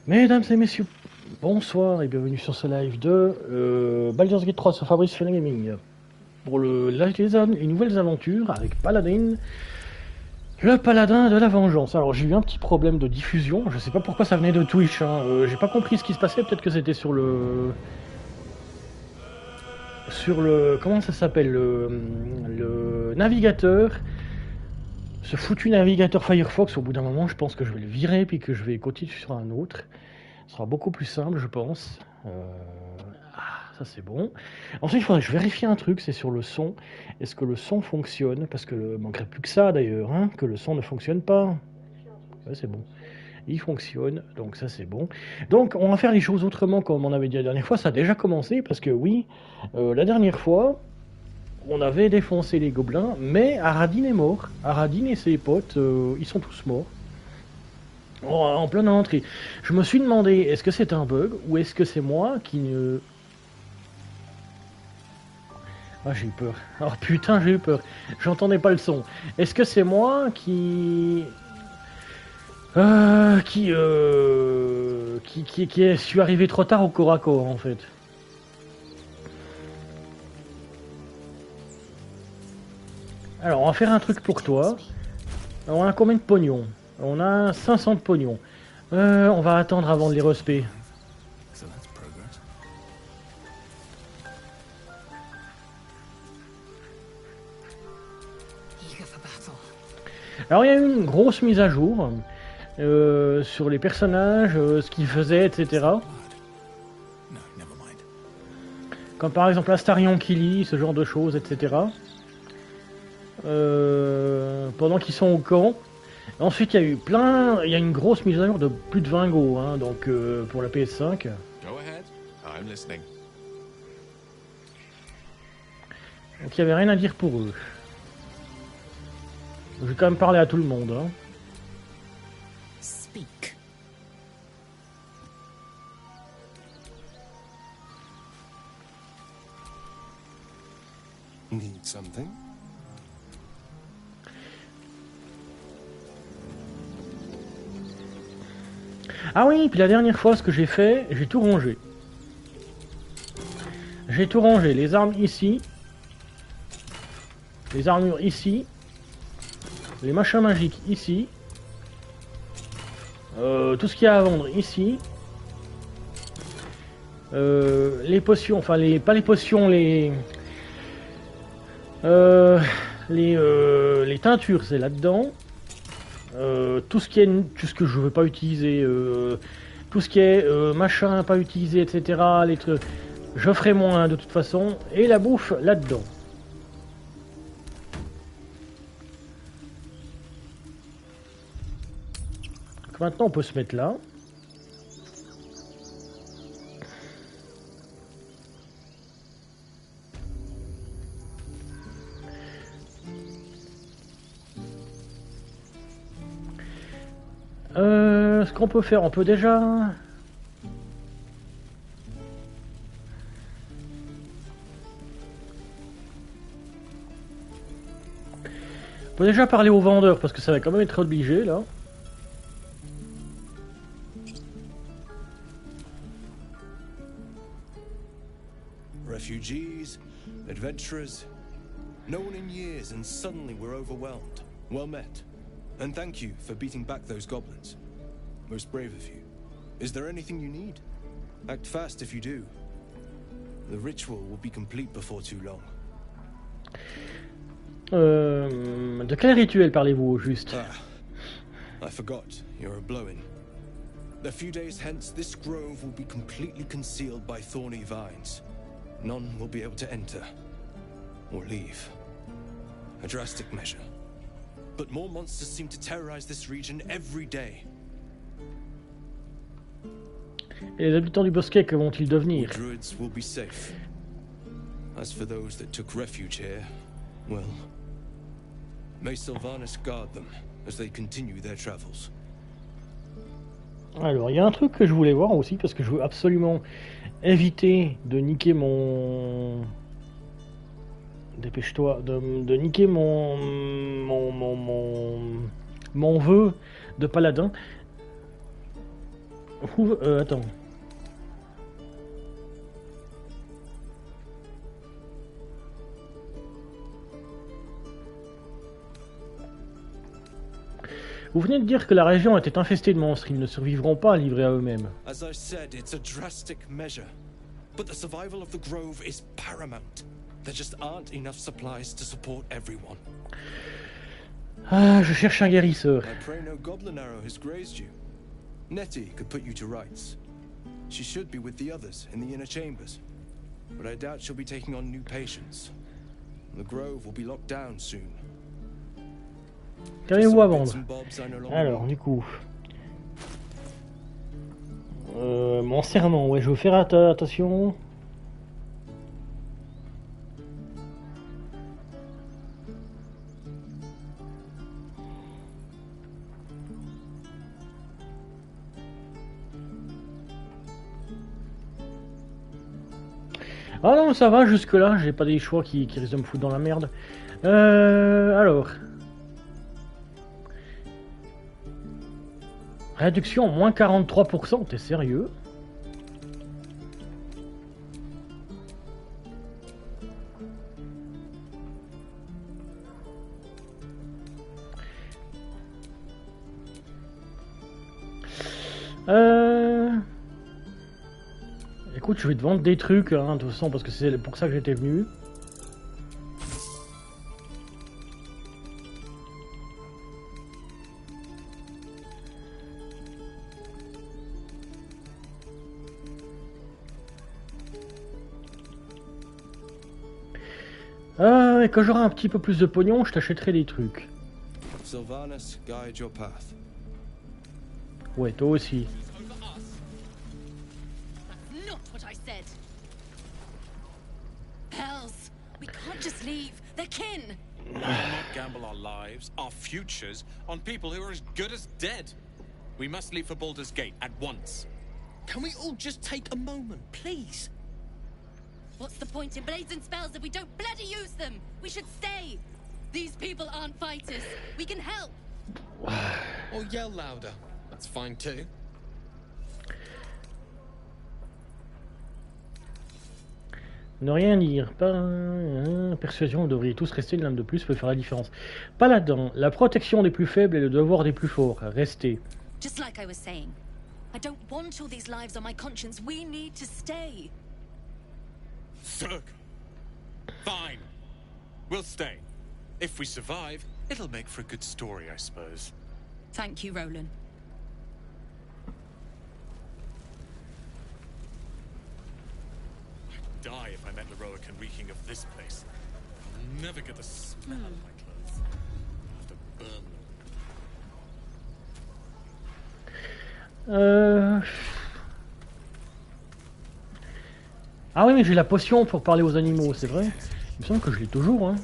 Mesdames et messieurs, bonsoir et bienvenue sur ce live de Baldur's Gate 3 sur Fabrice Fun&Gaming pour les nouvelles aventures avec Paladin, le paladin de la vengeance. Alors j'ai eu un petit problème de diffusion, je sais pas pourquoi ça venait de Twitch, hein. J'ai pas compris ce qui se passait, peut-être que c'était sur le... comment ça s'appelle, le navigateur. Ce foutu navigateur Firefox, au bout d'un moment, je pense que je vais le virer puis que je vais continuer sur un autre. Ce sera beaucoup plus simple, je pense. Ça c'est bon. Ensuite, il faudrait que je vérifie un truc, c'est sur le son. Est-ce que le son fonctionne? Parce que il manquerait plus que ça d'ailleurs, hein, que le son ne fonctionne pas. Ouais, c'est bon. Il fonctionne, donc ça c'est bon. Donc on va faire les choses autrement comme on avait dit la dernière fois. Ça a déjà commencé parce que oui, la dernière fois, on avait défoncé les gobelins, mais Aradin est mort. Aradin et ses potes, ils sont tous morts. En pleine entrée. Je me suis demandé, est-ce que c'est un bug ou est-ce que c'est moi qui ne... Ah, j'ai eu peur. Oh putain, j'ai eu peur. J'entendais pas le son. Est-ce que c'est moi qui suis arrivé trop tard au corps à corps, en fait. Alors, on va faire un truc pour toi. On a combien de pognon? On a 500 de pognon. On va attendre avant de les respect. Alors il y a eu une grosse mise à jour sur les personnages, ce qu'ils faisaient, etc. Comme par exemple Astarion qui lit, ce genre de choses, etc. Pendant qu'ils sont au camp. Ensuite, il y a eu il y a une grosse mise à jour de plus de 20 go, hein, donc pour la PS5. Donc il n'y avait rien à dire pour eux. Je vais quand même parler à tout le monde. Hein. Speak. Need something? Ah oui, puis la dernière fois, ce que j'ai fait, j'ai tout rangé. J'ai tout rangé. Les armes ici. Les armures ici. Les machins magiques ici. Tout ce qu'il y a à vendre ici. Les potions, enfin pas les potions, les teintures, c'est là-dedans. Tout ce que je veux pas utiliser, tout ce qui est machin pas utilisé, etc. Les trucs, je ferai moins de toute façon. Et la bouffe là-dedans. Maintenant on peut se mettre là. Ce qu'on peut faire, on peut déjà... On peut déjà parler aux vendeurs parce que ça va quand même être obligé là. Refugees, adventurers, no one in years and suddenly we're overwhelmed. Well met. And thank you for beating back those goblins. Most brave of you. Is there anything you need? Act fast if you do. The ritual will be complete before too long. De quel rituel parlez-vous au juste? I forgot, you're a blow-in. A few days hence, this grove will be completely concealed by thorny vines. None will be able to enter or leave. A drastic measure. But more monsters seem to terrorize this region every day. Et les habitants du bosquet, que vont-ils devenir? Druids will be safe. As for those that took refuge here, well, may Sylvanas guard them as they continue their travels. Alors, il y a un truc que je voulais voir aussi, parce que je veux absolument éviter de niquer mon... Dépêche-toi, de niquer mon vœu de paladin. Attends. Vous venez de dire que la région était infestée de monstres. Ils ne survivront pas livrés à eux-mêmes. As I said, it's a drastic measure. But the survival of the grove is paramount. There just aren't enough supplies to support everyone. Ah, je cherche un guérisseur. I pray no goblin arrow has grazed you. Nettie could put you to rights. She should be with the others in the inner chambers. But I doubt she'll be taking on new patients. The grove will be locked down soon. Qu'avez-vous à vendre? Alors, du coup... mon serment, ouais, je vais faire attention. Ah non, ça va, jusque-là, j'ai pas des choix qui risquent de me foutre dans la merde. Alors... Réduction moins 43%, t'es sérieux? Écoute, je vais te vendre des trucs, hein, de toute façon, parce que c'est pour ça que j'étais venu. Et quand j'aurai un petit peu plus de pognon, je t'achèterai des trucs. Sylvanus, guide your path. Ouais, toi aussi. That's not what I said. Hells, we can't just leave. They're kin. We will not gamble our lives, our futures, on people who are as good as dead. We must leave for Baldur's Gate at once. Can we all just take a moment, please? What's the point in blazing spells if we don't bloody use them? We should stay. These people aren't fighters. We can help. Or yell louder. That's fine too. Ne rien dire. Persuasion, vous devriez tous rester. Une lame de plus peut faire la différence. Paladin, la protection des plus faibles et le devoir des plus forts. Restez. Just like I was saying, I don't want all these lives on my conscience. We need to stay. Zerg. Fine. We'll stay. If we survive, it'll make for a good story, I suppose. Thank you, Roland. I'd die if I met Leroic and reeking of this place. I'll never get the smell out of my clothes. I'll have to burn them. Ah oui, mais j'ai la potion pour parler aux animaux, c'est vrai. Il me semble que je l'ai toujours, hein.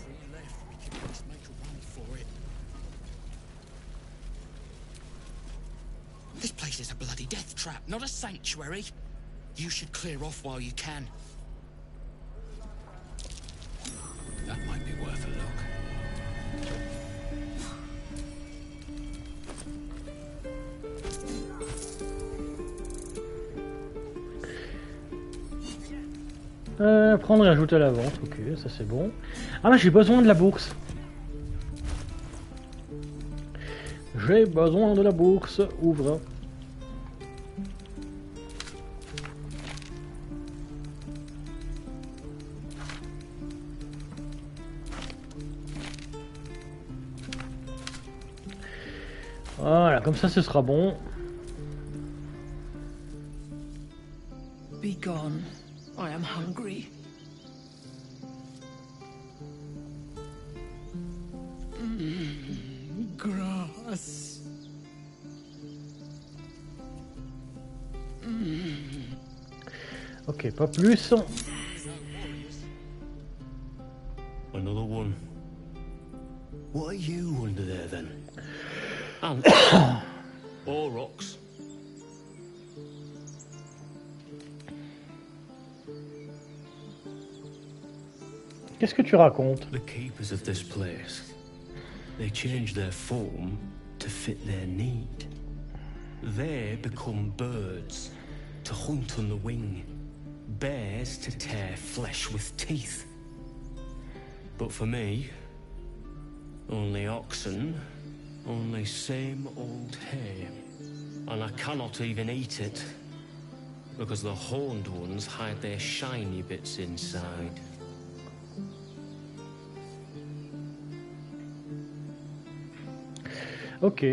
This place is a bloody death trap, not a sanctuary. You should clear off while you can. That might be worth a look. Prendre et ajouter à la vente, ok, ça c'est bon. Ah mais j'ai besoin de la bourse. J'ai besoin de la bourse, ouvre. Voilà, comme ça ce sera bon. Be gone. I am hungry. Grass. Ok, pas plus. Another one. What are you under there then? Ants? Or rocks? Qu'est-ce que tu racontes? The keepers of this place. They change their form to fit their need. They become birds to hunt on the wing, bears to tear flesh with teeth. But for me, only oxen, only same old hay. And I cannot even eat it, because the horned ones hide their shiny bits inside. Ok.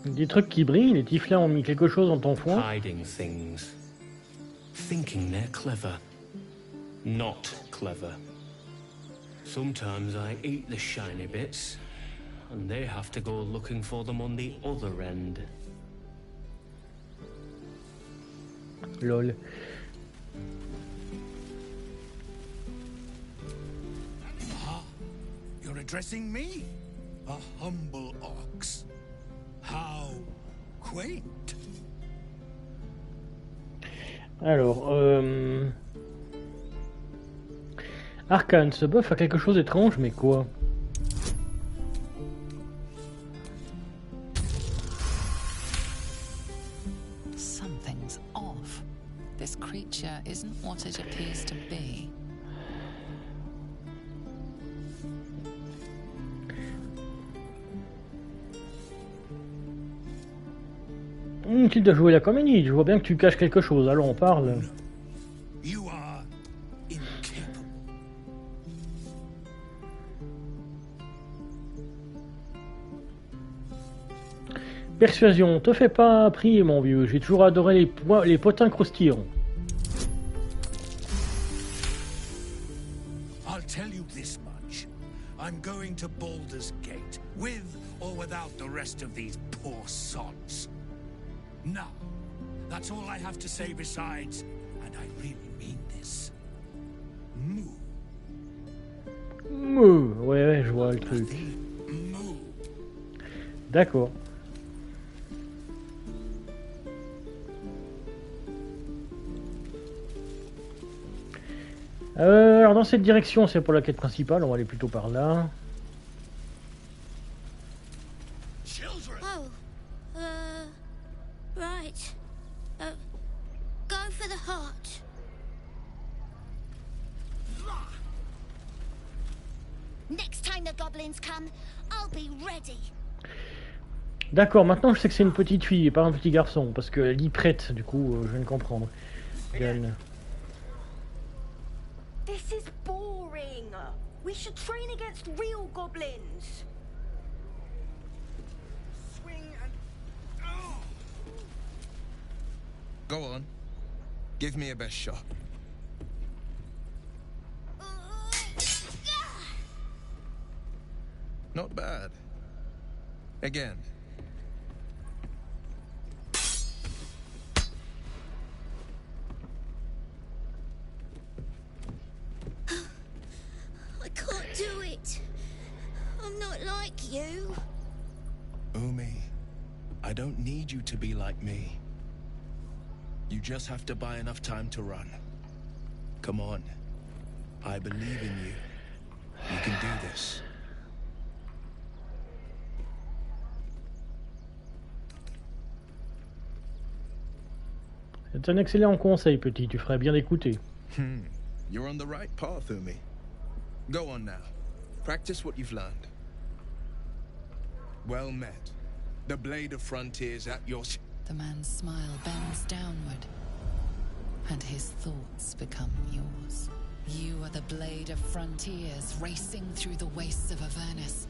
Des trucs qui brillent, les tieflins ont mis quelque chose dans ton foin. Hiding things. Thinking they're clever. Not clever. Sometimes I eat the shiny bits, and they have to go looking for them on the other end. Lol. You're addressing me? A humble ox. How quaint. Alors, Arcane, ce bœuf a quelque chose d'étrange, mais quoi? Something's off. This creature isn't what it appears to be. Tu dois jouer la comédie, je vois bien que tu caches quelque chose, alors on parle. You are incapable. Persuasion, te fais pas prier mon vieux, j'ai toujours adoré les potins croustillants. I'll tell you this much. I'm going to Baldur's Gate, with or without the rest of these poor sods. Now, that's all I have to say besides, and I really mean this. Moo. Ouais, je vois le truc. Moo. D'accord. Alors dans cette direction, c'est pour la quête principale, on va aller plutôt par là. Oh, right. Go for the heart. Next time the goblins come, I'll be ready. D'accord, maintenant je sais que c'est une petite fille et pas un petit garçon, parce qu'elle y prête, du coup je viens de comprendre. Yann. This is boring. We should train against real goblins. Swing and... Oh. Go on. Give me a best shot. Not bad. Again. I can't do it. I'm not like you. Umi, I don't need you to be like me. You just have to buy enough time to run. Come on. I believe in you. You can do this. C'est un excellent conseil, petit, tu ferais bien d'écouter. You're on the right path, Umi. Go on now. Practice what you've learned. Well met. The blade of frontiers at your... The man's smile bends downward, and his thoughts become yours. You are the blade of frontiers racing through the wastes of Avernus.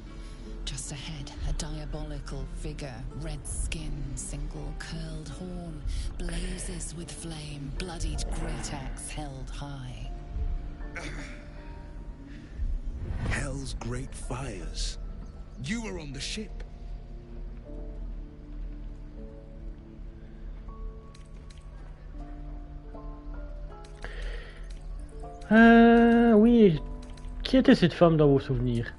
Just ahead, a diabolical figure, red skin, single curled horn, blazes with flame, bloodied great axe held high. Hell's great fires. You were on the ship. Oui. Qui était cette femme dans vos souvenirs?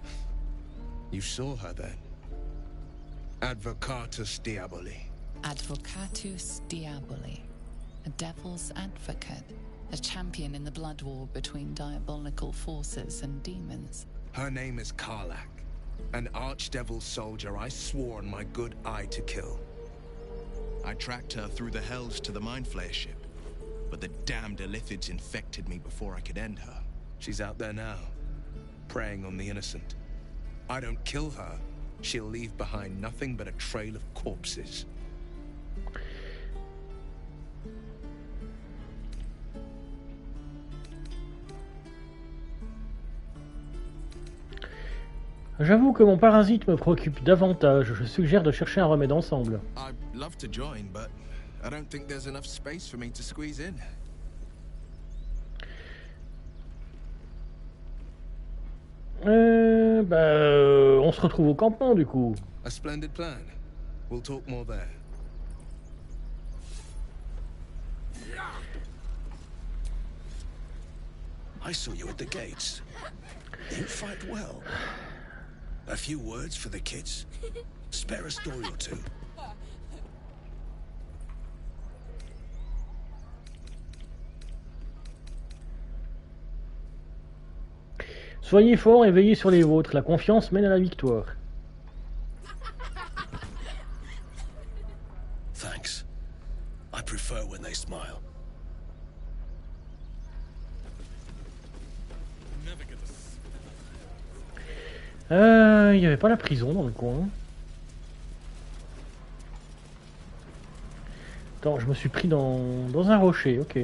You saw her then. Advocatus Diaboli. Advocatus Diaboli, a devil's advocate, a champion in the blood war between diabolical forces and demons. Her name is Karlach, an archdevil soldier I swore on my good eye to kill. I tracked her through the hells to the Mind Flayer ship, but the damned Illithids infected me before I could end her. She's out there now, preying on the innocent. I don't kill her, she'll leave behind nothing but a trail of corpses. J'avoue que mon parasite me préoccupe davantage. Je suggère de chercher un remède ensemble. I'd love to join, but I don't think there's enough space for me to squeeze in. On se retrouve au campement du coup. A splendid plan. We'll talk more there. I saw you at the gates. You fight well. A few words for the kids. Spare a story or two. Soyez forts et veillez sur les vôtres. La confiance mène à la victoire. Thanks. I prefer when they smile. Il n'y avait pas la prison dans le coin. Attends, je me suis pris dans un rocher, ok.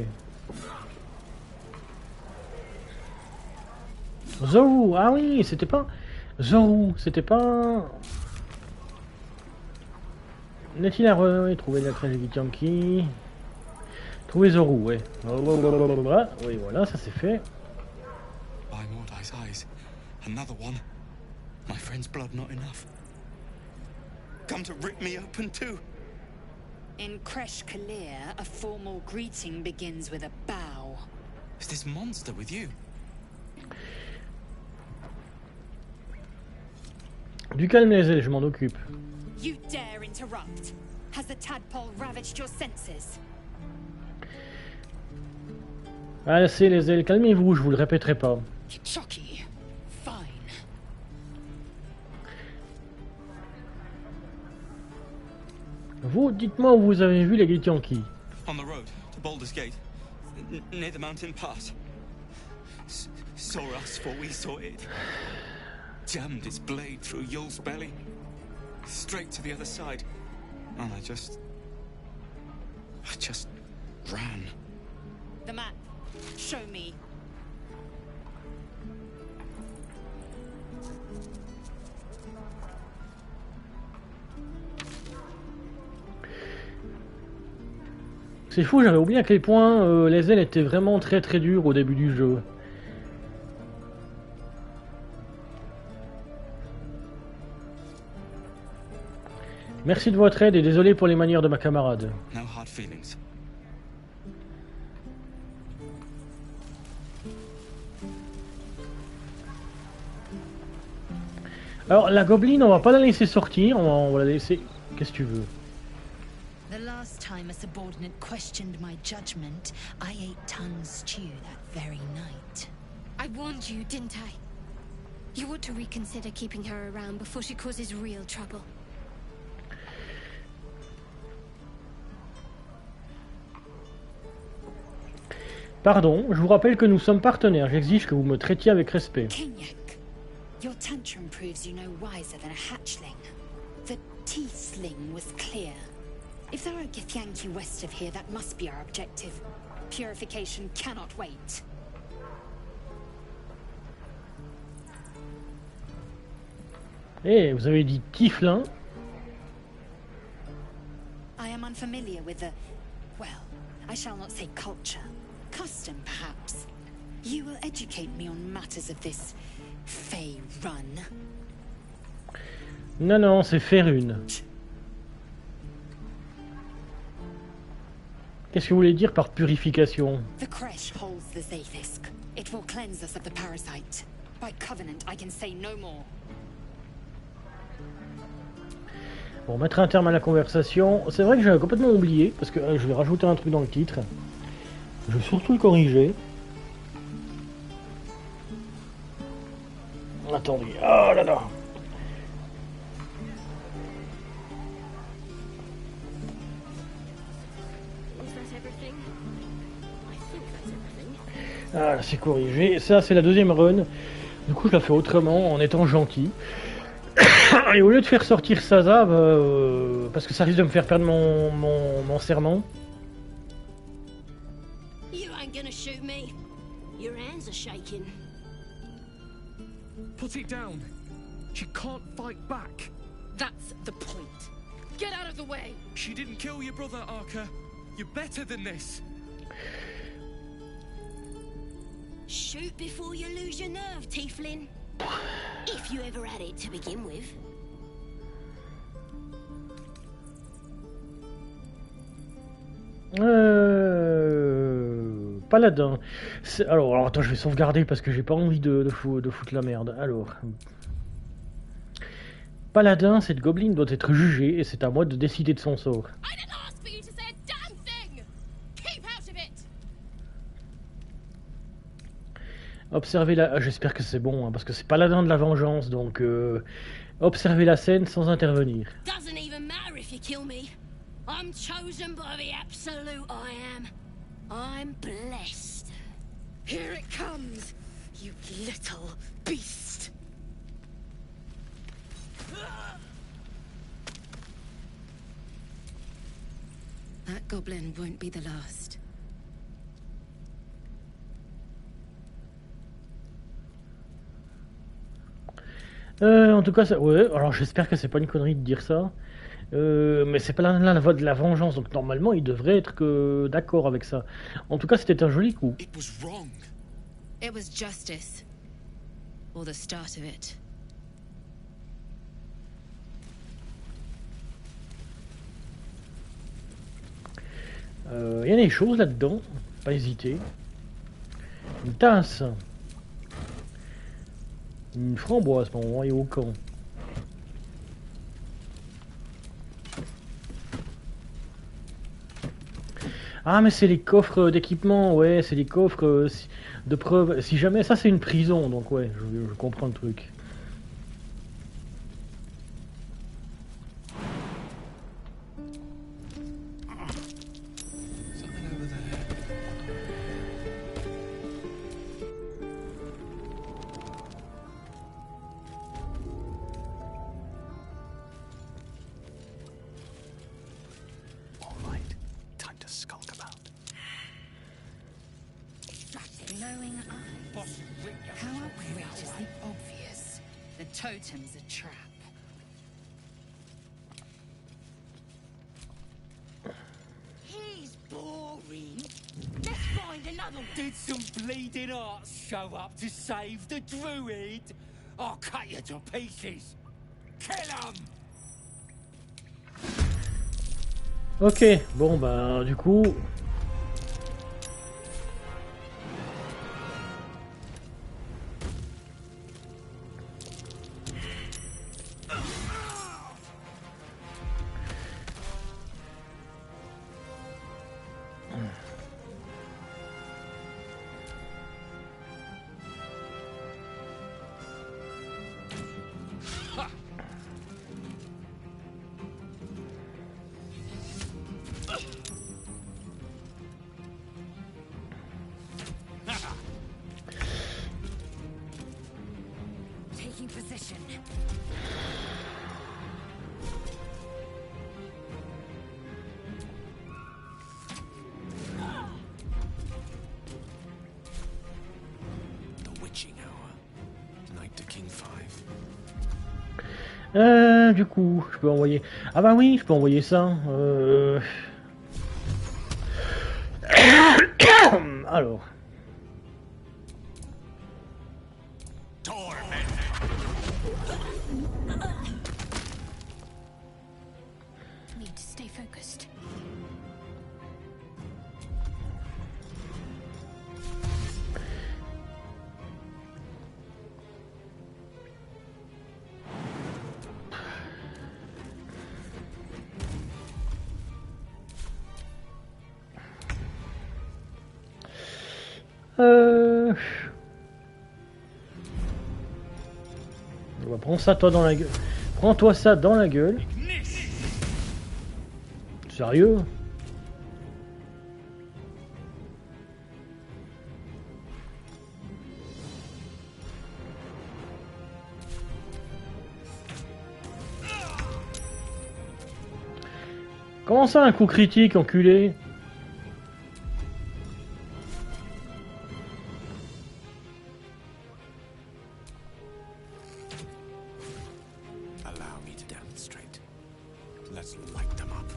Zorou, ah oui, c'était pas... Zorou, c'était pas... N'est-il à trouver la trace du Yankee. Trouver Zorou, ouais. Oui, voilà, ça c'est fait. By Mordai's eyes, another one. My friend's blood not enough. Come to rip me open too. In Kresh Kalir, a formal greeting begins with a bow. Is this monster with you? Du calme les ailes, je m'en occupe. You dare interrupt? Has the tadpole ravaged your senses? Assez les ailes, calmez-vous, je vous le répéterai pas. Chucky. Fine. Vous, dites-moi où vous avez vu les Githyanki. On the road to Baldur's Gate, near the mountain pass. Saw us for we saw it. Jammed its blade through Yul's belly, straight to the other side, and I just ran. The map. Show me. C'est fou, j'avais oublié à quel point les ailes étaient vraiment très dures au début du jeu. Merci de votre aide et désolé pour les manières de ma camarade. No hard feelings. Alors la gobeline, on va pas la laisser sortir, on va la laisser... Qu'est-ce que tu veux? The last time a subordinate questioned my judgment, I ate tongue stew that very night. I warned you, didn't I? You ought to reconsider keeping her around before she causes real trouble. Pardon, je vous rappelle que nous sommes partenaires, j'exige que vous me traitiez avec respect. Kenyak, your tantrum proves you no wiser than a hatchling. The teeth sling was clear. If there are Githyanki west of here, that must be our objective. Purification cannot wait. Eh, vous avez dit Tiflin. I am unfamiliar with the... well, I shall not say culture. Custom, perhaps. You will educate me on matters of this... Fey run. Non, non, c'est Férune. Qu'est-ce que vous voulez dire par purification? The Kresh holds the Zaithisk. It will cleanse us of the parasite. By covenant, I can say no more. Bon, mettre un terme à la conversation. C'est vrai que j'avais complètement oublié, parce que je vais rajouter un truc dans le titre. Je vais surtout le corriger. Attendez, oh là là. Ah, c'est corrigé. Ça, c'est la deuxième run. Du coup, je la fais autrement, en étant gentil. Et au lieu de faire sortir Saza, parce que ça risque de me faire perdre mon serment. You ain't gonna shoot me. Your hands are shaking. Put it down. She can't fight back. That's the point. Get out of the way. She didn't kill your brother, Arca. You're better than this. Shoot before you lose your nerve, Tiefling. If you ever had it to begin with. Paladin. Alors attends, je vais sauvegarder parce que j'ai pas envie de foutre la merde. Alors. Paladin, cette gobeline doit être jugée et c'est à moi de décider de son sort. I didn't ask for you to say a damn thing. Keep out of it. Observez la... J'espère que c'est bon, hein, parce que c'est Paladin de la vengeance, donc... Observez la scène sans intervenir. Doesn't even matter if you kill me. I'm chosen by the absolute I am. I'm blessed. Here it comes, you little beast. That goblin won't be the last. En tout cas, ça... ouais, alors j'espère que c'est pas une connerie de dire ça. Mais c'est pas la voie de la vengeance, donc normalement il devrait être que d'accord avec ça. En tout cas, c'était un joli coup. It was wrong. It was justice. Or the start of it. Il y a des choses là-dedans, pas hésiter. Une tasse. Une framboise, pour moment, et au camp. Ah, mais c'est les coffres d'équipement, ouais, c'est les coffres de preuves. Si jamais, ça c'est une prison, donc ouais, je comprends le truc. Totem's a trap. He's boring. Let's find another one. Did some bleeding arts show up to save the druid? I'll cut you to pieces. Kill 'em! Ok, bon bah du coup... Taking position. The witching hour. Night to King 5. Du coup, je peux envoyer... Ah bah oui, je peux envoyer ça. Alors... Need to stay focused. bah, prends ça toi dans la gueule. Prends-toi ça dans la gueule. Sérieux? Comment ça un coup critique, enculé? Allow me to demonstrate. Let's light them up.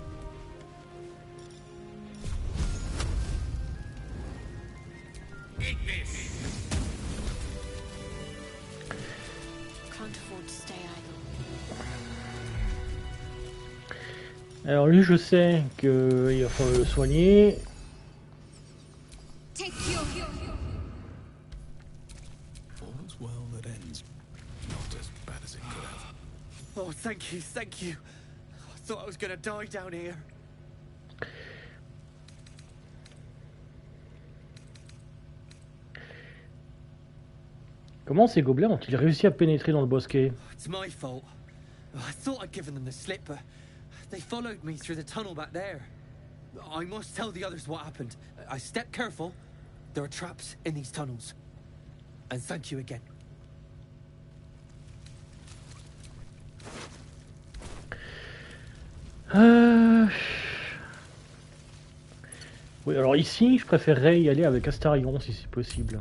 Can't afford to stay idle. Alors lui, je sais qu'il va falloir le soigner. Take your All's well that ends not as bad as it could have. Oh, thank you, thank you. I thought I was gonna die down here. Comment ces gobelins ont-ils réussi à pénétrer dans le bosquet? It's my fault. I thought I'd given them the slip, but they followed me through the tunnel back there. I must tell the others what happened. I stepped careful. There are traps in these tunnels. And thank you again. Oui, alors ici, je préférerais y aller avec Astarion si c'est possible.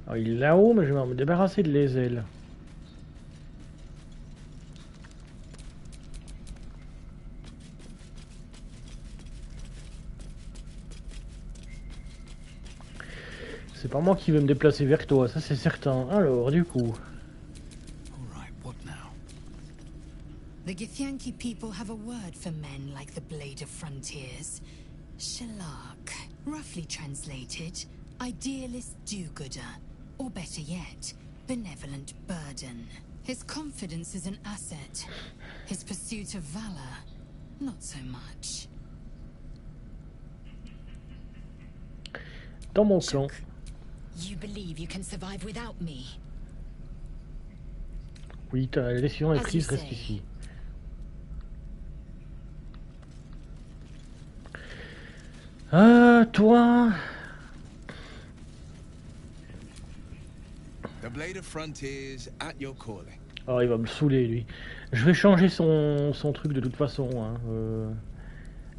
Alors, il est là-haut, mais je vais me débarrasser de les ailes. C'est pas moi qui vais me déplacer vers toi, ça c'est certain. Alors, du coup... All right, what now? The Githyanki people have a word for men like the Blade of Frontiers. Shalak, roughly translated, idealist do-gooder, or better yet, benevolent burden. His confidence is an asset. His pursuit of valor, not so much. Dans mon clan. You believe you can survive without me? Oui, la décision est As prise, you reste say. ici. Toi... The Blade of Frontiers at your calling. Oh, il va me saouler, lui. Je vais changer son truc de toute façon. Hein.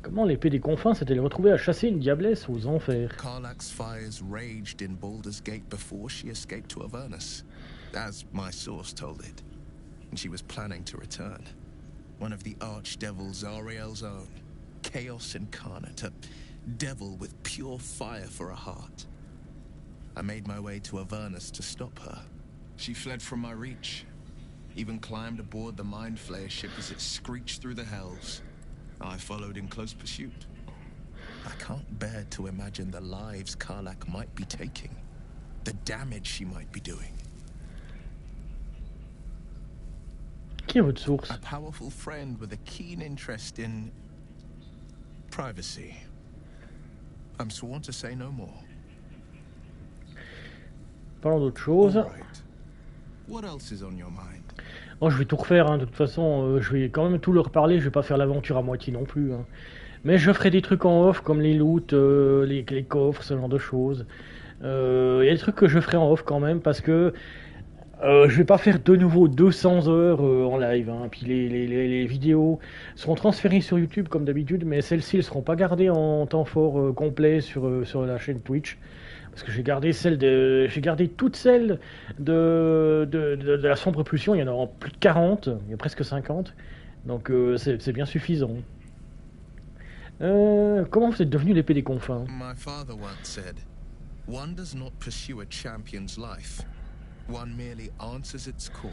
Comment l'épée des confins s'est-elle retrouvée à chasser une diablesse aux enfers? Karlach's fires raged in Baldur's Gate before she escaped to Avernus, as my source told it. And she was planning to return. One of the archdevils Zariel's own. Chaos incarnate, a devil with pure fire for a heart. I made my way to Avernus to stop her. She fled from my reach. Even climbed aboard the Mind Flayer ship as it screeched through the hells. I followed in close pursuit. I can't bear to imagine the lives Karlach might be taking. The damage she might be doing. Qui est votre source? A powerful friend with a keen interest in privacy. I'm sworn to say no more. Parlons d'autre chose. All right. What else is on your mind? Oh, je vais tout refaire, hein. De toute façon, je vais quand même tout leur parler, je vais pas faire l'aventure à moitié non plus. Hein. Mais je ferai des trucs en off, comme les loots, les coffres, ce genre de choses. Il y a des trucs que je ferai en off quand même, parce que je vais pas faire de nouveau 200 heures en live. Hein. Puis les vidéos seront transférées sur YouTube comme d'habitude, mais celles-ci ne seront pas gardées en temps fort complet sur la chaîne Twitch. Parce que j'ai gardé toutes celles de la sombre pulsion, il y en a en plus de 40, il y a presque 50, donc c'est bien suffisant. Comment vous êtes devenu l'épée des confins? My father once said, one does not pursue a champion's life. One merely answers its call.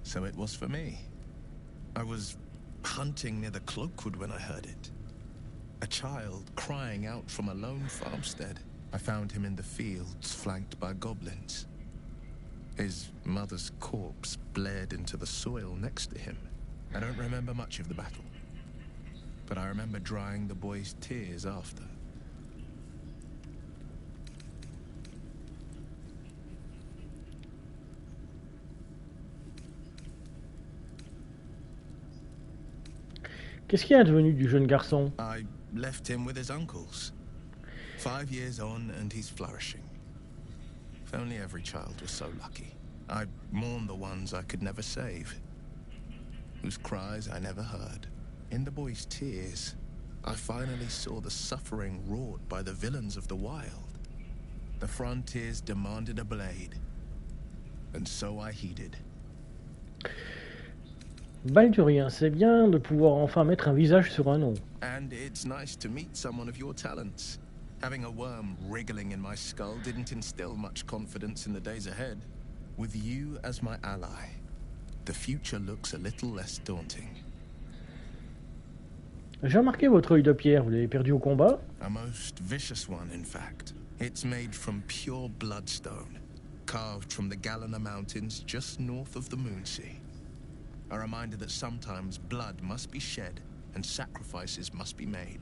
So it was for me. I was hunting near the Cloakwood when I heard it. A child crying out from a lone farmstead. I found him in the fields, flanked by goblins. His mother's corpse bled into the soil next to him. I don't remember much of the battle, but I remember drying the boy's tears after. Qu'est-ce qui est advenu du jeune garçon? I left him with his uncles. 5 years on and he's flourishing. If only every child was so lucky. I mourn the ones I could never save, whose cries I never heard. In the boy's tears, I finally saw the suffering wrought by the villains of the wild. The frontiers demanded a blade, and so I heeded. Baldurien, c'est bien de pouvoir enfin mettre un visage sur un nom. And it's nice to meet someone of your talents. Having a worm wriggling in my skull didn't instill much confidence in the days ahead. With you as my ally, the future looks a little less daunting. J'ai remarqué votre œil de pierre, vous l'avez perdu au combat? A most vicious one, in fact. It's made from pure bloodstone, carved from the Galena Mountains just north of the Moonsea. A reminder that sometimes blood must be shed and sacrifices must be made.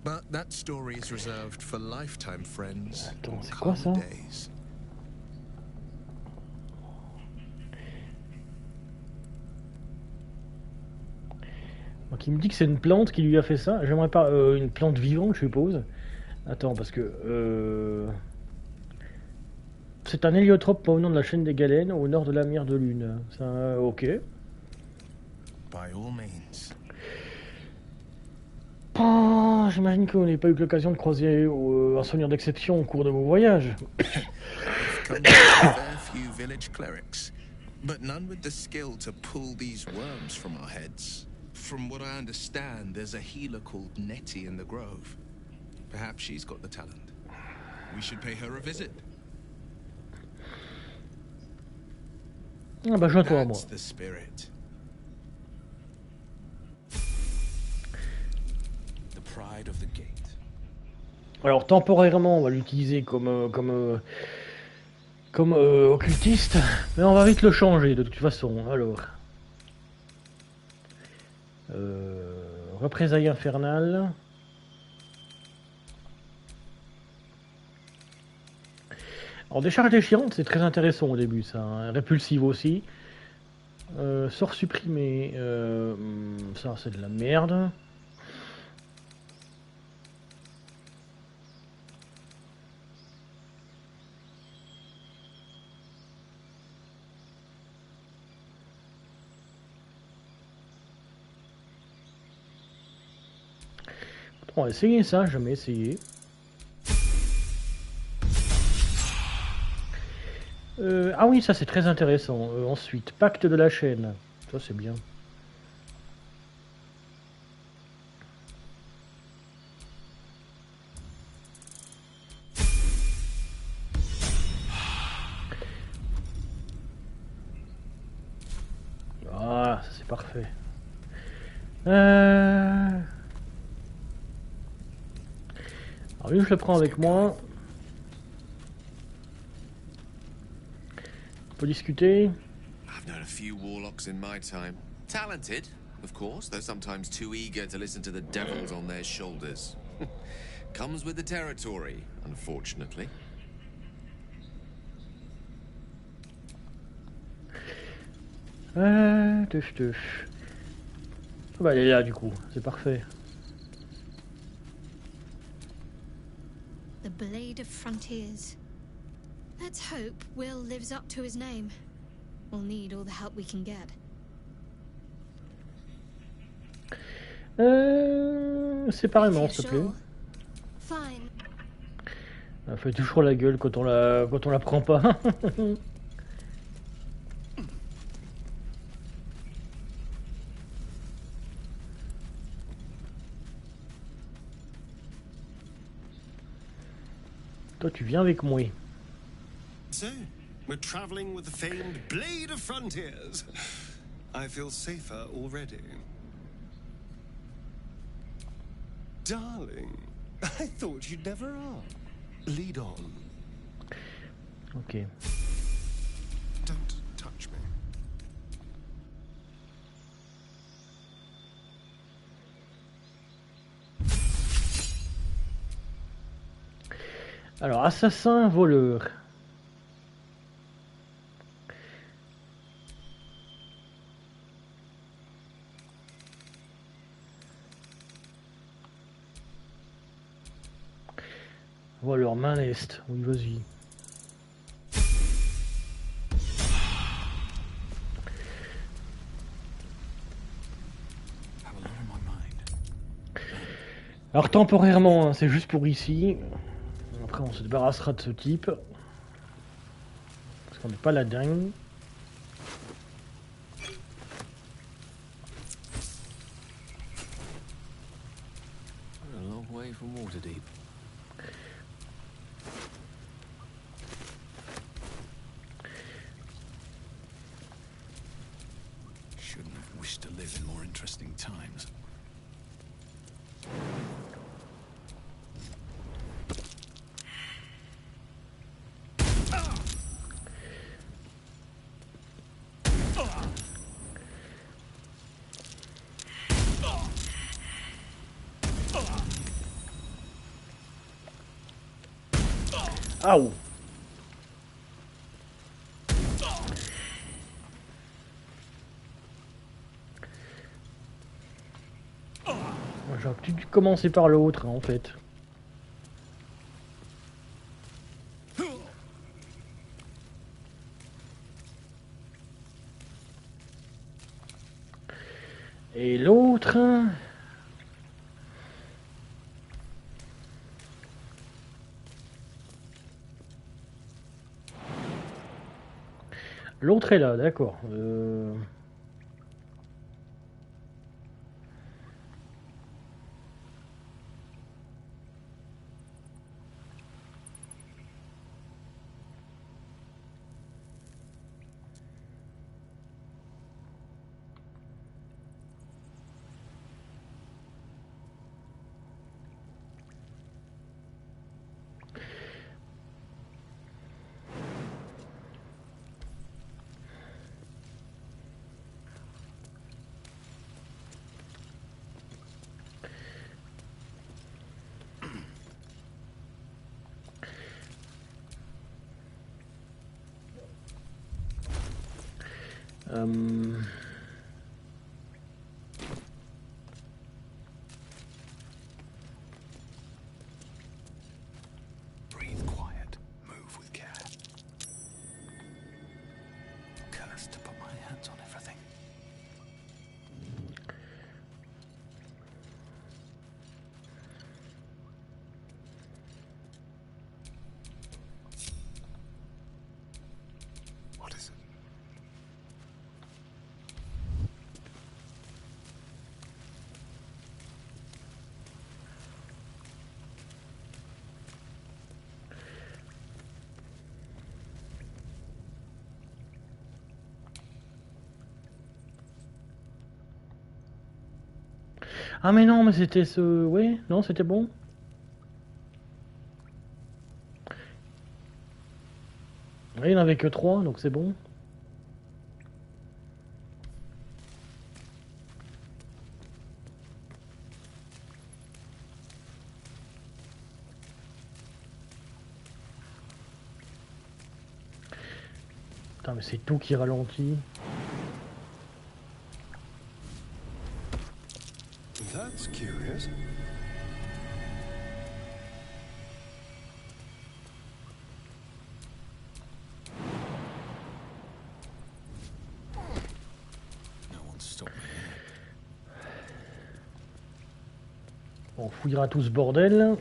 But that story is reserved for lifetime friends or calm days. Donc il me dit que c'est une plante qui lui a fait ça. J'aimerais pas une plante vivante, je suppose. Attends, parce que c'est un héliotrope provenant de la chaîne des Galènes au nord de la mer de Lune. Ça, ok. By all means. J'imagine qu'on n'ait pas eu l'occasion de croiser un seigneur d'exception au cours de vos voyages. I've come to a fair few village clerics, but none with the skill to pull these worms from our heads. From what I understand, there's a healer called Nettie in the grove. Perhaps she's got the talent. We should pay her a visit. Ah bah joins-toi à moi. That's the spirit. The pride of the gate. Alors temporairement on va l'utiliser comme occultiste, mais on va vite le changer de toute façon. Alors, représailles infernales. Alors décharge déchirante, c'est très intéressant au début, ça. Hein. Répulsive aussi. Sort supprimé, ça c'est de la merde. On va essayer ça, jamais essayé. Ah oui, ça c'est très intéressant. Ensuite, pacte de la chaîne. Ça c'est bien. Ah, ça c'est parfait. Alors lui, je le prends avec moi. On peut discuter. I've known a few warlocks in my time. Talented, of course, though sometimes too eager to listen to the devils on their shoulders. Comes with the territory, unfortunately. Tuf. Oh bah elle est là du coup, c'est parfait. The Blade of Frontiers. Let's hope Will lives up to his name. We'll need all the help we can get. Séparément, s'il te plaît. Fine. Elle fait toujours la gueule quand on la prend pas. Toi, tu viens avec moi. So, we're traveling with the famed Blade of Frontiers. I feel safer already. Darling, I thought you'd never ask. Lead on. Ok. Don't touch me. Alors, assassin, voleur. Voleur, main leste. Oui, vas-y. Alors, temporairement, hein, c'est juste pour ici. Après, on se débarrassera de ce type. Parce qu'on n'est pas la dingue. A long way from Waterdeep. Shouldn't have wished to live in more interesting times. Aouh! J'aurais peut-être dû commencer par l'autre, hein, en fait. Et l'autre... L'autre est là, d'accord. Breathe quiet. Move with care. Cursed to put my hands on everything. What is it? Ah mais non, mais c'était ce... Oui, non, c'était bon. Oui, il n'y en avait que 3, donc c'est bon. Putain, mais c'est tout qui ralentit. That's curious. No one's stopped me. On fouillera tout ce bordel.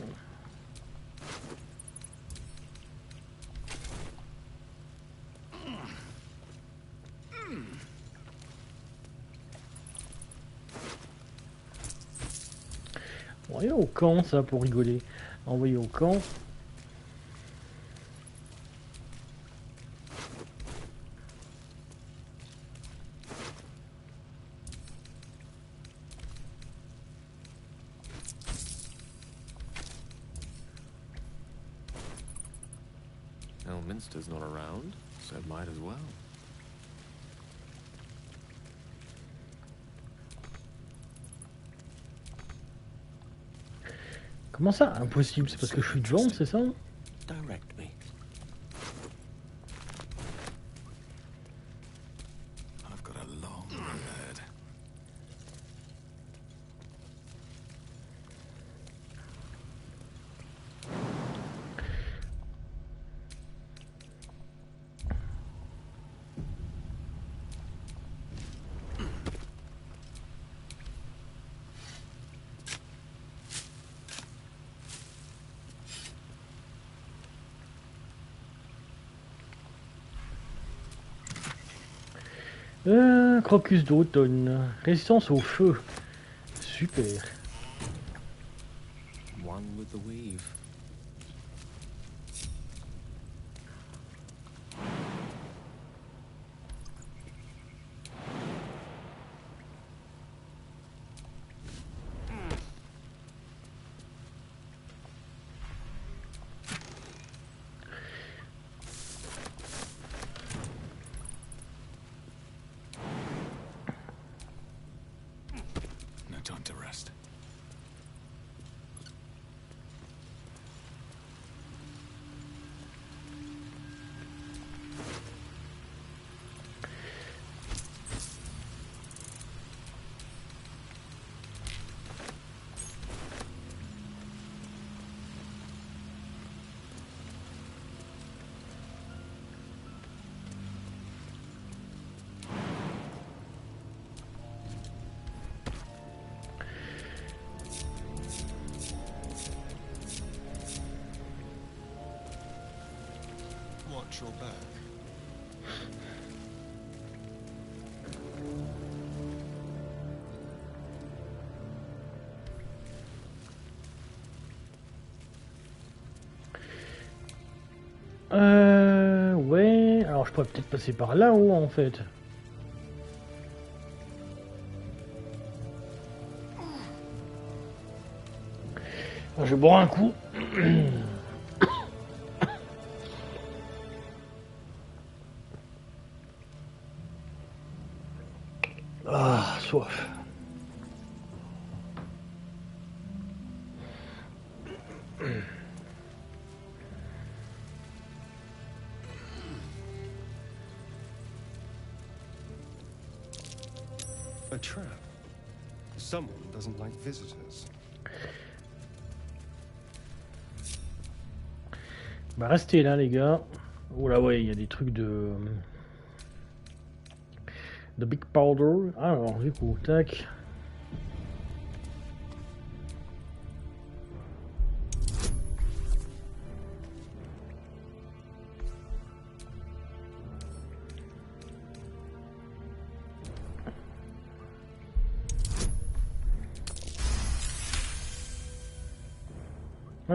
Envoyer au camp, ça, pour rigoler. Envoyer au camp. Elminster's not around, so might as well. Comment ça, impossible? C'est parce que je suis devant, c'est ça? Direct me. I've got a long road ahead. Crocus d'automne. Résistance au feu. Super. One with the weave. No time to rest. Watch your back. Ouais, alors je pourrais peut-être passer par là-haut en fait. Je vais boire un coup. Ah, soif. A trap. Someone doesn't like visitors. Bah restez là les gars. Oh là ouais, il y a des trucs de Big Baldur. Alors du coup, tac.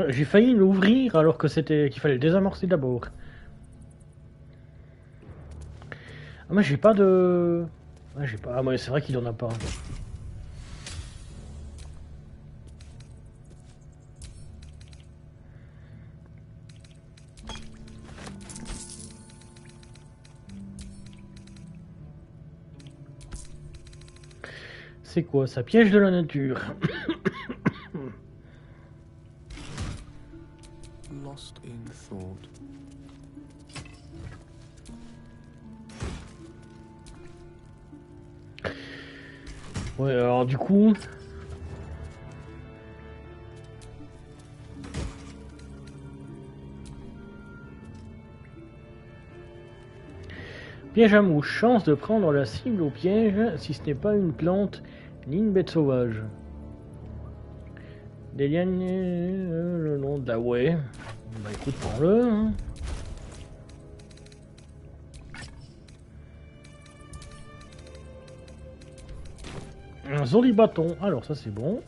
J'ai failli l'ouvrir alors que c'était qu'il fallait le désamorcer d'abord. Ah moi j'ai pas de... Ah, j'ai pas... Ah ouais, c'est vrai qu'il en a pas. C'est quoi ça? Piège de la nature. Lost in thought. Ouais, alors du coup... Piège à mouche. Chance de prendre la cible au piège si ce n'est pas une plante ni une bête sauvage. Des lianes... le nom de la ouais. Bah écoute, prends-le. Hein. Un joli bâton. Alors ça c'est bon.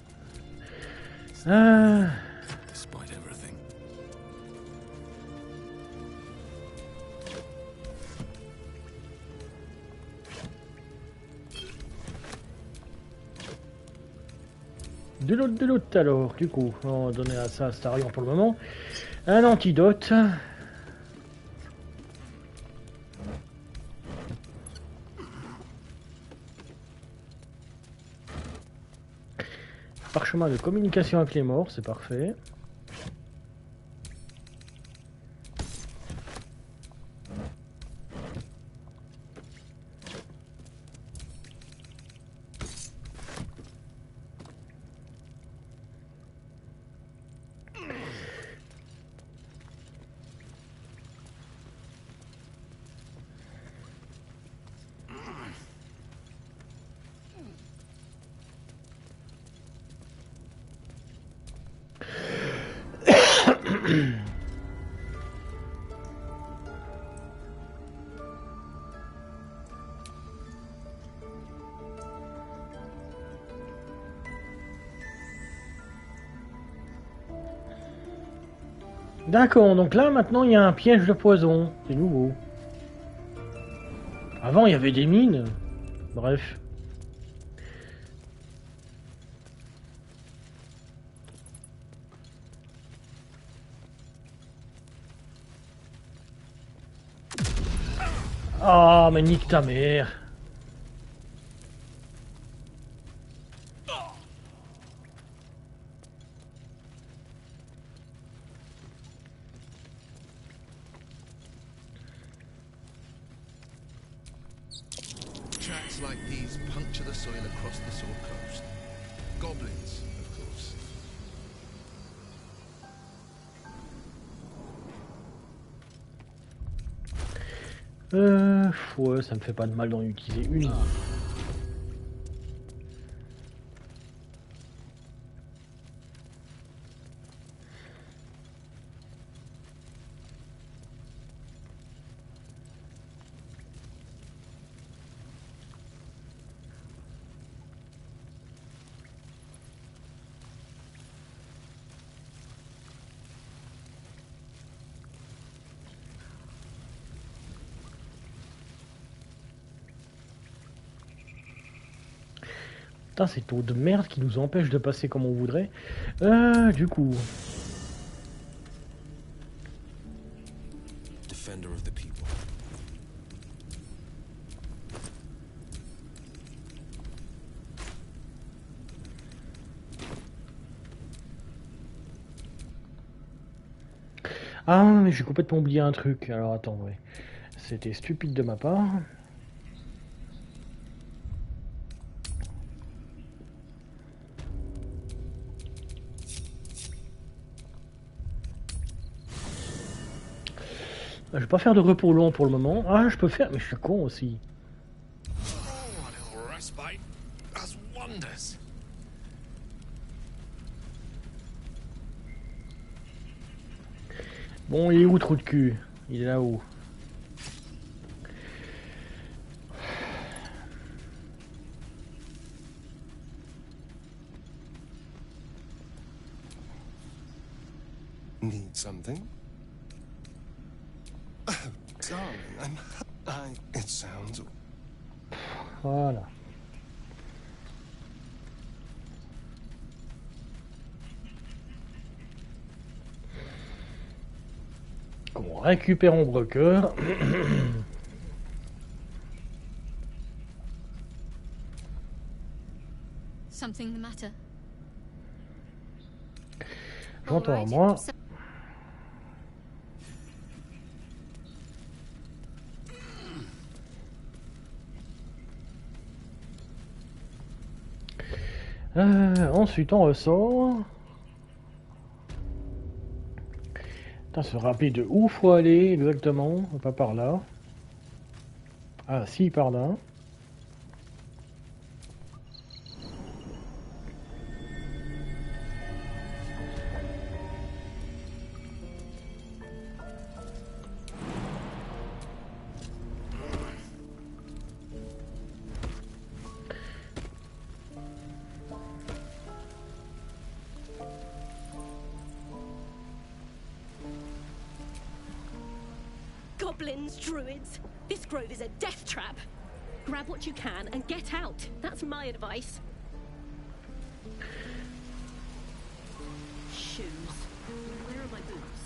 Despite everything. De l'autre alors, du coup, on va donner à ça à Starion pour le moment. Un antidote. chemin de communication avec les morts, c'est parfait. D'accord, donc là maintenant il y a un piège de poison, c'est nouveau. Avant il y avait des mines, bref. Ah, mais nique ta mère. Tracks like these puncture the soil across the Sword Coast. Goblins, of course. Ouais, ça me fait pas de mal d'en utiliser une. Putain, cette eau de merde qui nous empêche de passer comme on voudrait. Du coup... Defender of the people. Ah, mais j'ai complètement oublié un truc. Alors attends, ouais. C'était stupide de ma part. Je vais pas faire de repos long pour le moment. Ah, je peux faire, mais je suis con aussi. Bon, il est où, trou de cul? Il est là-haut. Need something? Oh, darling, it sounds... Voilà. On récupère mon broker. Something the matter? J'entends à moi. Ensuite on ressort. Putain, se rappeler de où faut aller exactement, pas par là. Ah si, par là. Goblins, druids. This grove is a death trap. Grab what you can and get out. That's my advice. Shoes. Where are my boots?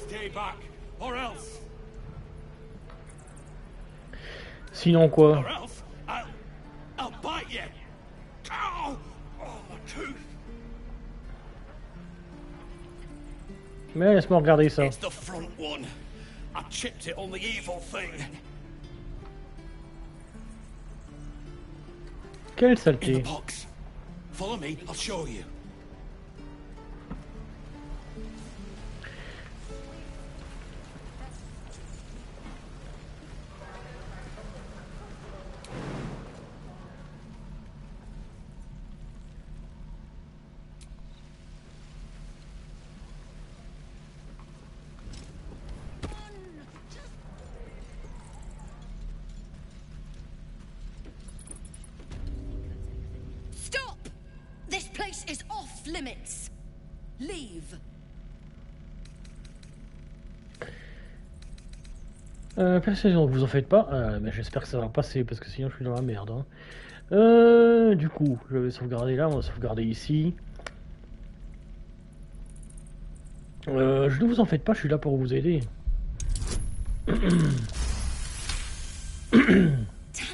Stay back, or else. Sinon quoi? I'll bite you. Ow! Oh, my tooth. Mais laisse-moi regarder ça. It's the front one. I chipped it on the evil thing. Quelle In saleté. the box. Follow me, I'll show you. Stop! This place is off limits. Leave. Persuasion, vous en faites pas. Mais j'espère que ça va passer parce que sinon je suis dans la merde. Hein. Du coup, je vais sauvegarder là, on va sauvegarder ici. Ne vous en faites pas, je suis là pour vous aider. Damn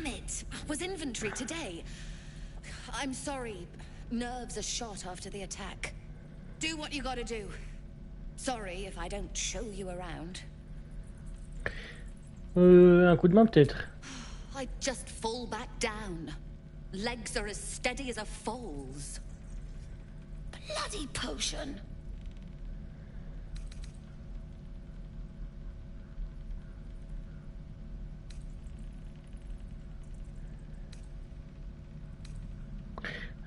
it! Was inventory today? I'm sorry. Nerves are shot after the attack. Do what you gotta do. Sorry if I don't show you around. Un coup de main peut-être. I'd just fall back down. Legs are as steady as a foal's. Bloody potion.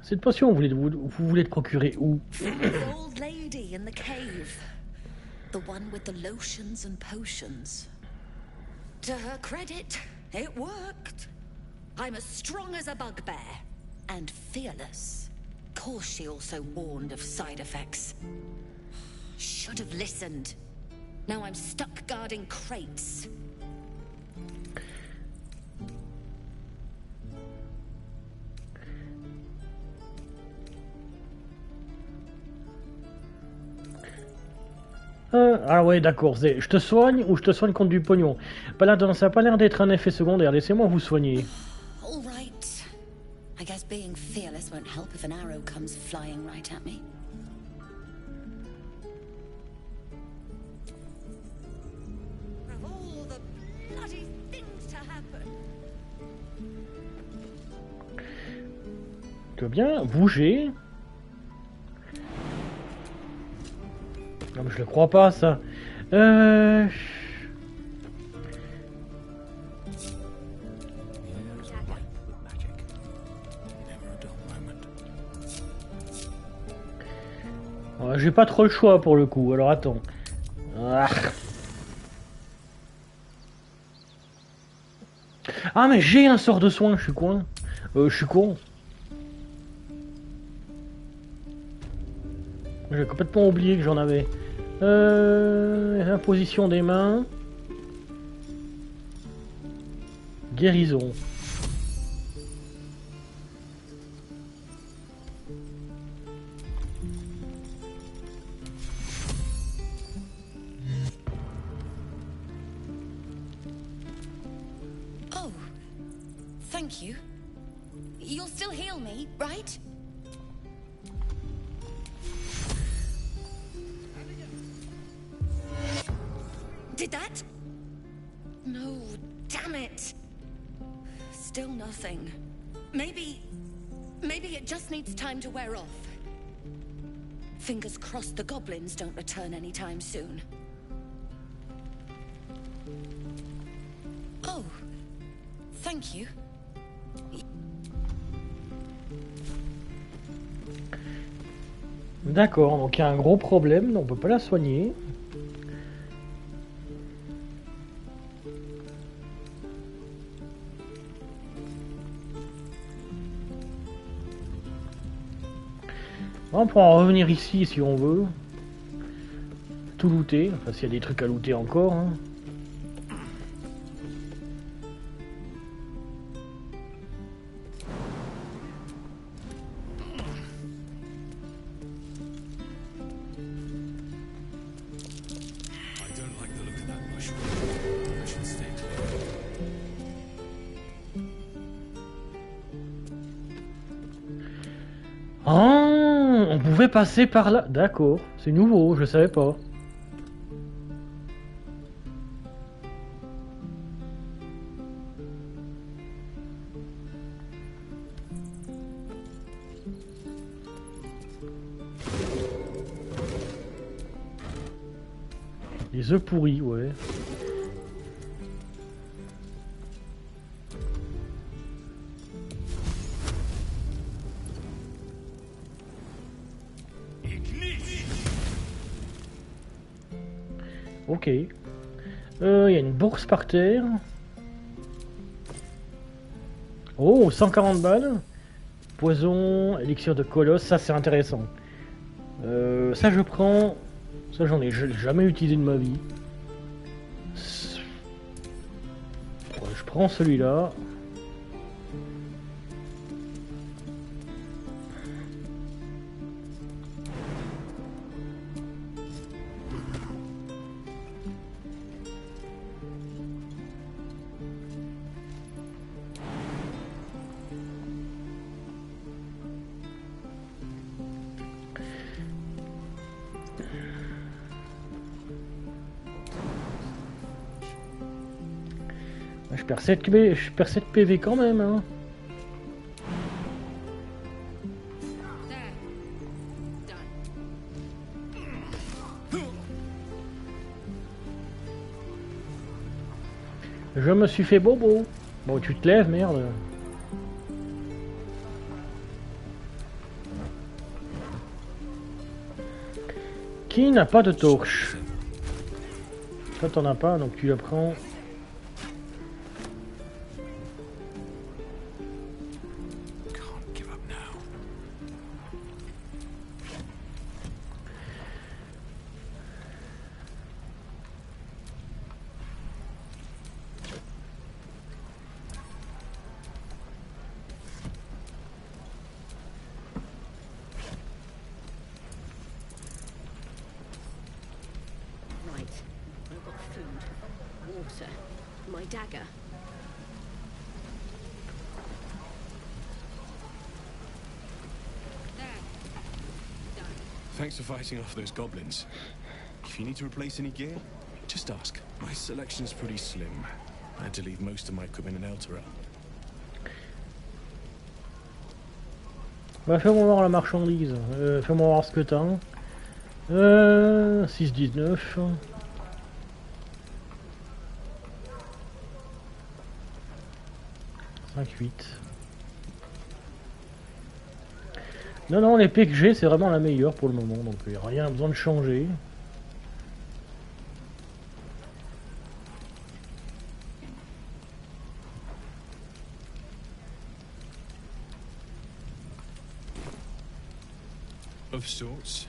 Cette potion, vous voulez te procurer où? The old lady in the cave. The one with the lotions and potions. To her credit, it worked. I'm as strong as a bugbear. And fearless. Of course she also warned of side effects. Should have listened. Now I'm stuck guarding crates. Ah ouais, d'accord. Je te soigne ou je te soigne contre du pognon? Paladin, ça a pas l'air d'être un effet secondaire. Laissez-moi vous soigner. All right. I guess being fearless won't help if an arrow comes flying right at me. Of all the bloody things to happen. Tu veux bien bouger? Non mais je le crois pas ça. Ouais, j'ai pas trop le choix pour le coup, alors attends. Ah mais j'ai un sort de soin, je suis con. Je suis con. J'ai complètement oublié que j'en avais. Imposition des mains. Guérison. Oh, thank you. You'll still heal me, right? Did that? No, damn it. Still nothing. Maybe it just needs time to wear off. Fingers crossed the goblins don't return anytime soon. Oh, thank you. D'accord, donc il y a un gros problème, on peut pas la soigner. On pourra en revenir ici si on veut. Tout looter, enfin s'il y a des trucs à looter encore. Hein. Ah, on pouvait passer par là. D'accord, c'est nouveau, je savais pas. Les œufs pourris, ouais. Ok. Il y a une bourse par terre. Oh, 140 balles. Poison, élixir de colosse, ça c'est intéressant. Ça je prends. Ça j'en ai jamais utilisé de ma vie. Ouais, je prends celui-là. Je perds 7 PV quand même, hein. Je me suis fait bobo. Bon, tu te lèves, merde. Qui n'a pas de torche? Toi, t'en as pas, donc tu la prends. My dagger. Thanks for fighting off those goblins. If you need to replace any gear, just ask. My selection's pretty slim. I had to leave most of my equipment in Elturel. Bah, fais-moi voir la marchandise. Fais-moi voir ce que t'as. 6,19. 5,8. Non, l'épée que j'ai, c'est vraiment la meilleure pour le moment, donc il n'y a rien besoin de changer. Of sorts.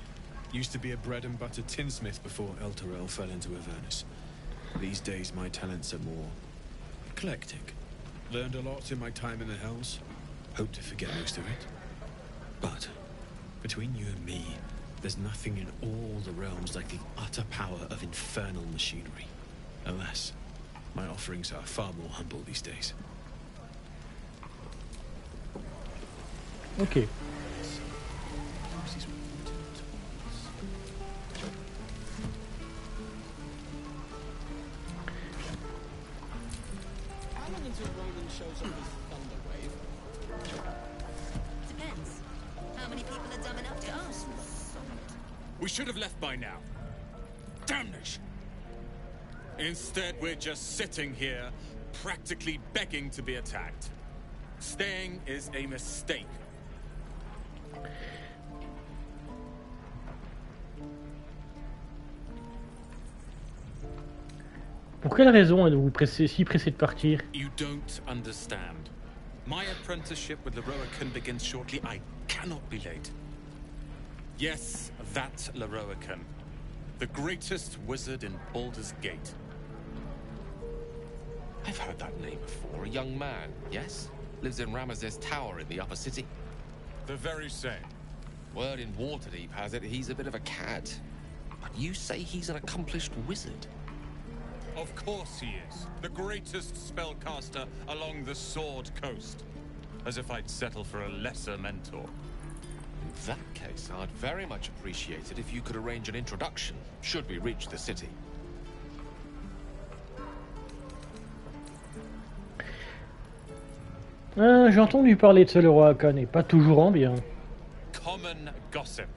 Used to be a bread and butter tinsmith before Elturel fell into Avernus. These days my talents are more eclectic. Learned a lot in my time in the Hells. Hope to forget most of it. But between you and me, there's nothing in all the realms like the utter power of infernal machinery. Alas, my offerings are far more humble these days. Ok. Depends. How many people are dumb enough to ask? We should have left by now. Damnation! Instead, we're just sitting here, practically begging to be attacked. Staying is a mistake. Pour quelle raison êtes-vous si pressé de partir? You don't understand. My apprenticeship with Larian begins shortly. I cannot be late. Yes, that Larian. The greatest wizard in Baldur's Gate. I've heard that name before. A young man, yes? Lives in Ramazes Tower in the upper city. The very same. Word in Waterdeep has it he's a bit of a cad. But you say he's an accomplished wizard. Of course he is. The greatest spellcaster along the Sword Coast. As if I'd settle for a lesser mentor. that case, I'd very much appreciate it if you could arrange an introduction, should we reach the city. J'ai entendu parler de ce le roi Aucunes, et pas toujours en bien. Common gossip.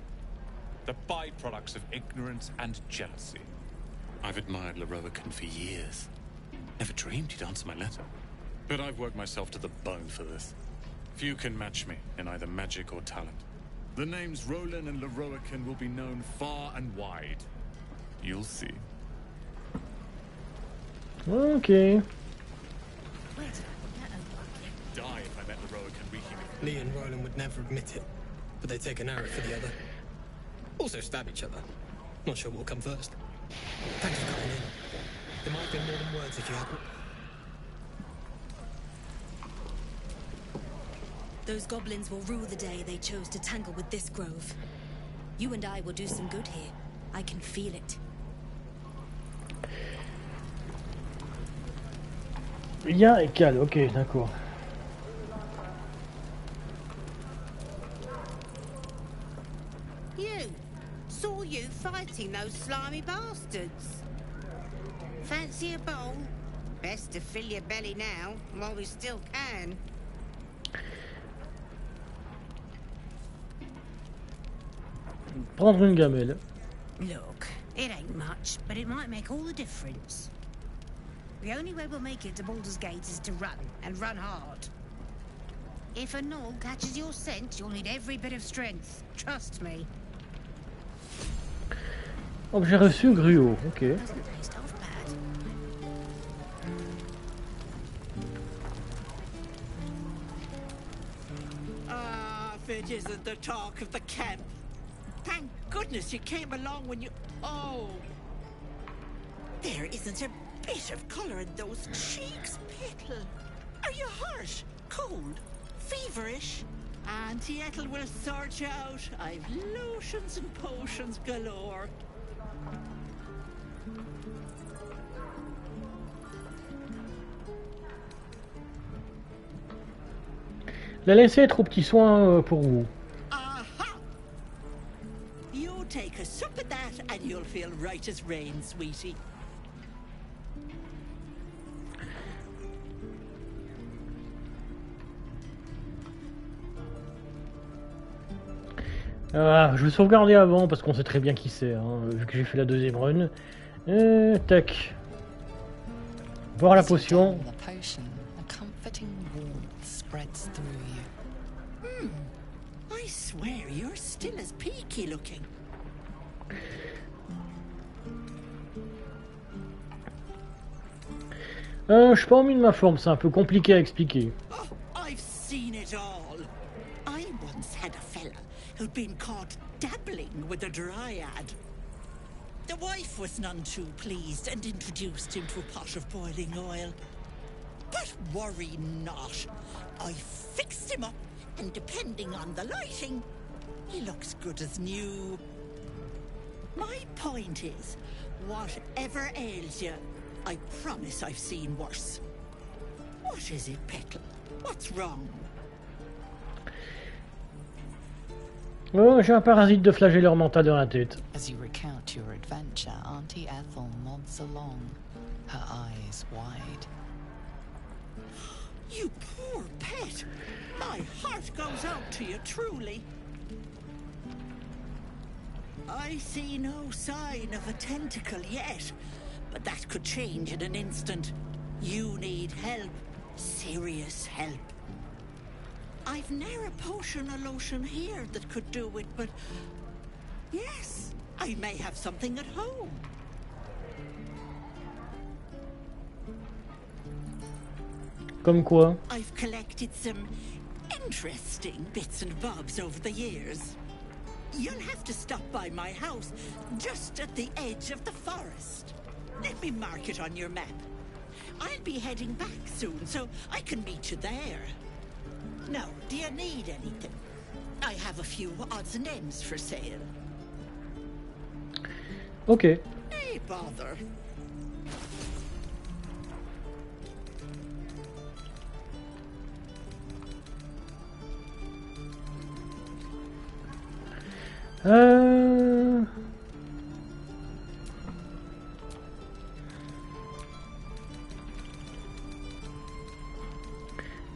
The byproducts of ignorance and jealousy. I've admired Larian for years. Never dreamed he'd answer my letter. But I've worked myself to the bone for this. Few can match me in either magic or talent. The names Roland and Larian will be known far and wide. You'll see. Ok. Die if I met Larian reeking of... Lee and Roland would never admit it, but they'd take an arrow for the other. Also stab each other. Not sure what will come first. Thanks for coming in. There might have been more than words if you hadn't. Those goblins will rue the day they chose to tangle with this grove. You and I will do some good here. I can feel it. Rien et Cal, ok, d'accord. You! Saw you fighting those slimy bastards. Fancy a bowl? Best to fill your belly now, while we still can. Prendre une gamelle. Look, it ain't much, but it might make all the difference. The only way we'll make it to Baldur's Gate is to run, and run hard. If a gnoll catches your scent, you'll need every bit of strength. Trust me. Oh, j'ai reçu gruau, ok. Doesn't taste half bad. Ah, if it isn't the talk of the camp. Thank goodness you came along when you... Oh. There isn't a bit of colour in those cheeks, Petal. Are you hurt? Cold? Feverish? Auntie Ethel will sort you out. I've lotions and potions galore. La laisser être aux petits soins pour vous. Aha! You take a sup at that and you'll feel right as rain, sweetie. Ah, je vais sauvegarder avant parce qu'on sait très bien qui c'est, hein, vu que j'ai fait la deuxième run. Tac. Boire la potion. I swear you're still as peaky looking. Je suis pas en mis de ma forme, c'est un peu compliqué à expliquer. Oh, I've seen it all. I once had a fella who'd been caught dabbling with a dryad. The wife was none too pleased and introduced him to a pot of boiling oil. But worry not. I fixed him up, and depending on the lighting, he looks good as new. My point is, whatever ails you, I promise I've seen worse. What is it, Petal? What's wrong? Oh, j'ai un parasite de flagelleur mental dans la tête. As you recount your adventure, Auntie Ethel nods along, her eyes wide. You poor pet! My heart goes out to you, truly. I see no sign of a tentacle yet, but that could change in an instant. You need help. Serious help. I've ne'er a potion or lotion here that could do it, but... Yes, I may have something at home. Comme quoi? I've collected some interesting bits and bobs over the years. You'll have to stop by my house, just at the edge of the forest. Let me mark it on your map. I'll be heading back soon, so I can meet you there. Now, do you need anything? I have a few odds and ends for sale. Ok. Hey, bother.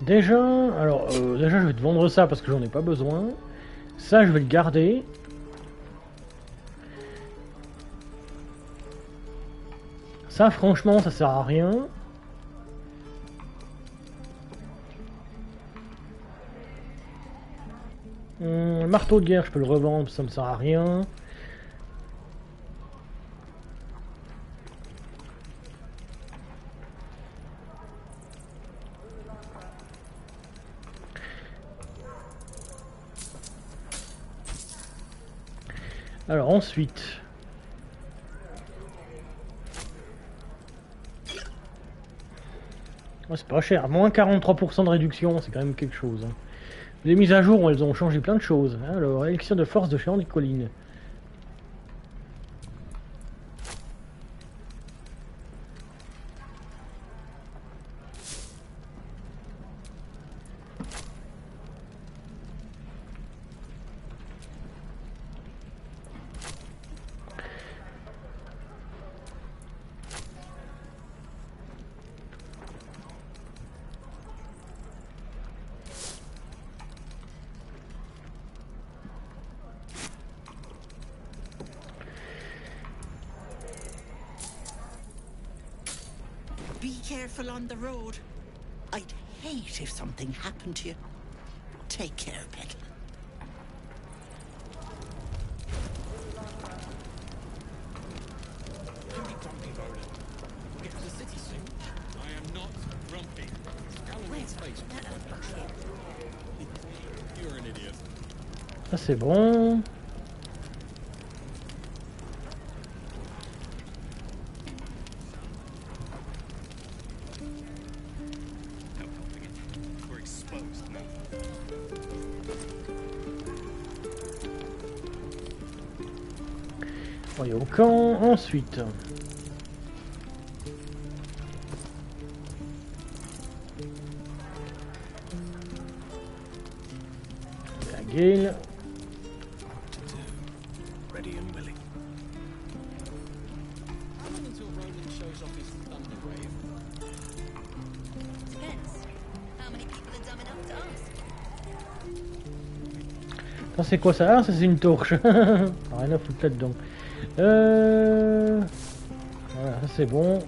Déjà, alors déjà je vais te vendre ça parce que j'en ai pas besoin. Ça je vais le garder. Ça franchement ça sert à rien. Le marteau de guerre je peux le revendre, ça me sert à rien. Alors ensuite, oh, c'est pas cher, moins 43% de réduction, c'est quand même quelque chose. Hein. Les mises à jour, elles ont changé plein de choses. Alors, élixir de force de géant des collines. Be careful on the road. I'd hate if something happened to you. Take care, Petal. Don't be grumpy, Roland. We'll get to the city soon. I am not grumpy. Galloway's face. You're an idiot. Ça c'est bon. On est au camp, ensuite. La Gale. Ready and willing. How long until Roland shows off his thunder wave? Depends. How many people are dumb enough to ask? Ça c'est quoi ça? Ah, ça c'est une torche. Rien à foutre là-dedans. Voilà, ça c'est bon.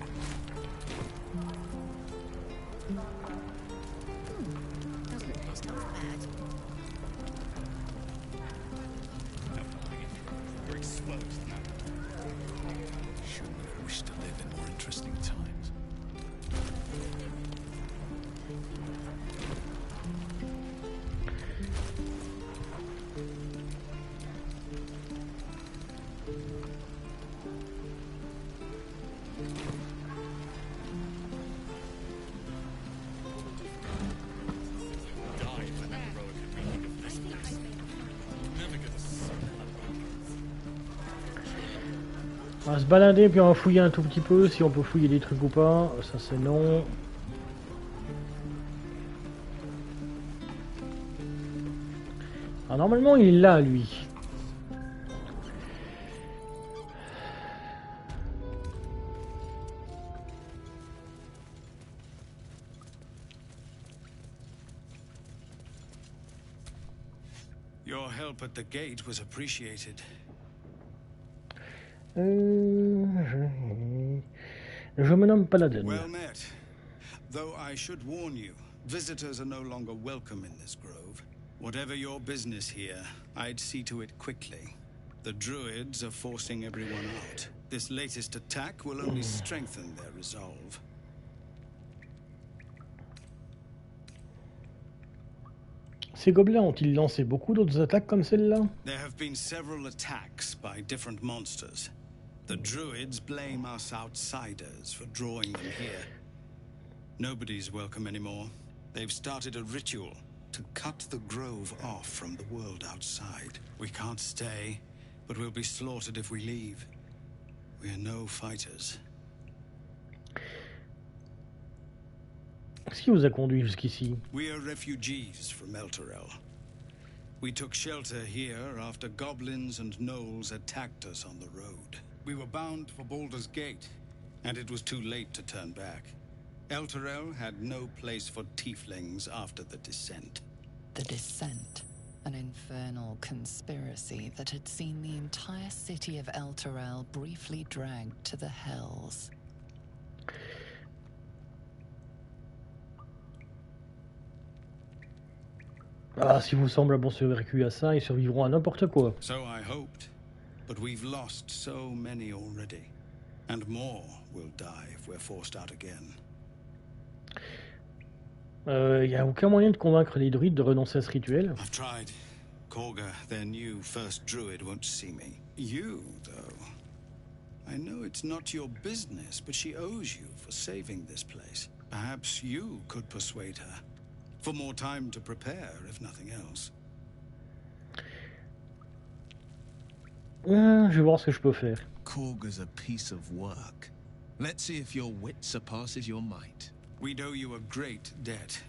On va se balader puis on va fouiller un tout petit peu si on peut fouiller des trucs ou pas. Ça c'est non. Alors, normalement il est là lui. Your help at the gate was appreciated. Je me nomme Paladin. Well met. Though I should warn you, visitors are no longer welcome in this grove. Whatever your business here, I'd see to it quickly. The druids are forcing everyone out. This latest attack will only strengthen their resolve. Ces gobelins ont-ils lancé beaucoup d'autres attaques comme celle-là? There have been several attacks by different monsters. The druids blame us outsiders for drawing them here. Nobody's welcome anymore. They've started a ritual to cut the grove off from the world outside. We can't stay, but we'll be slaughtered if we leave. We are no fighters. Qu'est-ce qui vous a conduit jusqu'ici? We are refugees from Elturel. We took shelter here after goblins and gnolls attacked us on the road. We were bound for Baldur's Gate, and it was too late to turn back. Elturel had no place for tieflings after the Descent. The Descent, an infernal conspiracy that had seen the entire city of Elturel briefly dragged to the Hells. Ah, si vous semblez bon survécu à ça, ils survivront à n'importe quoi. So I hoped, but we've lost so many already, and more will die if we're forced out again. Y a aucun moyen de convaincre les druides de renoncer à ce rituel? I've tried. Korga, their new first druid, won't see me. You, though. I know it's not your business, but she owes you for saving this place. Perhaps you could persuade her. For more time to prepare, if nothing else. Je vais voir ce que je peux faire. Korga's a piece of work. Let's see if your wit surpasses your might. We'd owe you a great debt.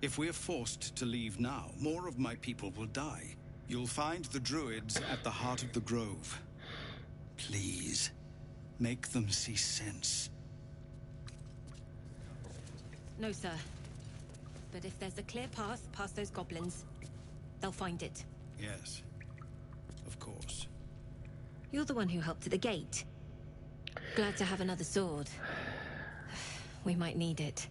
If we're forced to leave now, more of my people will die. You'll find the druids at the heart of the grove. Please, make them see sense. No, sir. But if there's a clear path past those goblins, they'll find it. Yes, of course. You're the one who helped at the gate. Glad to have another sword. We might need it.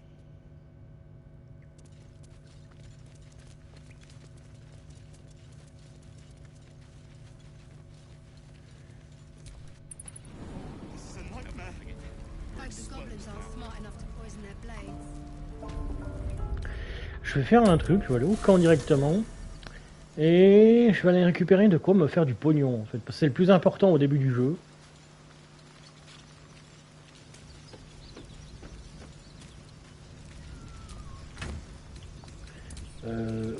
This is a nightmare. Hope the goblins aren't smart enough to poison their blades. Je vais faire un truc, je vais aller au camp directement. Et je vais aller récupérer de quoi me faire du pognon en fait. Parce que c'est le plus important au début du jeu.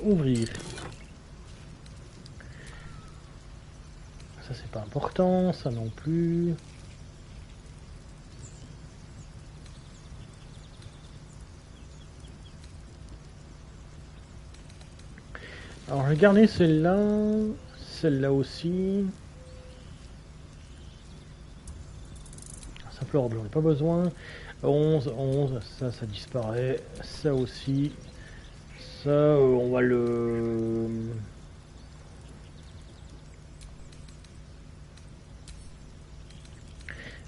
Ouvrir. Ça c'est pas important, ça non plus. Alors je vais garder celle-là aussi. Simple orbe, j'en ai pas besoin. 11, ça disparaît. Ça aussi. Ça, on va le...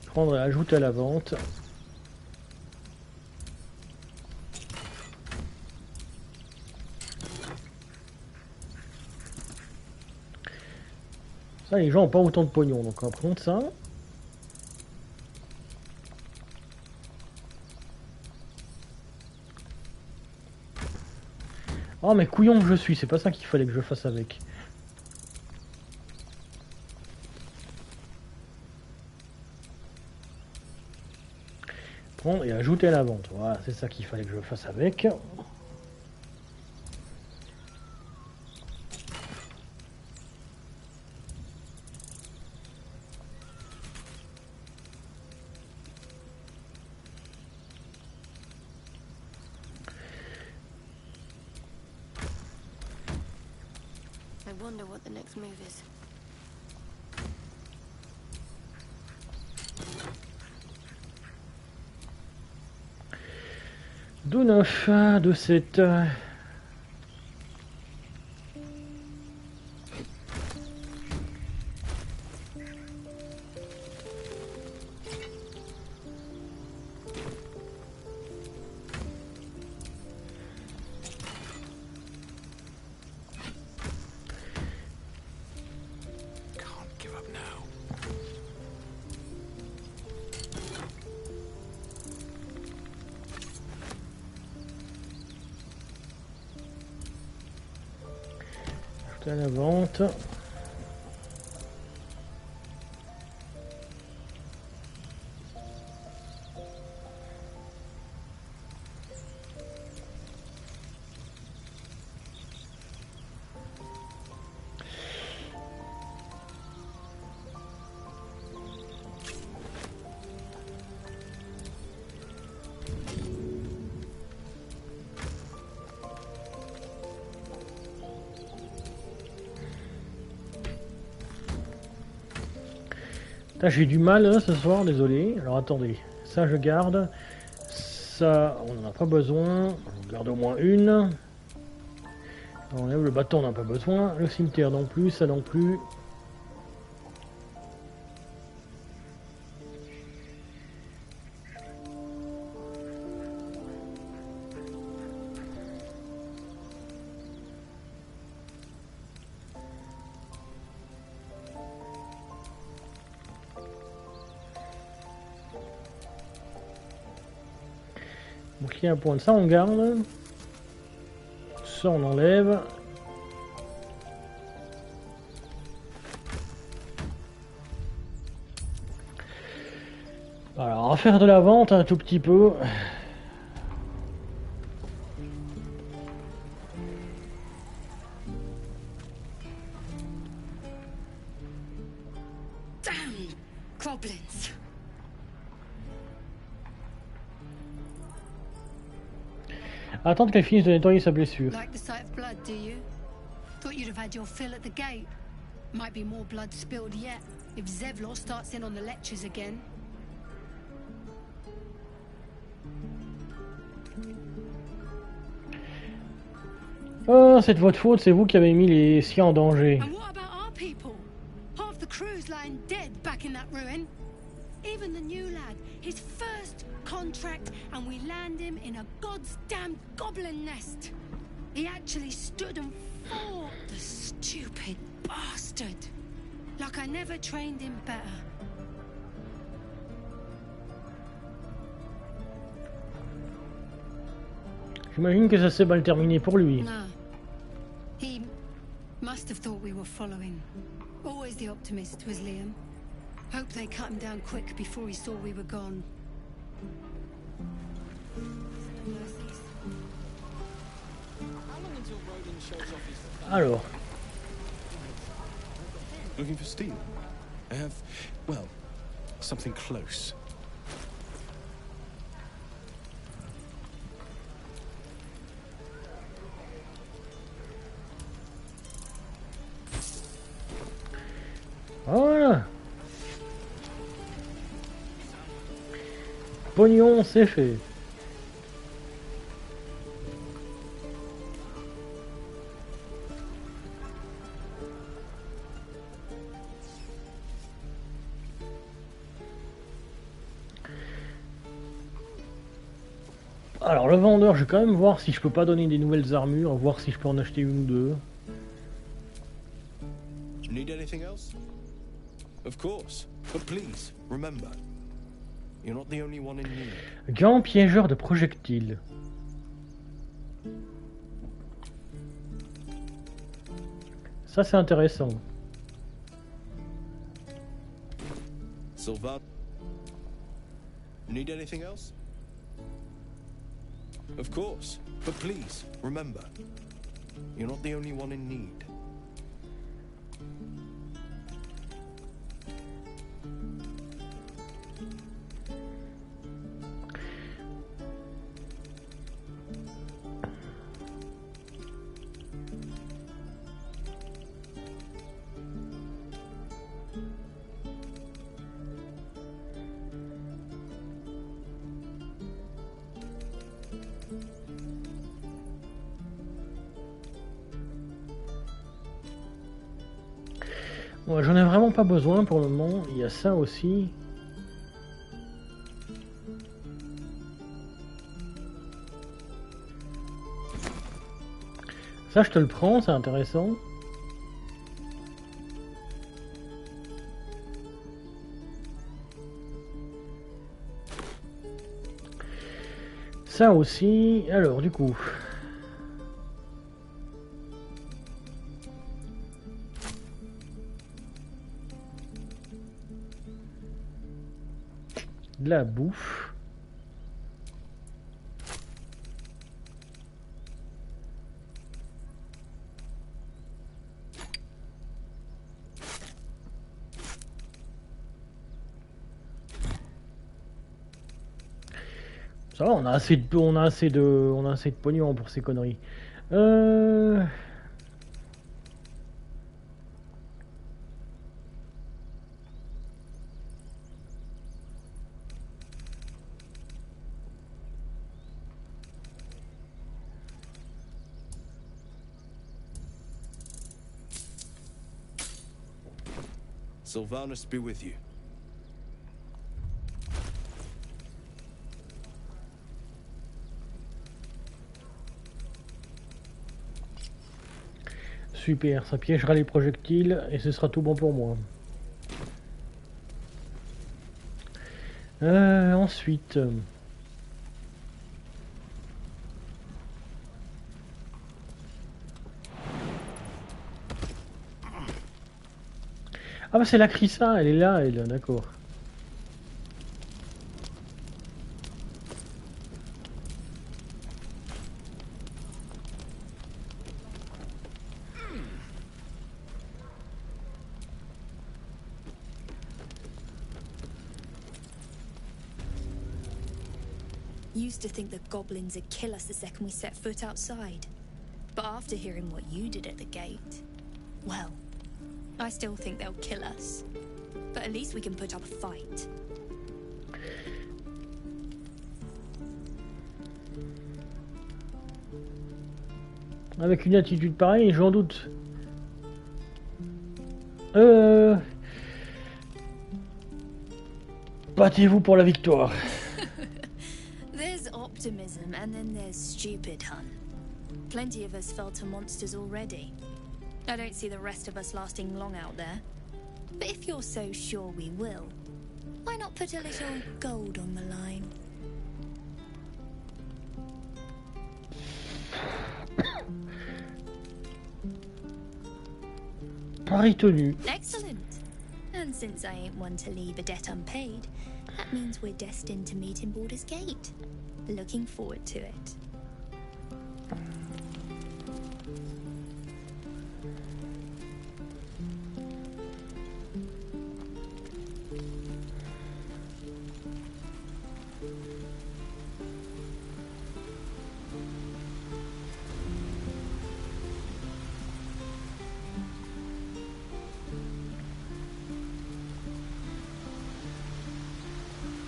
prendre et ajouter à la vente. Ça, les gens n'ont pas autant de pognon, donc on va prendre ça. Oh mais couillon que je suis, c'est pas ça qu'il fallait que je fasse avec. Prendre et ajouter à la vente. Voilà, c'est ça qu'il fallait que je fasse avec. I wonder what the next move is. De 9, de 7. À la vente. J'ai du mal hein, ce soir, désolé. Alors attendez, ça je garde. Ça, on n'en a pas besoin. On garde au moins une. On enlève le bâton, on n'a pas besoin. Le cimetière non plus, ça non plus. Donc il y a un point de ça, on garde. Ça, on enlève. Alors, on va faire de la vente un tout petit peu. Damn goblins. Attendre qu'elle finisse de nettoyer sa blessure. Like the sight of blood, do you? Thought you'd have had your fill at the gate. Might be more blood spilled yet if Zevlor starts in on the lectures again. Oh, c'est de votre faute, c'est vous qui avez mis les siens en danger. And what about our people? Half the crew's lying dead back in that ruin. Even the new lad, his first contract, and we land him in a god's damn goblin nest. He actually stood and fought, the stupid bastard. Like I never trained him better. J'imagine que ça s'est mal terminé pour lui. No. He must have thought we were following. Always the optimist was Liam. Hope they cut him down quick before he saw we were gone. Alors. Looking for steel? I have, well, something close. Voilà. Pognon, c'est fait. Alors le vendeur, je vais quand même voir si je peux pas donner des nouvelles armures, voir si je peux en acheter une ou deux. You need anything else? Of course, but please remember, you're not the only one in need. Gant piégeur de projectiles. Ça c'est intéressant. Sylvan, need anything else? Of course, but please remember, you're not the only one in need. Ouais, j'en ai vraiment pas besoin pour le moment. Il y a ça aussi. Ça, je te le prends, c'est intéressant. Ça aussi. Alors, du coup. De la bouffe. Ça va, on a assez de pognon pour ces conneries. Sylvanus be with you. Super, ça piégera les projectiles et ce sera tout bon pour moi. Ensuite... Ah bah c'est la Crissa, elle est là, elle, d'accord. Used to think the goblins would kill us the second we set foot outside. But after hearing what you did at the gate, well, I still think they'll kill us. But at least we can put up a fight. Avec une attitude pareille, j'en doute. Battez-vous pour la victoire. There's optimism and then there's stupid, hun. Plenty of us fell to monsters already. I don't see the rest of us lasting long out there. But if you're so sure we will, why not put a little gold on the line? Pari tenu. Excellent. And since I ain't one to leave a debt unpaid, that means we're destined to meet in Baldur's Gate. Looking forward to it.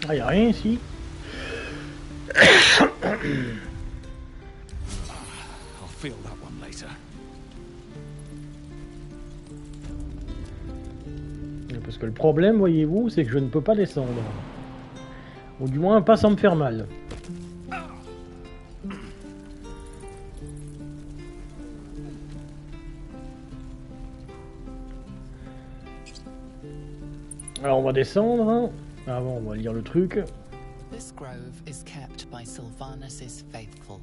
Ah, y'a rien ici. I'll feel that one later. Parce que le problème, voyez-vous, c'est que je ne peux pas descendre. Ou du moins pas sans me faire mal. Alors on va descendre. Avant, on va lire le truc. This grove is kept by Sylvanus' faithful.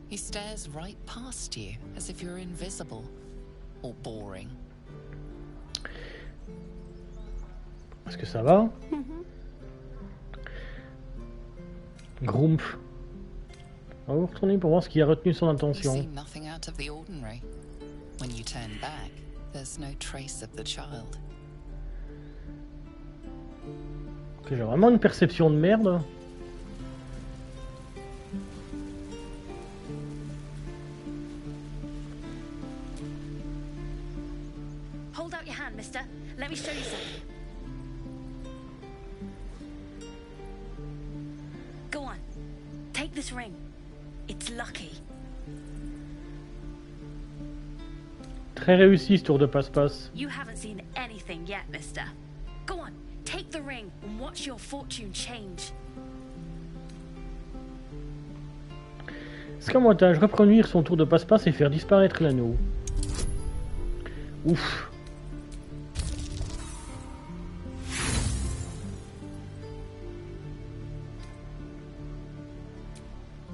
He stares right past you as if you're invisible or boring. Est-ce que ça va? Grumpf. On va retourner pour voir ce qui a retenu son attention. You see nothing out of the ordinary. When you turn back, there's no trace of the child. J'ai vraiment une perception de merde. Hold out your hand, mister. Let me show you something. Go on. Take this ring. It's lucky. Très réussi ce tour de passe-passe. You haven't seen anything yet, mister. Go on. Take the ring and watch your fortune change. Est-ce qu'un montage reproduire son tour de passe-passe et faire disparaître l'anneau? Ouf.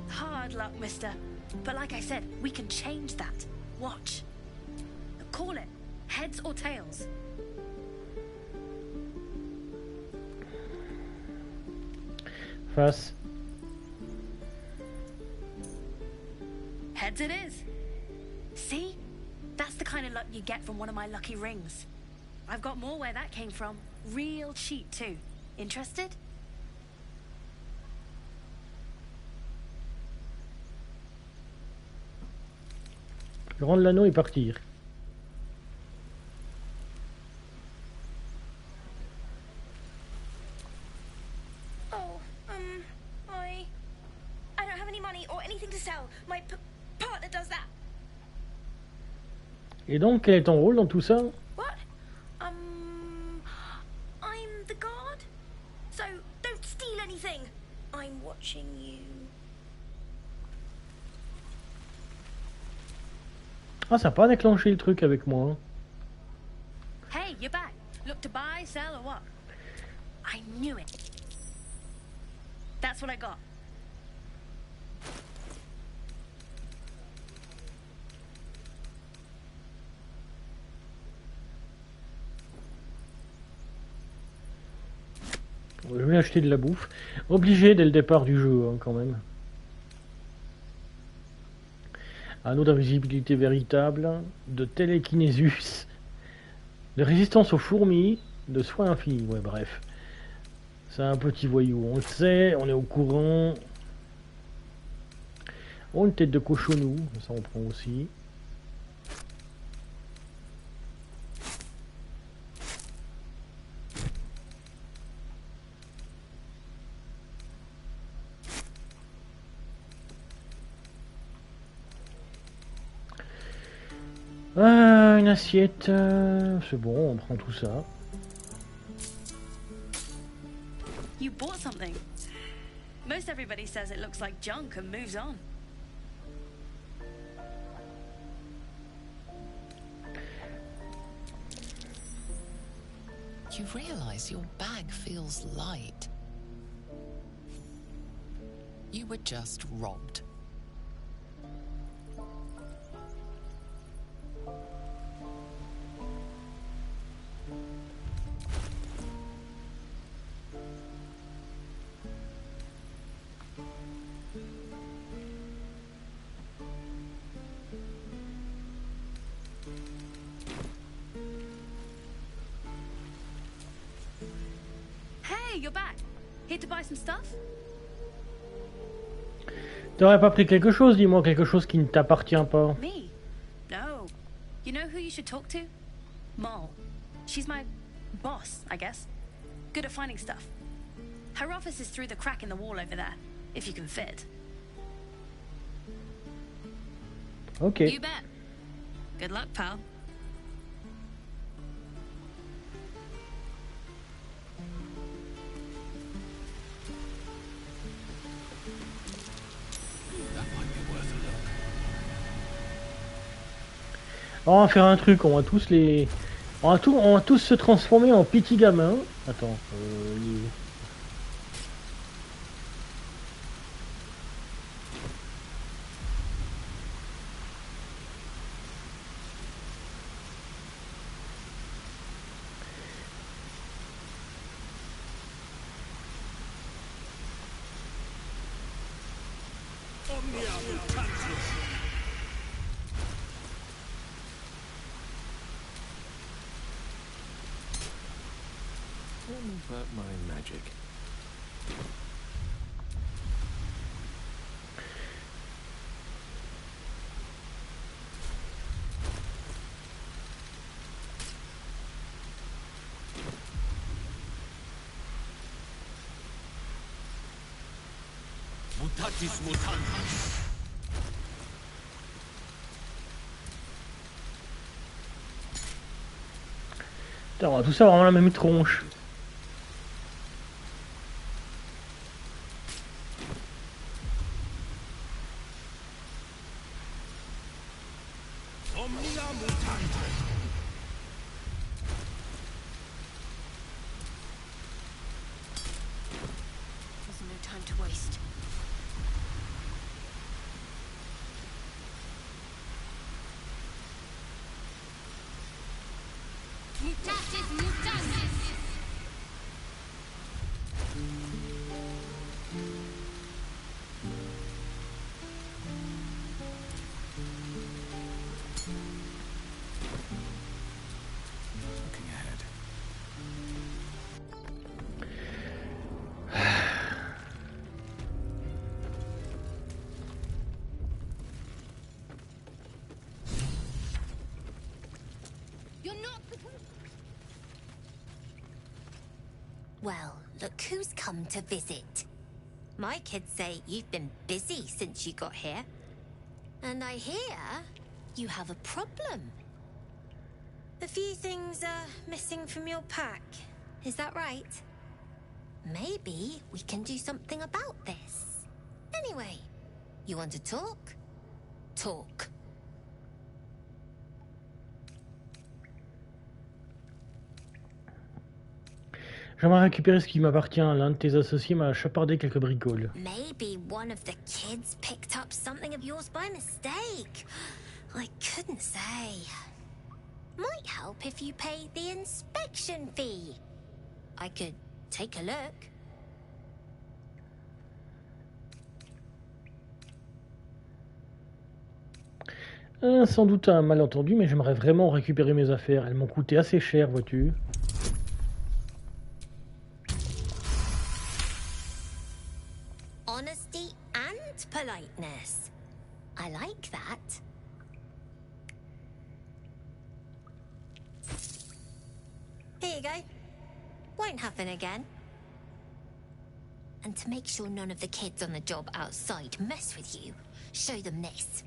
Hard luck, mister. But like I said, we can change that. Watch. Call it. Heads or tails. Face. Heads it is. See? That's the kind of luck you get from one of my lucky rings. I've got more where that came from. Real cheap too. Interested? Rendre l'anneau et partir. Et donc, quel est ton rôle dans tout ça? What? I'm the guard. So don't steal anything. I'm watching you. Ah, ça n'a pas déclenché le truc avec moi. Hein. Hey, you're back. Look to buy, sell, or what? I knew it. That's what I got. Je vais acheter de la bouffe. Obligé dès le départ du jeu, hein, quand même. Anneau d'invisibilité véritable, de télékinésus, de résistance aux fourmis, de soins infinis. Ouais, bref. C'est un petit voyou, on le sait, on est au courant. Oh, une tête de cochonou, ça on prend aussi. Une assiette, c'est bon, on prend tout ça. You bought something. Most everybody says it looks like junk and moves on. You realize your bag feels light. You were just robbed. Hey, you're back. Here to buy some stuff? T'aurais pas pris quelque chose, dis-moi quelque chose qui ne t'appartient pas. Me? No. You know who you should talk to? Moll. She's my boss, I guess. Good at finding stuff. Her office is through the crack in the wall over there, if you can fit. Okay. You bet. Good luck, pal. On va faire un truc, on va tous les... On va tous se transformer en petits gamins. Attends, But my magic. Mutatis mutandis. Putain, on va tous avoir la même tronche. Mutatis mutandis. Looking ahead. You're not supposed. Well, look who's come to visit. My kids say you've been busy since you got here. And I hear you have a problem. A few things are missing from your pack. Is that right? Maybe we can do something about this. Anyway, you want to talk? Talk. J'aimerais récupérer ce qui m'appartient. L'un de tes associés m'a chapardé quelques bricoles. Maybe one of the kids picked up something of yours by mistake. I couldn't say. Might help if you paid the inspection fee. I could take a look. Sans doute un malentendu, mais j'aimerais vraiment récupérer mes affaires. Elles m'ont coûté assez cher, vois-tu. Honesty and politeness. I like that. Here you go. Won't happen again. And to make sure none of the kids on the job outside mess with you, show them this.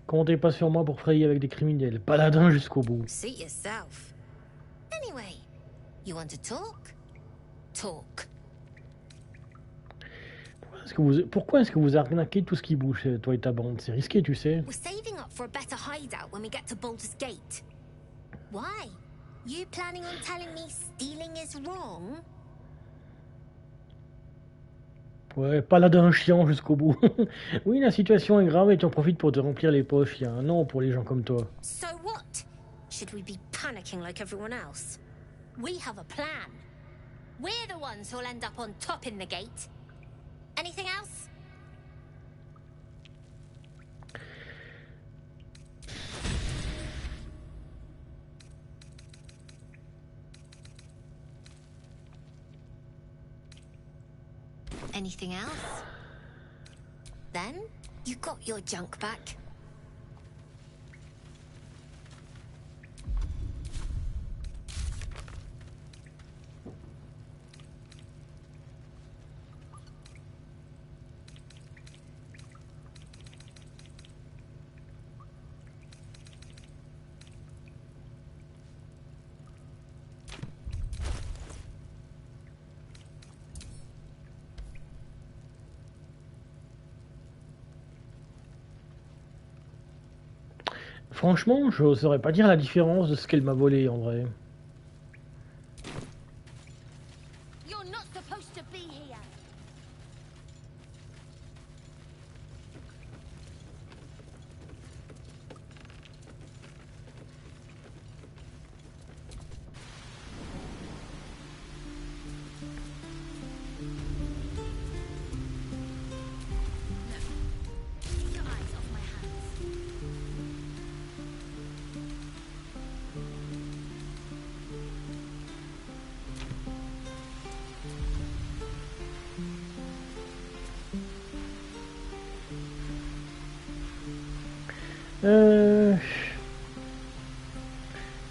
Comptez pas sur moi pour frayer avec des criminels. Paladin jusqu'au bout. Suit yourself. Anyway, you want to talk? Talk. Pourquoi est-ce que vous arnaquez tout ce qui bouge, toi et ta bande? C'est risqué, tu sais. We're saving up for a better hideout when we get to Baldur's Gate. Why? You planning on telling me stealing is wrong? Ouais, paladin chiant jusqu'au bout. Oui, la situation est grave et tu en profites pour te remplir les poches. Il y a un an pour les gens comme toi. So what? Should we be panicking like everyone else? We have a plan. We're the ones who'll end up on top in the gate. Anything else? Anything else? Then, you got your junk back. Franchement, je ne saurais pas dire la différence de ce qu'elle m'a volé en vrai. You're not supposed to be here. Keep your eyes off my hands.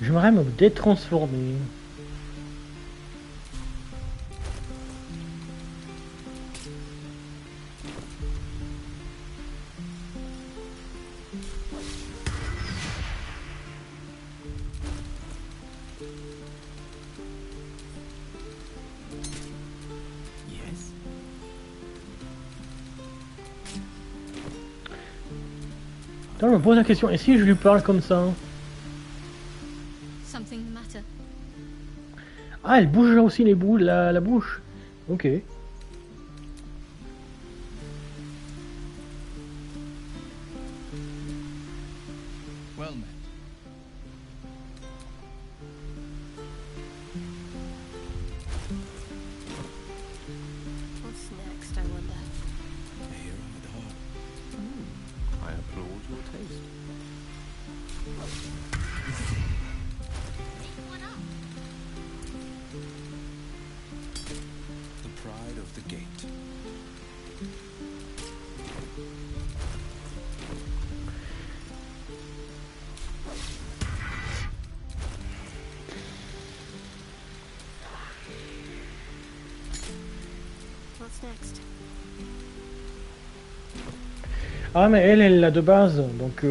J'aimerais me détransformer. Yes. Attends, je me pose la question, et si je lui parle comme ça? Something the matter? Ah, elle bouge là aussi les boules, la bouche. Ok. Well met. What's next, I wonder? A hero with heart. I applaud your taste. The pride of the gate. What's Ah mais elle l'a de base, donc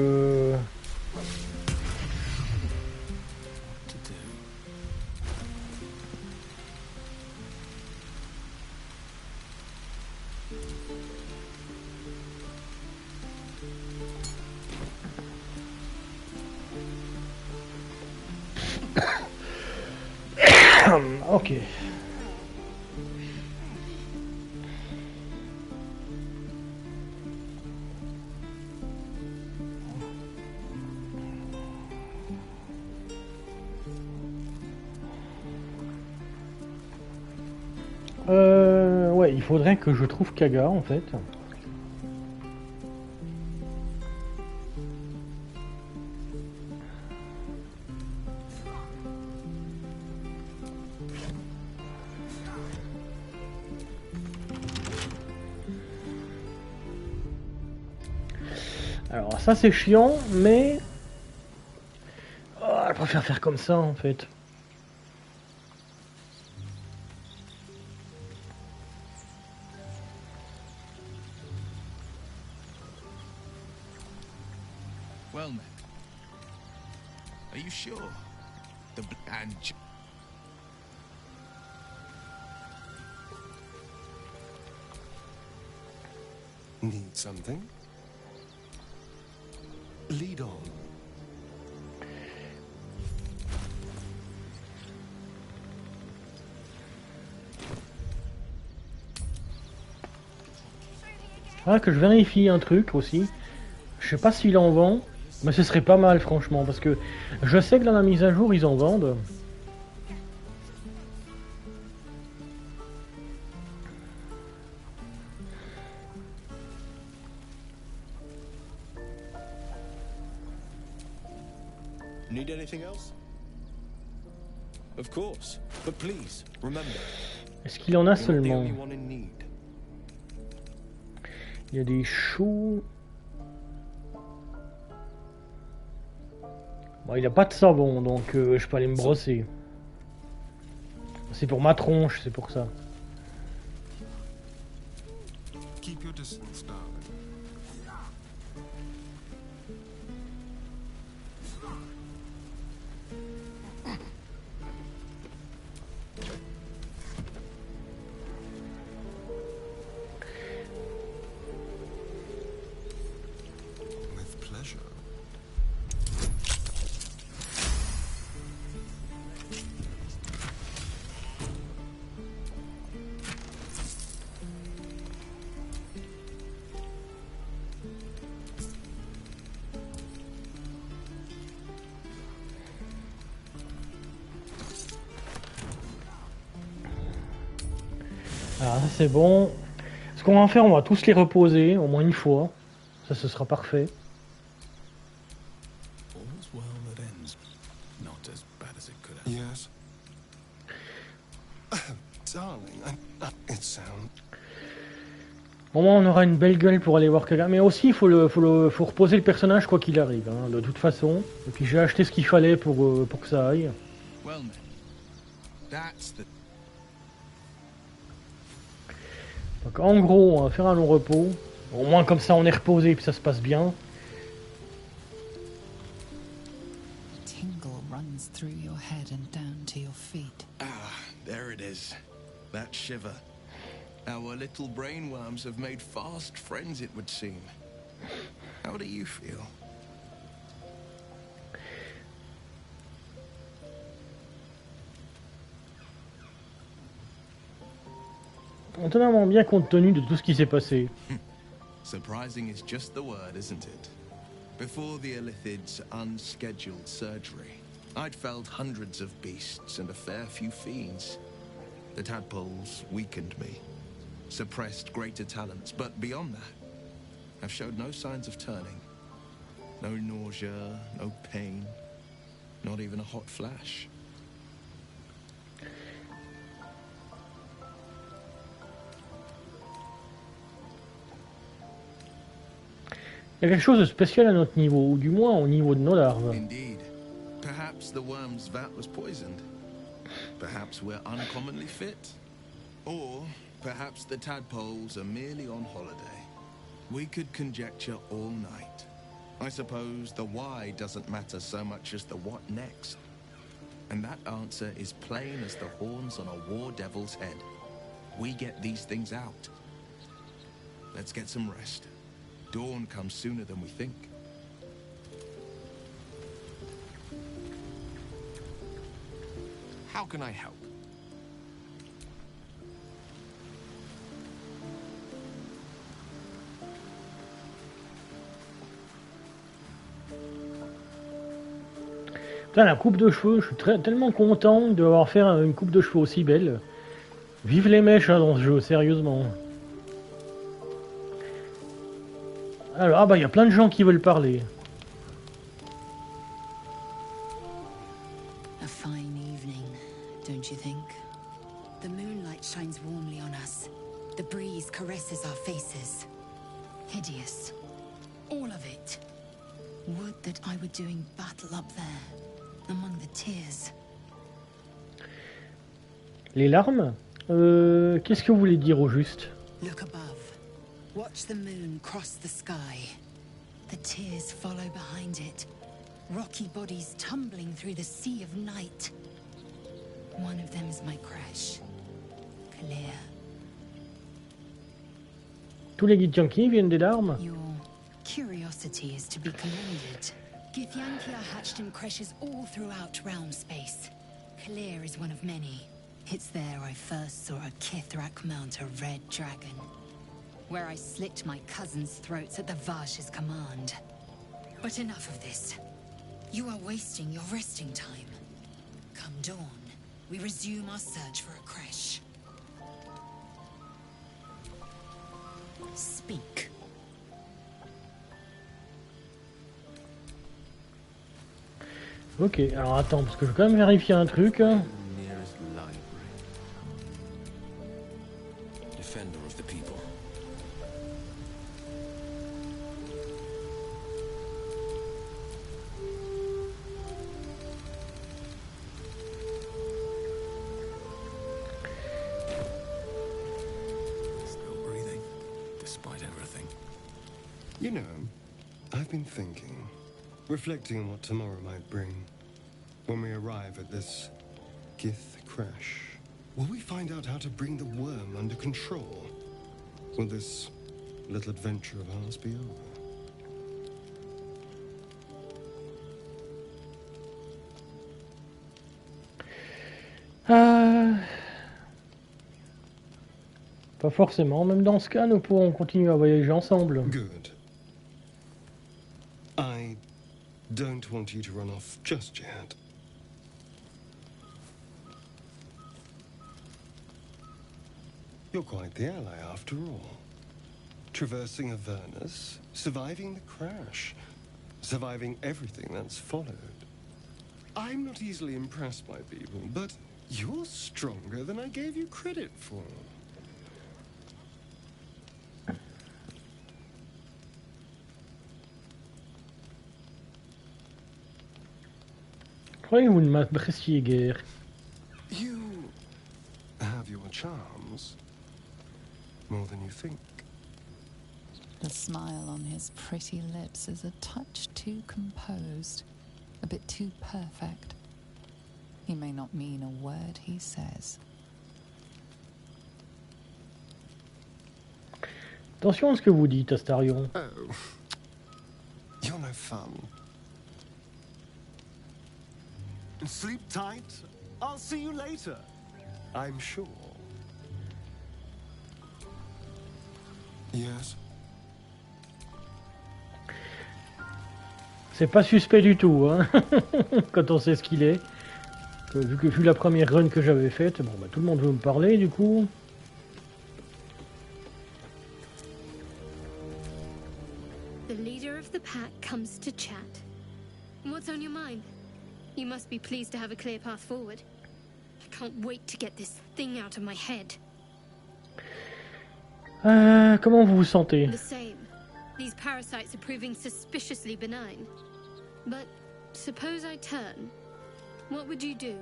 ok. Ouais, il faudrait que je trouve Kaga en fait. Alors ça c'est chiant, mais oh, je préfère faire comme ça en fait. Well, then. Are you sure? The and Need something? Lead on. Ah, que je vérifie un truc aussi. Je sais pas s'il en vend, mais ce serait pas mal franchement, parce que je sais que dans la mise à jour ils en vendent. Need anything else? Of course, but please remember. Est-ce qu'il en a you're not the seulement? only one in need. Il y a des choux. Bon, il a pas de savon, donc je peux aller me brosser. C'est pour ma tronche, c'est pour ça. Keep your distance, darling. With pleasure. Alors ça c'est bon. Ce qu'on va faire, on va tous les reposer au moins une fois. Ça ce sera parfait. All's well that ends. Not as bad as it could have. Yes. Darling, it sounds. Au moins on aura une belle gueule pour aller voir Kaga. Mais aussi il faut reposer le personnage quoi qu'il arrive, hein, de toute façon. Et puis j'ai acheté ce qu'il fallait pour que ça aille. well, then. That's the Donc en gros on va faire un long repos. Au moins comme ça on est reposé et puis ça se passe bien. Tingle runs through your head and down to your feet. there it is. That shiver. Our little brainworms have made fast friends, it would seem. How do you feel? Étonnamment bien compte tenu de tout ce qui s'est passé. Surprising is just the word, isn't it? Before the Illithid's unscheduled surgery, I'd felled hundreds of beasts and a fair few fiends. The tadpoles weakened me, suppressed greater talents, but beyond that, I've showed no signs of turning. No nausea, no pain, not even a hot flash. Il y a quelque chose de spécial à notre niveau, ou du moins au niveau de nos larves. Indeed. Perhaps the worm's vat was poisoned. Perhaps we're uncommonly fit. Or perhaps the tadpoles are merely on holiday. We could conjecture all night. I suppose the why doesn't matter so much as the what next. And that answer is plain as the horns on a war devil's head. We get these things out. Let's get some rest. Dawn comes sooner than we think. How can I help? Putain, la coupe de cheveux, je suis tellement content d'avoir fait une coupe de cheveux aussi belle. Vive les mèches hein, dans ce jeu, sérieusement. Alors, ah bah il y a plein de gens qui veulent parler. A fine evening, don't you think? The moonlight shines warmly on us. The breeze caresses our faces. Hideous. All of it. Would that I were doing battle up there. Among the tears. Les larmes qu'est-ce que vous voulez dire au juste? Look above. Watch the moon cross the sky. The tears follow behind it. Rocky bodies tumbling through the sea of night. One of them is my crash. Clear. Tous les Githyanki viennent des larmes? Your curiosity is to be commended. Githyanki are hatched in creches all throughout realm space. Clear is one of many. It's there I first saw a Kithrak mount a red dragon. Where I slit my cousins' throats at the Vash's command. But enough of this. You are wasting your resting time. Come dawn, we resume our search for a creche. Speak. Ok, alors attends, parce que je vais quand même vérifier un truc. Nearest library. Defender of the people. Still breathing, despite everything. You know, I've been thinking, reflecting on what tomorrow might bring. When we arrive at this Gith crash, will we find out how to bring the worm under control? Will this little adventure of ours be over? Pas forcément, même dans ce cas, nous pourrons continuer à voyager ensemble. Good. I don't want you to run off just yet. You're quite the ally after all. Traversing Avernus, surviving the crash, surviving everything that's followed. I'm not easily impressed by people, but you're stronger than I gave you credit for. Je croyais que vous ne m'appréciez guère. You have your charms, more than you think. The smile on his pretty lips is a touch too composed, a bit too perfect. He may not mean a word he says. Attention à ce que vous dites, Astarion. Oh, you're no fun. Sleep tight. I'll see you later. I'm sure. Yes. C'est pas suspect du tout, hein. Quand on sait ce qu'il est. Vu la première run que j'avais faite, bon bah tout le monde veut me parler du coup. The leader of the pack comes to chat. What's on your mind? You must be pleased to have a clear path forward. I can't wait to get this thing out of my head. Comment vous vous sentez? The same. These parasites are proving suspiciously benign. But suppose I turn. What would you do?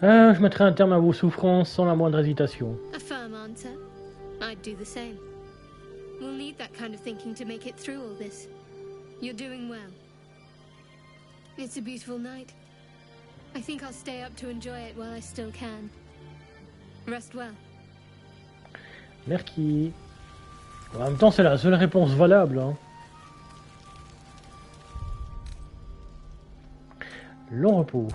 Je mettrai un terme à vos souffrances sans la moindre hésitation. A firm answer. I'd do the same. We'll need that kind of thinking to make it through all this. You're doing well. It's a beautiful night. I think I'll stay up to enjoy it while I still can. Rest well. Merci. En même temps, c'est la seule réponse valable. Hein. Long repos.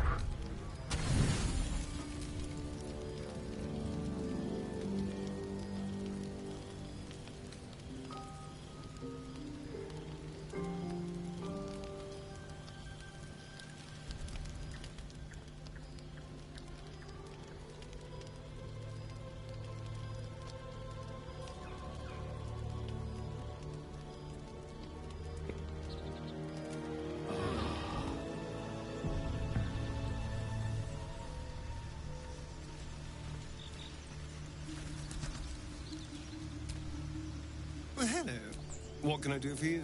What can I do for you?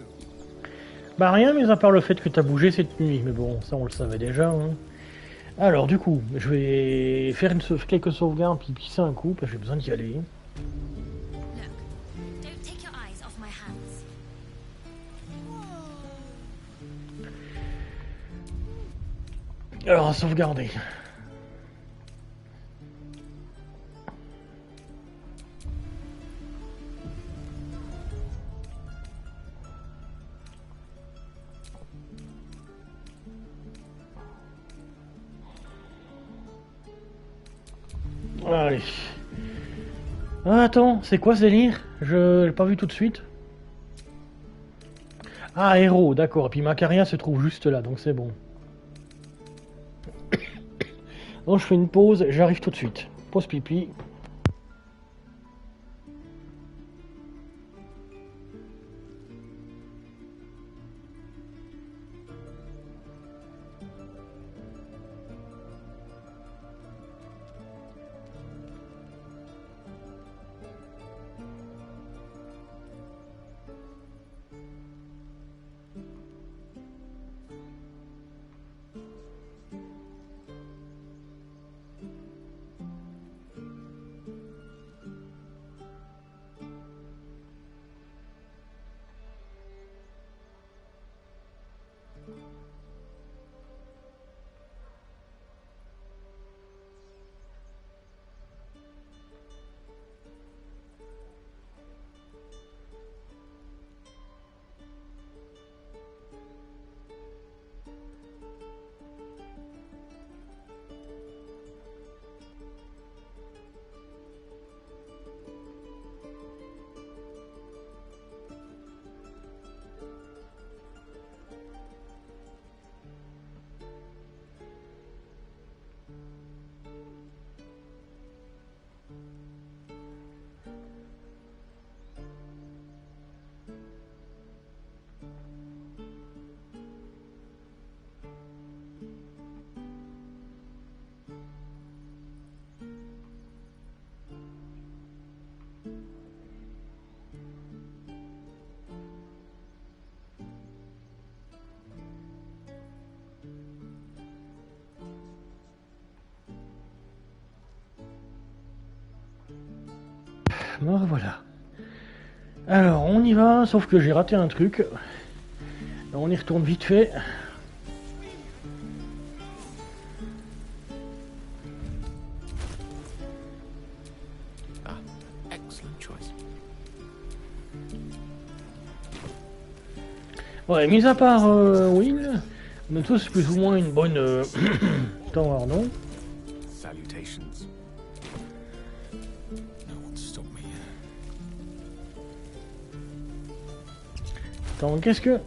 Bah rien, mis à part le fait que t'as bougé cette nuit. Mais bon, ça on le savait déjà. Hein. Alors du coup, je vais faire quelques sauvegardes puis pisser un coup parce que j'ai besoin d'y aller. Alors, à sauvegarder. Allez. Ah, attends, c'est quoi ce délire? Je l'ai pas vu tout de suite. Ah, héros, d'accord. Et puis Macaria se trouve juste là, donc c'est bon. Donc je fais une pause, j'arrive tout de suite. Pause pipi. Me revoilà. Alors, on y va, sauf que j'ai raté un truc. On y retourne vite fait. Ouais, mis à part Will, on a tous plus ou moins une bonne... Attends, non. Salutations. Attends, qu'est-ce que...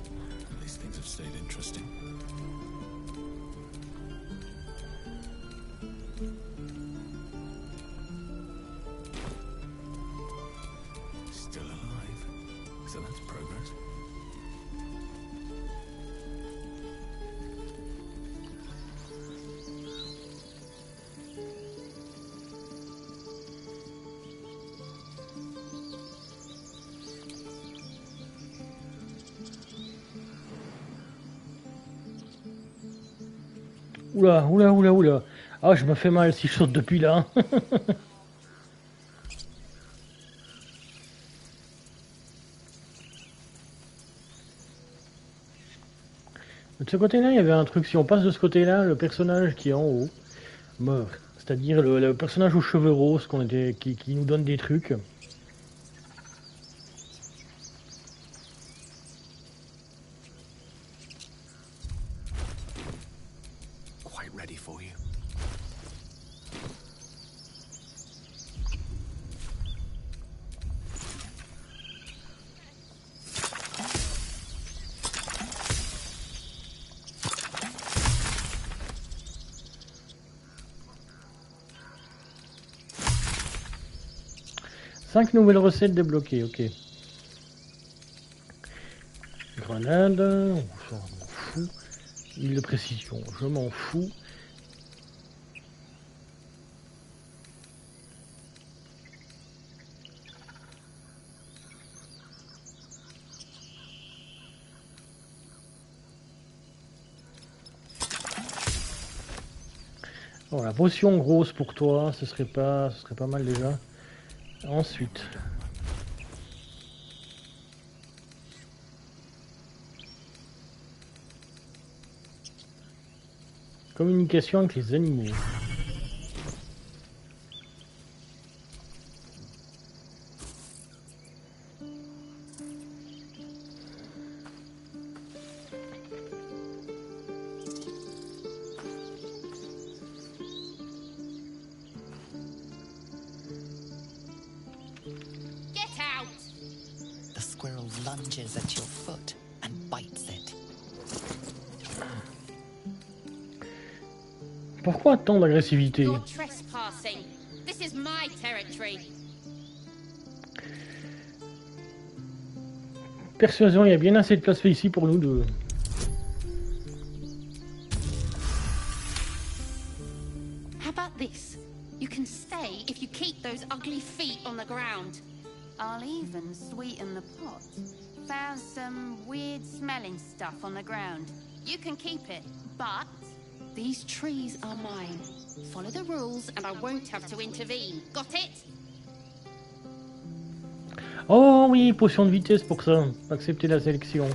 Oula. Ah, je me fais mal si je saute depuis là. De ce côté-là, il y avait un truc. Si on passe de ce côté-là, le personnage qui est en haut meurt. C'est-à-dire le personnage aux cheveux roses qui nous donne des trucs. Quite ready for you. Cinq nouvelles recettes débloquées, ok. Grenade, on s'en fout. Huile de précision, je m'en fous. Bon, la potion grosse pour toi, ce serait pas mal déjà. Ensuite. Communication avec les animaux. lunges at your foot and bites it. Pourquoi tant d'agressivité? You're trespassing. This is my territory. Persuasion, il y a bien assez de place ici pour nous deux. How about this? You can stay if you keep those ugly feet on the ground. I'll even sweeten the pot. Found some weird smelling stuff on the ground. You can keep it, but these trees are mine. Follow the rules and I won't have to intervene. Got it? Oh oui, potion de vitesse pour ça. Accepter la sélection.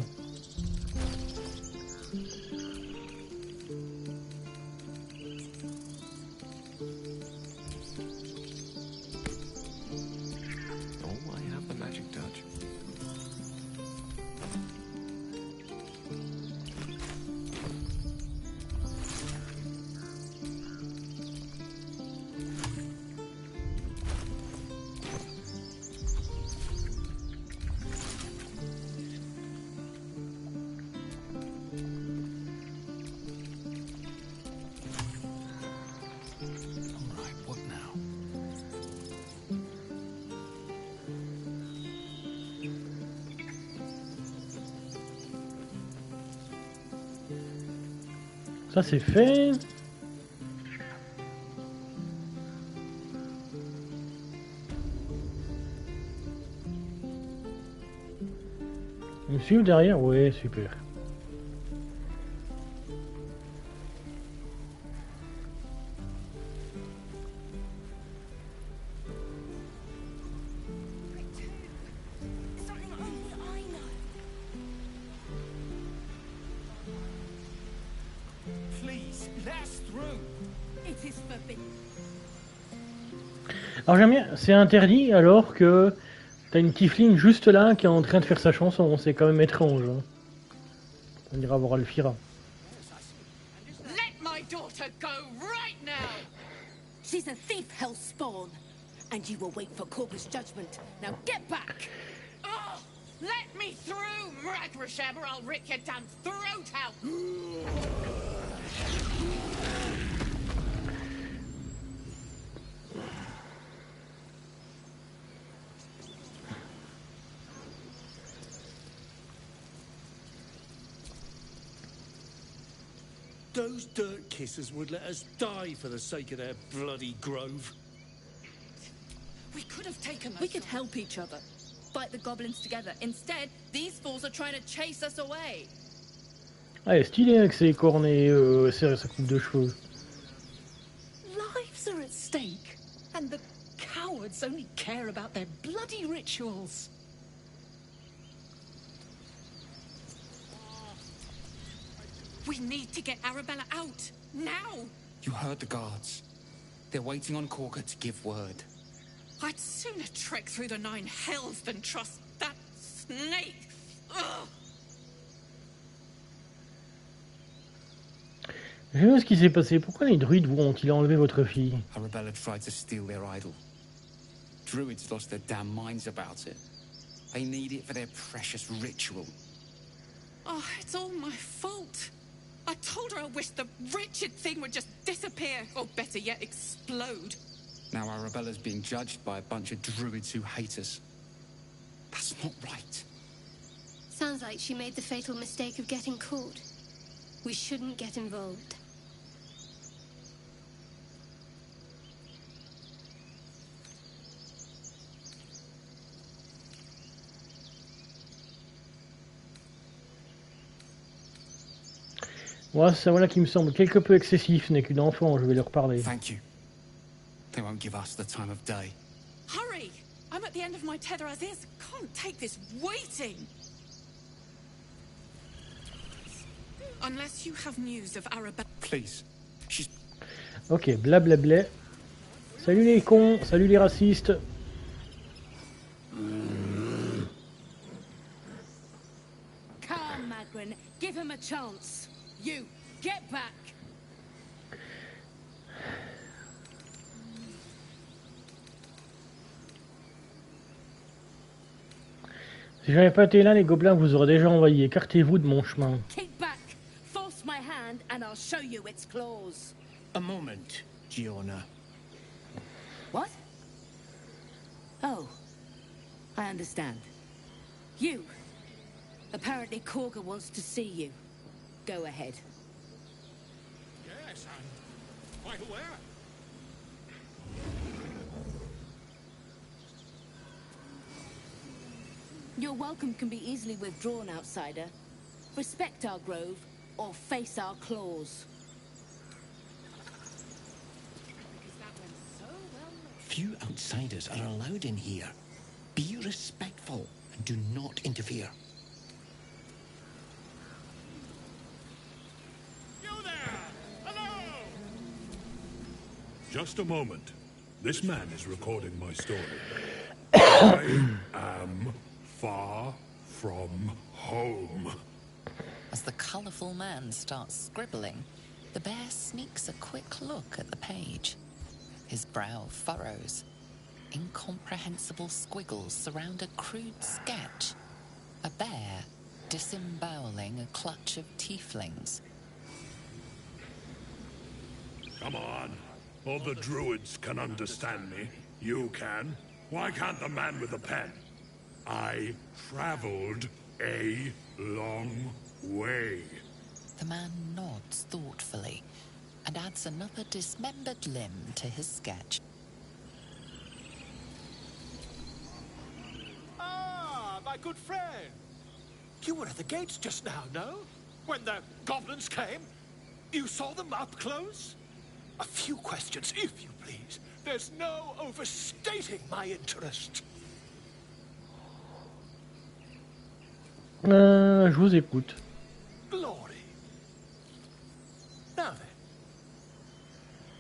Oh, I have the magic touch. Ça c'est fait. Ils me suivent derrière? Ouais, super. Alors j'aime bien, c'est interdit alors que t'as une tiefling juste là qui est en train de faire sa chanson, c'est quand même étrange. Hein. On ira voir Alfira. Let my daughter go right now. She's a thief hellspawn, and you will wait for Corpus judgment. Now get back. Oh, let me through, Mragrasham, or I'll rip your damn throat out. Those dirt kissers would let us die for the sake of their bloody grove. We could have taken. We could help each other, fight the goblins together. Instead, these fools are trying to chase us away. Ah, elle est stylée avec ses cornes et sa coupe de cheveux. at stake, and the cowards only care about their bloody rituals. We need to get Arabella out, now! You heard the guards. They're waiting on Corker to give word. I'd sooner trek through the 9 hells than trust that snake! Ugh. Je sais pas ce qui s'est passé. Pourquoi les druides vous ont-ils enlevé votre fille? Arabella tried to steal their idol. Druids lost their damn minds about it. They need it for their precious ritual. Oh, it's all my fault. I told her I wished the wretched thing would just disappear, or better yet, explode. Now Arabella's being judged by a bunch of druids who hate us. That's not right. Sounds like she made the fatal mistake of getting caught. We shouldn't get involved. Ouais, ça voilà qui me semble quelque peu excessif. Ce n'est qu'une enfant, je vais leur parler. Thank you. They won't give us the time of day. Hurry! I'm at the end of my tether as is. Can't take this waiting. Unless you have news of Arabella. Please. She's... Ok, blablabla. Salut les cons, salut les racistes. Calm, Magrin. Give him a chance. You, get back. Si j'avais pas été là, les gobelins vous auraient déjà envahi. Écartez-vous de mon chemin. Kick back. Force my hand and I'll show you its claws. A moment, Giorna. What? Oh, I understand. You. Apparently Korga wants to see you. Go ahead. Yes, I'm quite aware. Your welcome can be easily withdrawn, outsider. Respect our grove, or face our claws. Few outsiders are allowed in here. Be respectful and do not interfere. Just a moment. This man is recording my story. I am far from home. As the colourful man starts scribbling, the bear sneaks a quick look at the page. His brow furrows. Incomprehensible squiggles surround a crude sketch. A bear disemboweling a clutch of tieflings. Come on. All the druids can understand me. You can. Why can't the man with the pen? I traveled a long way. The man nods thoughtfully and adds another dismembered limb to his sketch. Ah, my good friend. You were at the gates just now, no? When the goblins came? You saw them up close? A few questions, if you please. There's no overstating my interest. Je vous écoute. Glory. Now then,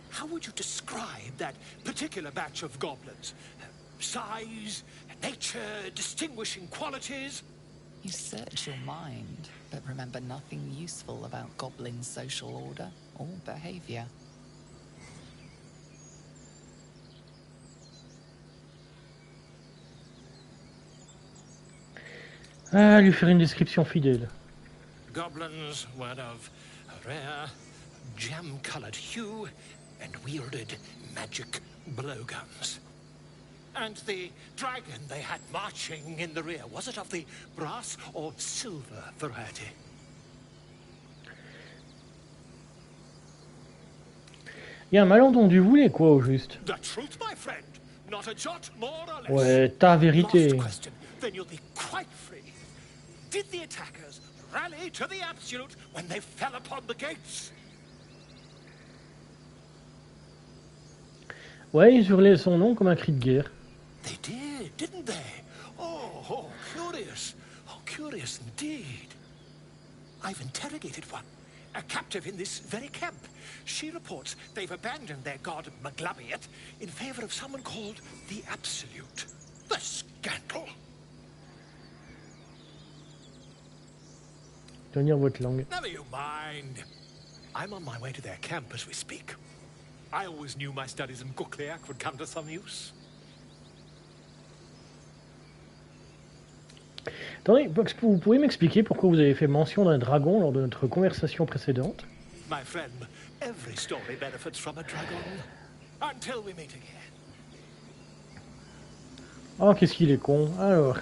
how would you describe that particular batch of goblins? Size, nature, distinguishing qualities? You search your mind, but remember nothing useful about goblin social order or behavior. Ah, lui faire une description fidèle. Goblins were of a rare, jam-colored hue and wielded magic blowguns. And the dragon they had marching in the rear, was it of the brass or silver variety? Il y a un malentendu, vous voulez quoi au juste? The truth, my friend. Not a jot more or less. Ouais, ta vérité. Last question, then you'll be quite free. Did the attackers rally to the absolute when they fell upon the gates? Ouais, ils hurlaient son nom comme un cri de guerre. They did, didn't they? Oh, curious. Oh, curious indeed. I've interrogated one, a captive in this very camp. She reports they've abandoned their god Maglabiet in favor of someone called the Absolute. The scandal! Tenir votre langue. Never you mind. I'm on my way to their camp as we speak. I always knew my studies in Gukleak would come to some use. Attendez, vous pouvez m'expliquer pourquoi vous avez fait mention d'un dragon lors de notre conversation précédente? My friend, every story benefits from a dragon. Until we meet again. Oh, qu'est-ce qu'il est con. Alors...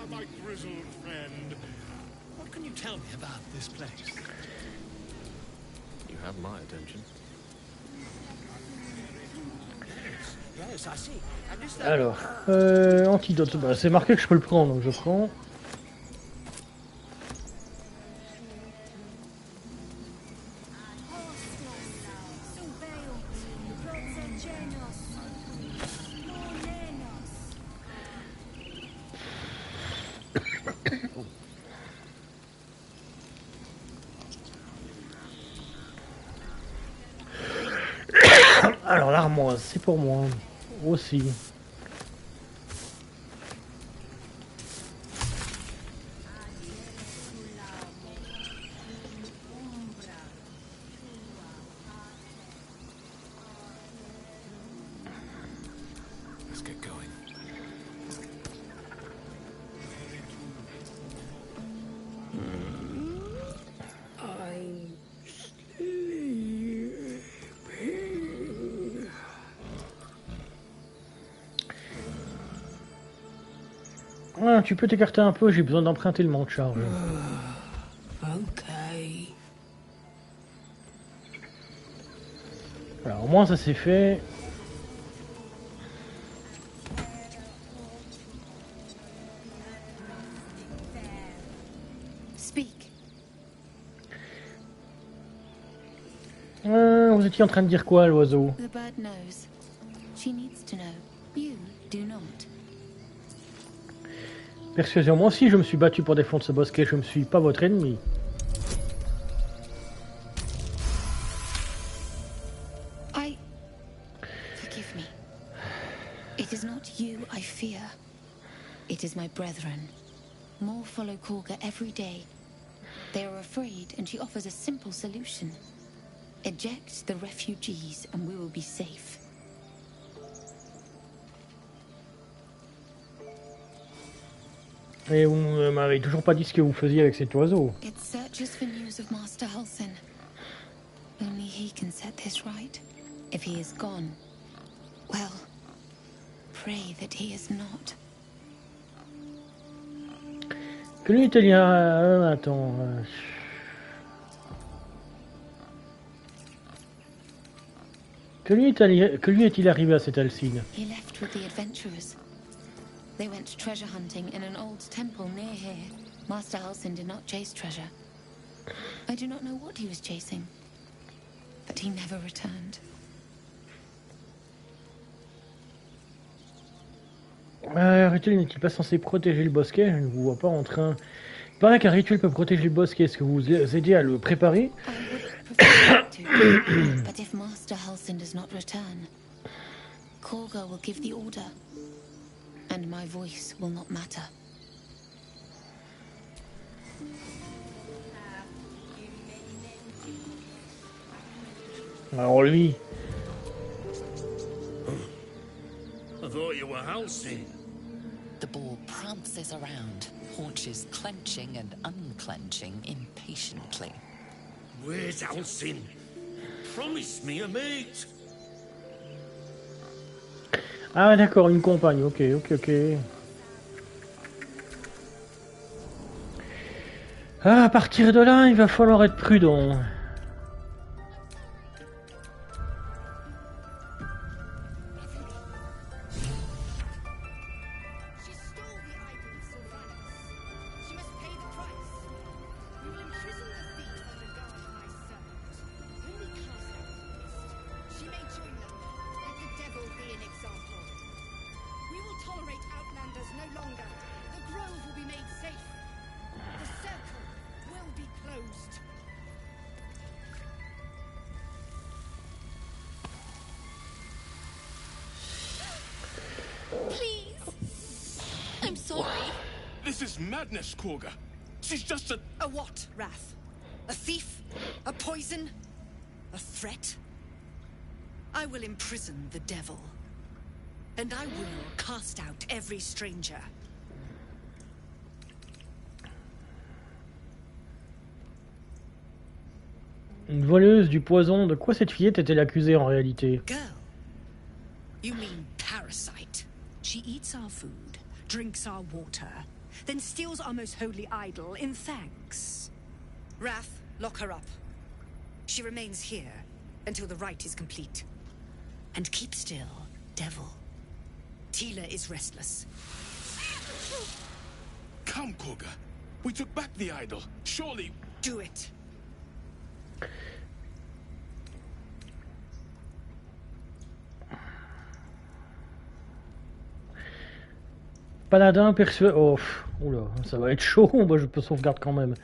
My grizzled friend. What can you tell me about this place? You have my attention. Yes, I see. And is there... Alors, antidote, bah, c'est marqué que je peux le prendre, donc je prends. Alors l'armoise, c'est pour moi aussi. Let's get going. I'm Ah, tu peux t'écarter un peu, j'ai besoin d'emprunter le manche de charge. Okay. Alors au moins ça c'est fait. Speak. Vous étiez en train de dire quoi, l'oiseau? The bird knows. She needs to know. You do not. Persuasion, moi aussi je me suis battu pour défendre ce bosquet, je ne suis pas votre ennemi. Forgive me. It is not you I fear. It is my brethren. More follow Korga every day. They are afraid, and she offers a simple solution. Eject the refugees, and we will be safe. Et vous ne m'avez toujours pas dit ce que vous faisiez avec cet oiseau. It searches for news of Master Halsin. Only he can set this right. If he is gone, well, pray that he is not. Que lui est-il attends. Que lui est-il arrivé à cette Alcine? He left with the adventurers. They went treasure hunting in an old temple near here. Master Halsin did not chase treasure. I do not know what he was chasing, but he never returned. Rituel n'est-il pas censé protéger le bosquet? Je ne vous vois pas en train... Il paraît qu'un rituel peut protéger le bosquet. Est-ce que vous aidez à le préparer? But if Master Halsin does not return, Korga will give the order, and my voice will not matter. Alors lui... I thought you were Halsin. The bull prances around, haunches clenching and unclenching impatiently. Where's Halsin? Promise me a mate. Ah d'accord, une compagne, ok. Ah, à partir de là, il va falloir être prudent. no longer. The grove will be made safe. The circle will be closed. Please. I'm sorry. This is madness, Korga. She's just a... A what, Wrath? A thief? A poison? A threat? I will imprison the devil. And I will cast out every stranger. Une voleuse du poison. De quoi cette fillette était l'accusée en réalité? Girl? You mean parasite? She eats our food, drinks our water, then steals our most holy idol in thanks. Wrath, lock her up. She remains here until the rite is complete. And keep still, devil. Tila is restless. Come, Korga. We took back the idol. Surely... Do it. Paladin persuade... Oh, oula, ça va être chaud. Moi, je peux sauvegarde quand même.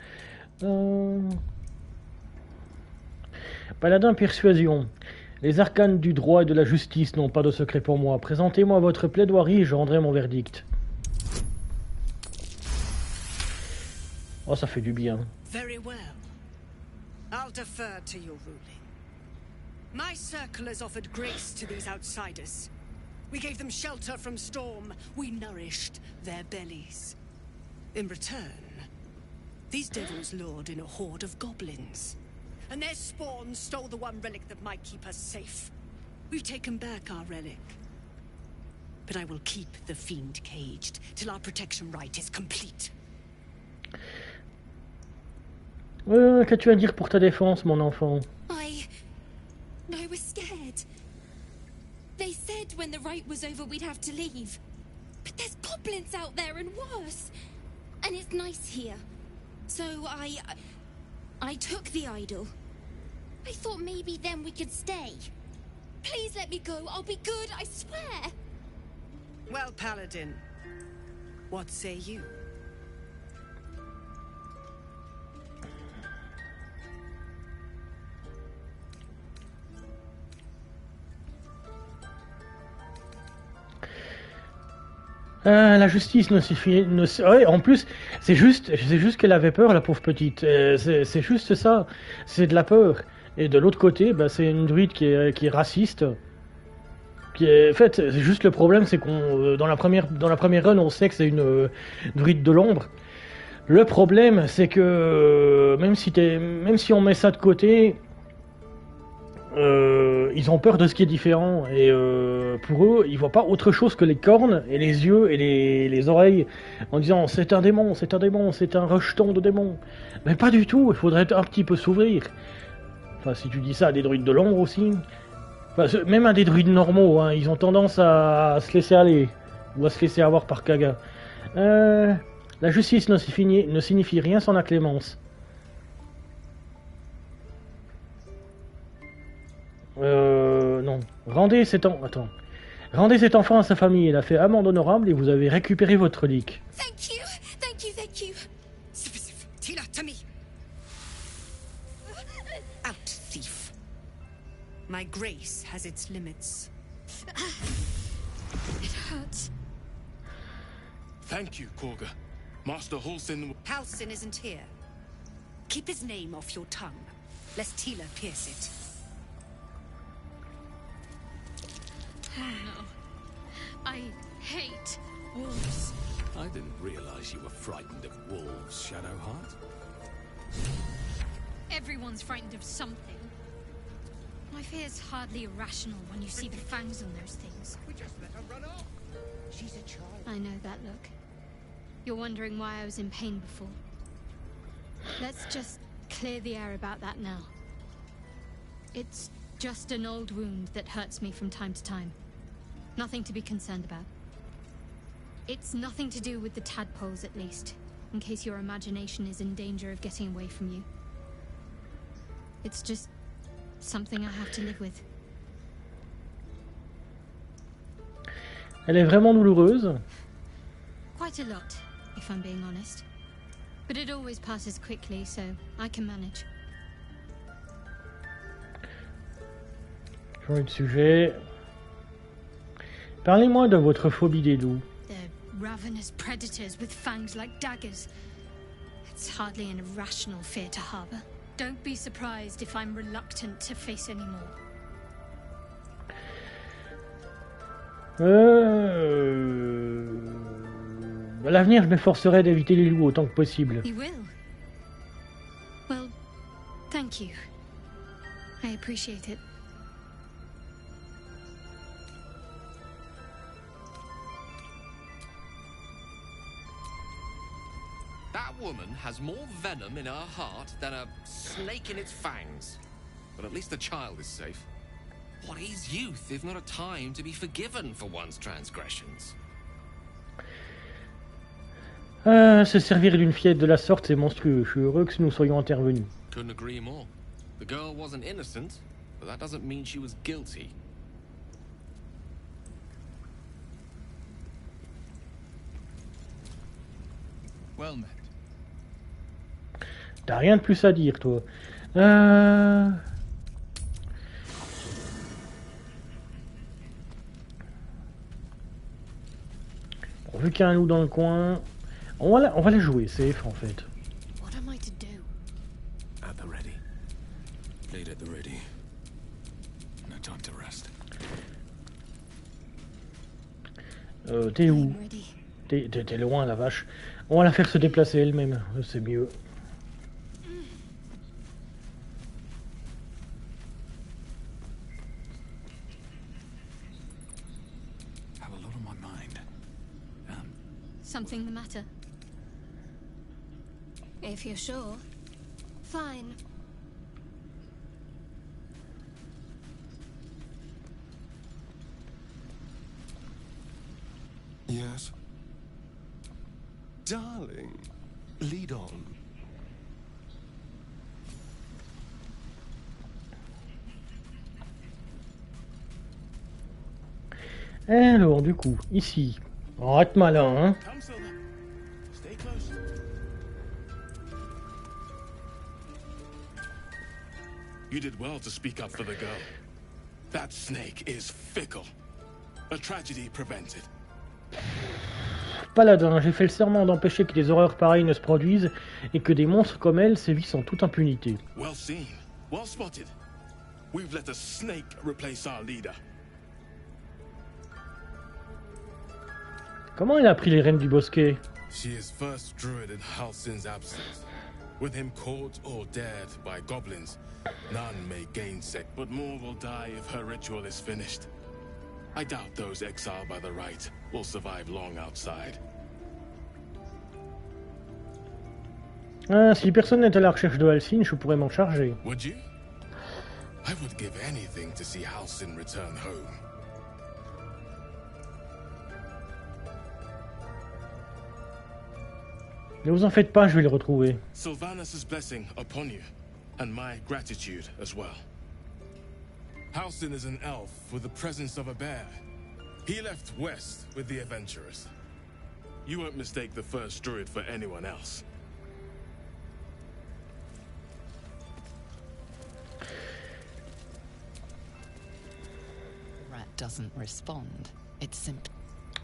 Paladin persuasion. Les arcanes du droit et de la justice n'ont pas de secret pour moi. Présentez-moi votre plaidoirie et je rendrai mon verdict. Oh, ça fait du bien. Very well. I'll defer to your ruling. My circle has offered grace to these outsiders. We gave them shelter from storm. We nourished their bellies. In return, these devils lured in a horde of goblins. And their spawn stole the one relic that might keep us safe. We've taken back our relic. But I will keep the fiend caged till our protection rite is complete. Qu'as-tu à dire pour ta défense, mon enfant? I was scared. They said when the rite was over we'd have to leave. But there's goblins out there and worse. And it's nice here. So I took the idol. I thought maybe then we could stay. Please let me go. I'll be good, I swear. Well, Paladin, what say you? La justice ne suffit... Ouais, en plus, c'est juste qu'elle avait peur, la pauvre petite. C'est juste ça. C'est de la peur. Et de l'autre côté, bah, c'est une druide qui est raciste. En fait, c'est juste le problème, c'est qu'on dans la première run, on sait que c'est une druide de l'ombre. Le problème, c'est que même si on met ça de côté, ils ont peur de ce qui est différent. Et pour eux, ils voient pas autre chose que les cornes et les yeux et les oreilles, en disant c'est un démon, c'est un rejeton de démon. Mais pas du tout. Il faudrait un petit peu s'ouvrir. Enfin, si tu dis ça à des druides de l'ombre aussi. Enfin, même à des druides normaux, hein, ils ont tendance à se laisser aller. Ou à se laisser avoir par Kaga. La justice ne signifie rien sans la clémence. Non. Rendez cet enfant à sa famille. Il a fait amende honorable et vous avez récupéré votre relique. Thank you. Tila, to me. Out, thief. My grace has its limits. It hurts. Thank you, Korga. Master Halsin... Halsin isn't here. Keep his name off your tongue, lest Tila pierce it. Oh no. I hate wolves. I didn't realize you were frightened of wolves, Shadowheart. Everyone's frightened of something. My fear's hardly irrational when you see the fangs on those things. We just let her run off. She's a child. I know that look. You're wondering why I was in pain before. Let's just clear the air about that now. It's just an old wound that hurts me from time to time. Nothing to be concerned about. It's nothing to do with the tadpoles, at least, in case your imagination is in danger of getting away from you. It's just something I have to live with. Elle est vraiment douloureuse. Quite a lot, if I'm being honest. But it always passes quickly, so I can manage. Changer de sujet. Parlez-moi de votre phobie des loups. They're ravenous predators with fangs like daggers. It's hardly an irrational fear to harbor. Don't be surprised if I'm reluctant to face any more. À l'avenir, je m'efforcerai d'éviter les loups autant que possible. You will? Well, thank you. I appreciate it. That woman has more venom in her heart than a snake in its fangs. But at least the child is safe. What is youth if not a time to be forgiven for one's transgressions? Se servir d'une fillette de la sorte, c'est monstrueux. Je suis heureux que nous soyons intervenus. Couldn't agree more. The girl wasn't innocent, but that doesn't mean she was guilty. Well met. T'as rien de plus à dire, toi. Bon, vu qu'il y a un loup dans le coin, on va la jouer safe en fait. What am I to do? At the ready. Blade at the ready. No time to rest. T'es où? T'es loin, la vache. On va la faire se déplacer elle-même, c'est mieux. Have a lot on my mind. Something the matter? If you're sure. Fine. Yes. Darling, lead on. Alors, du coup, ici, on rate malin, hein. Stay close. You did well to speak up for the girl. That snake is fickle. A tragedy prevented. Paladin, j'ai fait le serment d'empêcher que des horreurs pareilles ne se produisent et que des monstres comme elle sévissent en toute impunité. Well seen. Well spotted. We've let a snake replace our leader. Comment elle a pris les rênes du bosquet? She is first druid in Halsin's absence. With him caught or dared by goblins, none may gainsay, but more will die if her ritual is finished. I doubt those exiled by the right will survive long outside. Si personne n'est à la recherche de Halsin, je pourrais m'en charger. Would you? I would give anything to see Halsin return home. Ne vous en faites pas, je vais le retrouver. Sylvanus' blessing upon you, and my gratitude as well. Halsin is an elf with the presence of a bear. He left west with the adventurers. You won't mistake the first druid for anyone else. Rat doesn't respond. It's simple.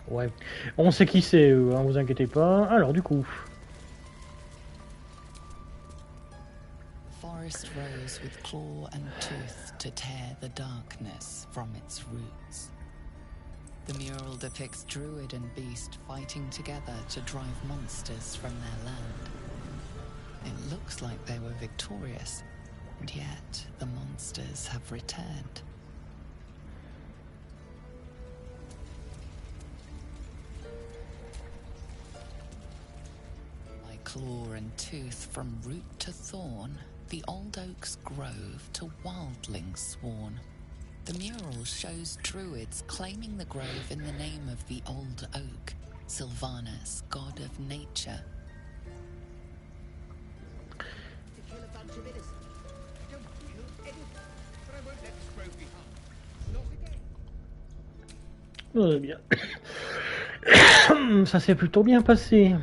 Ouais. On sait qui c'est, hein, vous inquiétez pas. Alors, du coup. Forest rose with claw and tooth to tear the darkness from its roots. The mural depicts druid and beast fighting together to drive monsters from their land. It looks like they were victorious, and yet the monsters have returned. By claw and tooth from root to thorn, the old oak's grove to wildlings sworn. The mural shows druids claiming the grove in the name of the old oak, Sylvanus, god of nature. Oh, bien. Ça s'est plutôt bien passé.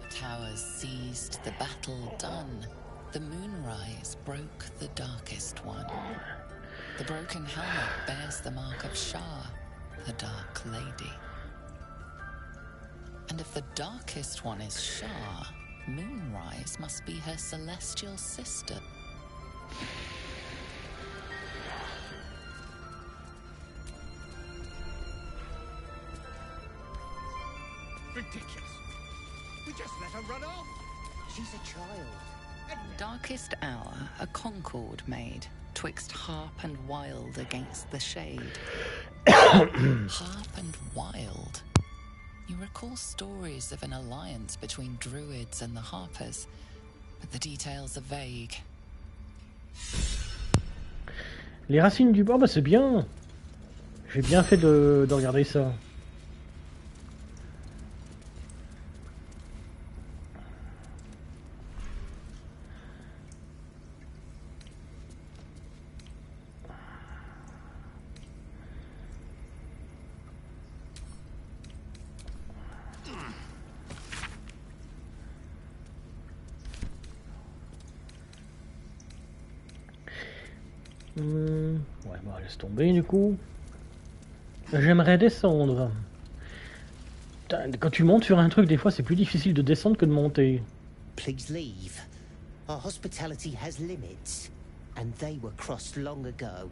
The towers seized, the battle done. The moonrise broke the darkest one. The broken helmet bears the mark of Shah, the Dark Lady. And if the darkest one is Shah, Moonrise must be her celestial sister. Ridiculous. We just let her run off. She's a child. Darkest hour, a concord made, twixt harp and wild against the shade. Harp and wild. You recall stories of an alliance between druids and the harpers, but the details are vague. Les racines du bois, bah c'est bien. J'ai bien fait de regarder ça. Ouais, bah laisse tomber du coup. J'aimerais descendre. Putain, quand tu montes sur un truc, des fois c'est plus difficile de descendre que de monter. Please leave. Our hospitality has limits, and they were crossed long ago.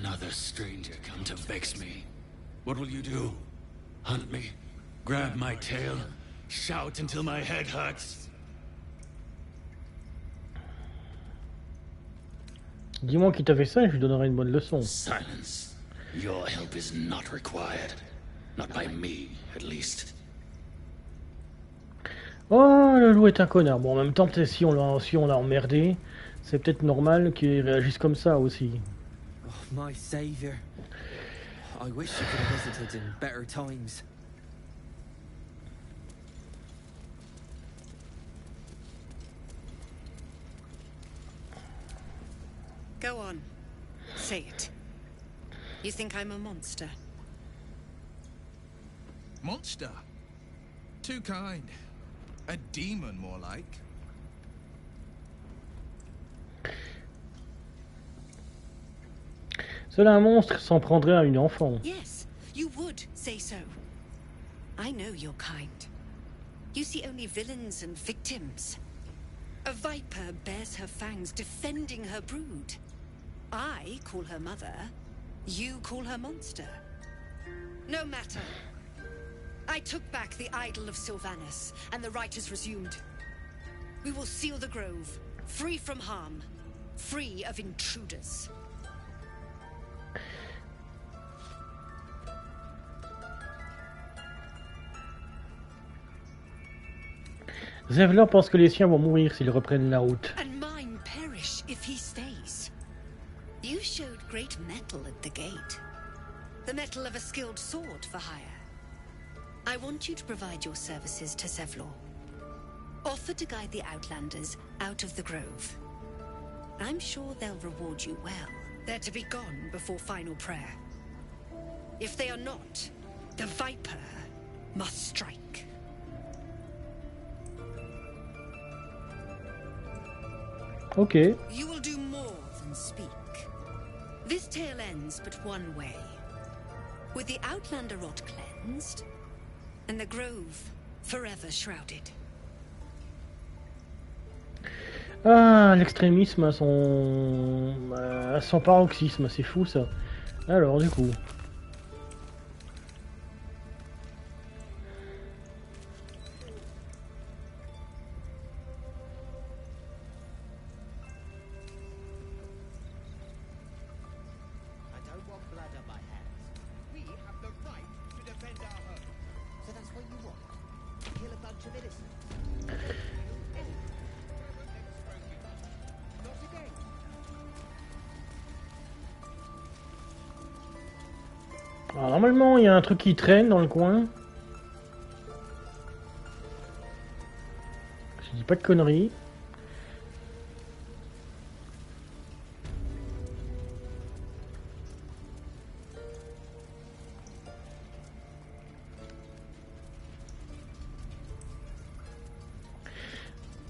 Another stranger come to vex me. What will you do? Hunt me? Grab my tail? Shout until my head hurts? Dis-moi qui t'a fait ça et je lui donnerai une bonne leçon. Silence. Your help is not required. Not by me, at least. Oh, le loup est un connard. Bon, en même temps, peut-être si on l'a emmerdé, c'est peut-être normal qu'il réagisse comme ça aussi. Oh, my savior. I wish you could have visited in better times. Go on. Say it. You think I'm a monster? Monster? Too kind. A demon, more like. Seul un monstre s'en prendrait à une enfant. Yes, you would say so. I know your kind. You see only villains and victims. A viper bears her fangs defending her brood. I call her mother. You call her monster. No matter. I took back the idol of Sylvanus, and the rite is resumed. We will seal the grove, free from harm, free of intruders. Zevlor pense que les siens vont mourir s'ils reprennent la route. And mine perish if he stays. You showed great mettle at the gate. The mettle of a skilled sword for hire. I want you to provide your services to Zevlor. Offer to guide the Outlanders out of the grove. I'm sure they'll reward you well. They're to be gone before final prayer. If they are not, the Viper must strike. Okay. You will do more than speak. This tale ends but one way. With the Outlander rot cleansed, and the grove forever shrouded. Ah, l'extrémisme à son paroxysme, c'est fou ça. Alors du coup... Alors, normalement, il y a un truc qui traîne dans le coin. Je dis pas de conneries.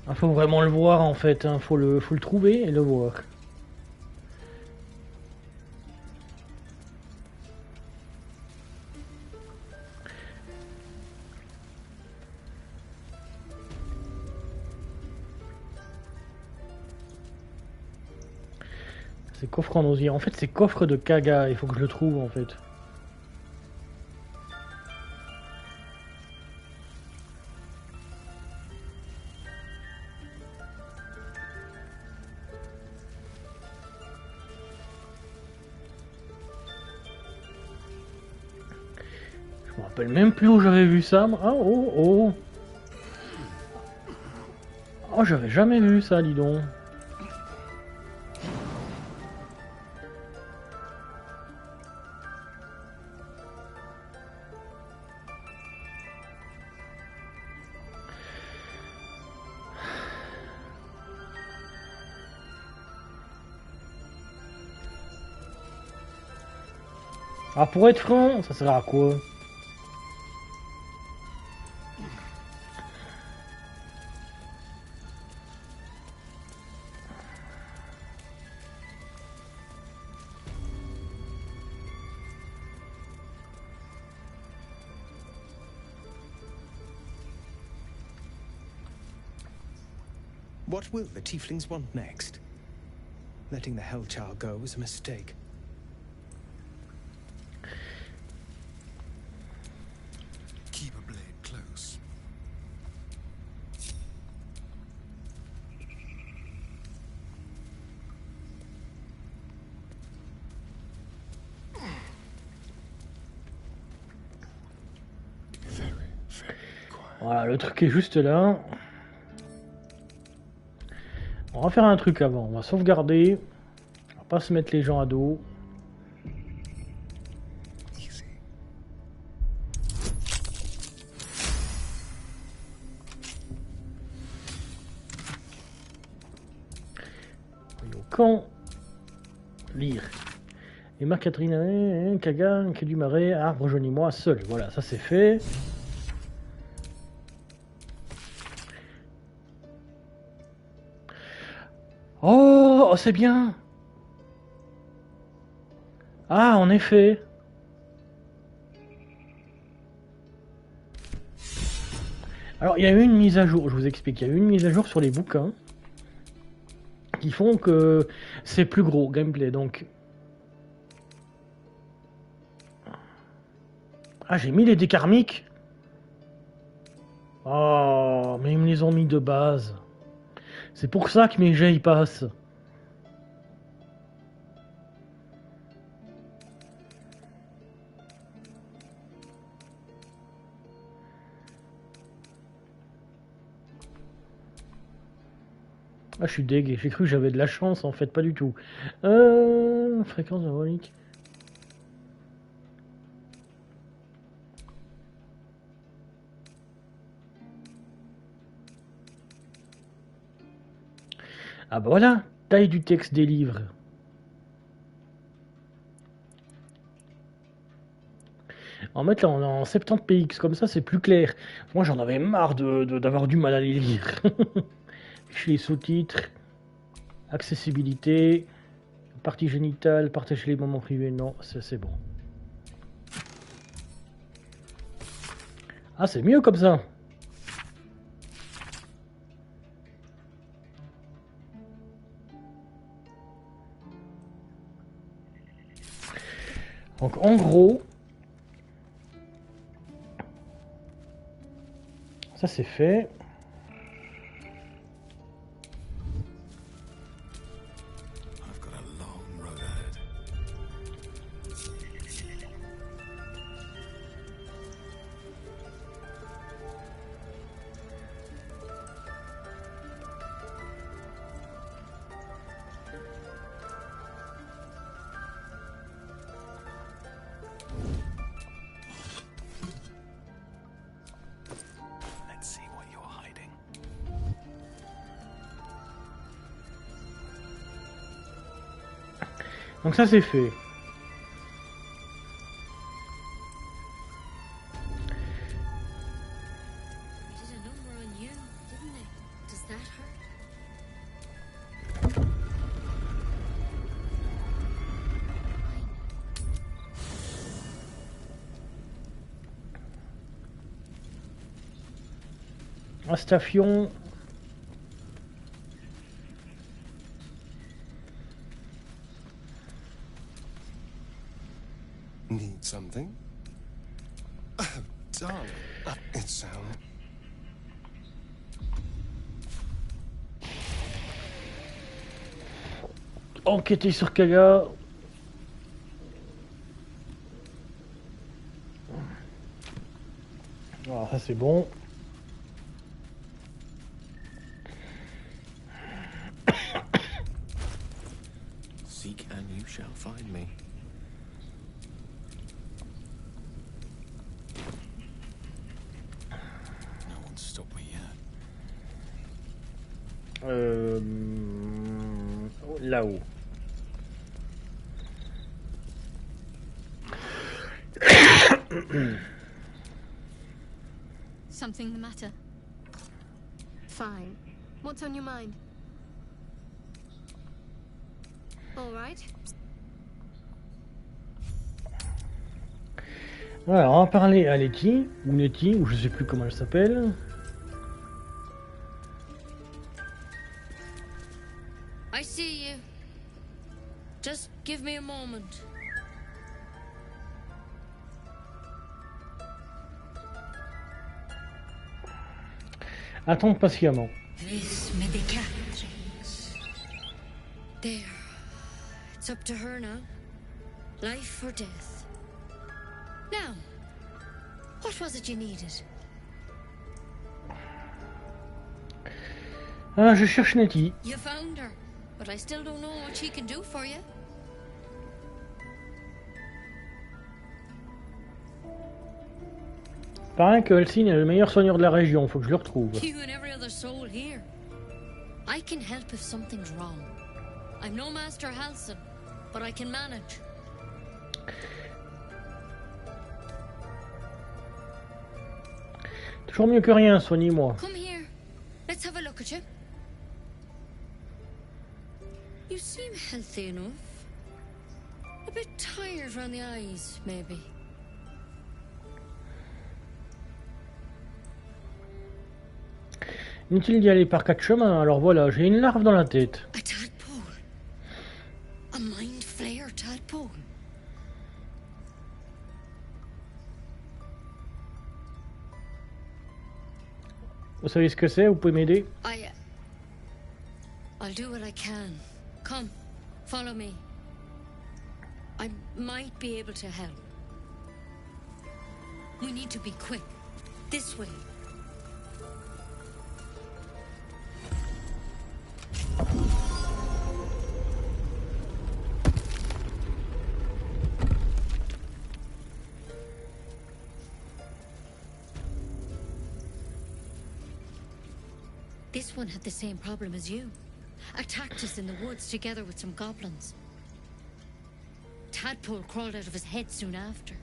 Il faut vraiment le voir en fait, hein. Faut le trouver et le voir. C'est coffre en osier. En fait, c'est coffre de Kaga. Il faut que je le trouve en fait. Je me rappelle même plus où j'avais vu ça. Ah, oh, oh. Oh, j'avais jamais vu ça, dis donc. Ah, pour être franc, ça sert à quoi? What will the tieflings want next? Letting the Hellchild go was a mistake. Keep a blade close. Voilà, le truc est juste là. On va faire un truc avant. On va sauvegarder. On va pas se mettre les gens à dos. Au camp. Lire. Et Marc-Catherine, Kaga, Quai du Marais, rejoignez-moi seul. Voilà, ça c'est fait. Oh, c'est bien. Ah, en effet. Alors, il y a eu une mise à jour, je vous explique. Il y a eu une mise à jour sur les bouquins qui font que c'est plus gros gameplay. Donc, ah, j'ai mis les dés karmiques. Oh, mais ils me les ont mis de base. C'est pour ça que mes jets y passent. Ah, je suis dégueu. J'ai cru que j'avais de la chance, en fait, pas du tout. Fréquence diabolique. Ah bah voilà, taille du texte des livres. En mettre là, on est en 70 px, comme ça c'est plus clair. Moi j'en avais marre d'avoir du mal à les lire. Chez les sous-titres, accessibilité, partie génitale, partager les moments privés, non, c'est bon. Ah, c'est mieux comme ça. Donc en gros, ça c'est fait. Donc ça c'est fait. Astafion. Need something? Oh, darling. It's sound. Enquêter sur Kaga. Voilà, ça c'est bon. Seek and you shall find me. No one's stopped me yet. Là-haut. Something the matter? Fine. What's on your mind? All right. Alors, on va parler à Letty, ou Nettie, ou je sais plus comment elle s'appelle. I see you. Just give me a moment. Attends patiemment. There. It's up to her now. Life or death. Now, what was it you needed? Ah, je cherche Nettie. You found her, but I still don't know what she can do for you. Paraît que Helsin est le meilleur soigneur de la région, faut que je le retrouve. You and every other soul here. I can help if something's wrong. I'm no Master Halsin, but I can manage. Toujours mieux que rien, soignez-moi. Come here. Let's have a look at you. You seem healthy enough. A bit tired around the eyes, maybe. Inutile d'y aller par 4 chemins, alors voilà, j'ai une larve dans la tête. A tadpole. A mind flayer tadpole. Vous savez ce que c'est? Vous pouvez m'aider? I'll do what I can. Come, follow me. I might be able to help. We need to be quick. This way. This one had the same problem as you. Attacked us in the woods together with some goblins. Tadpole crawled out of his head soon after.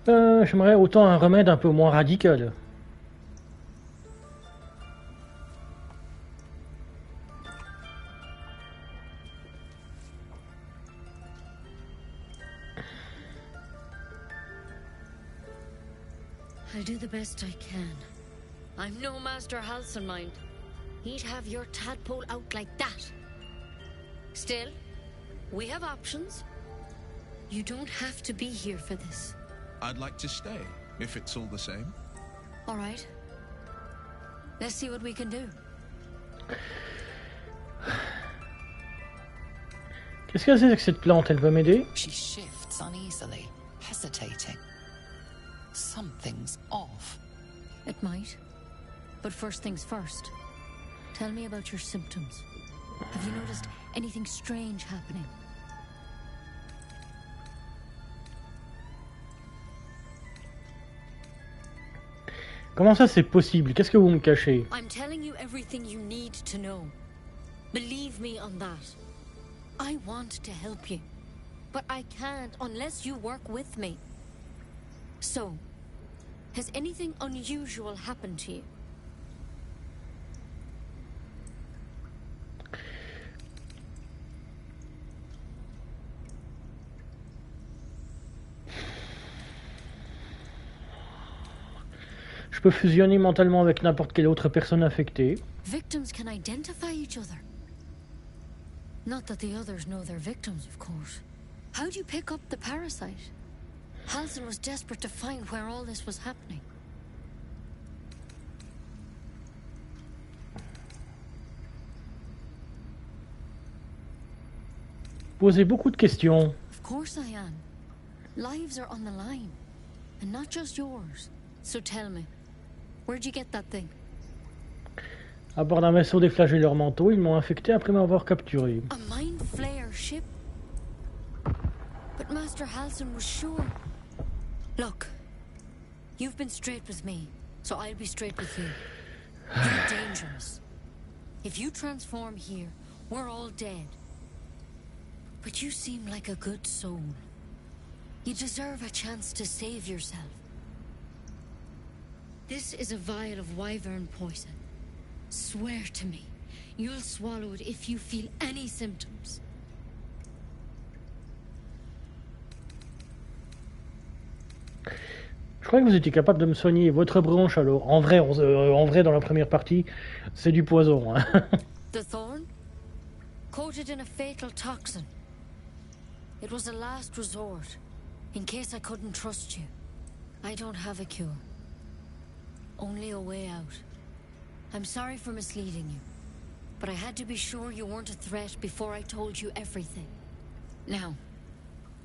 J'aimerais autant un remède un peu moins radical. I'll do the best I can. I'm no Master Halsin, mind. He'd have your tadpole out like that. Still, we have options. You don't have to be here for this. I'd like to stay, if it's all the same. All right. Let's see what we can do. Qu'est-ce que c'est que cette plante? Elle va m'aider? She shifts uneasily, hesitating. Something's off. It might. But first things first. Tell me about your symptoms. Have you noticed anything strange happening? Comment ça c'est possible? Qu'est-ce que vous me cachez? I'm telling you everything you need to know. Believe me on that. I want to help you, but I can't unless you work with me. So, has anything unusual happened to you? Je peux fusionner mentalement avec n'importe quelle autre personne affectée. Victims can identify each other. Not that the others know they're victims, of course. How do you pick up the parasite? Halsin was desperate to find where all this was happening. Posez beaucoup de questions. Of course I am. Lives are on the line, and not just yours. So tell me, where'd you get that thing? À bord d'un vaisseau des flagelleurs mentaux, ils m'ont infecté après m'avoir capturé. A mind flayer ship? But Master Halsin was sure. Look, you've been straight with me, so I'll be straight with you. You're dangerous. If you transform here, we're all dead. But you seem like a good soul. You deserve a chance to save yourself. This is a vial of wyvern poison. Swear to me, you'll swallow it if you feel any symptoms. Je crois que vous étiez capable de me soigner votre bronche alors. En vrai, dans la première partie, c'est du poison. Hein. The thorn? Coated in a fatal toxin. It was a last resort, in case I couldn't trust you. I don't have a cure. Only a way out. I'm sorry for misleading you, but I had to be sure you weren't a threat before I told you everything. Now,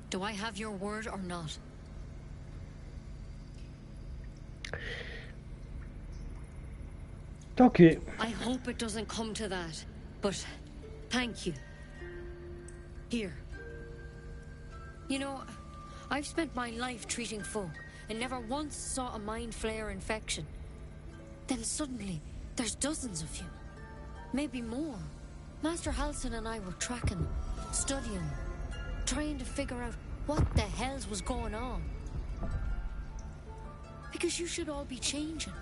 do I have your word or not? Okay. I hope it doesn't come to that, but thank you. Here. You know, I've spent my life treating folk and never once saw a mind flare infection. Then suddenly, there's dozens of you. Maybe more. Master Halsin and I were tracking them, studying them, trying to figure out what the hells was going on. Because you should all be changing.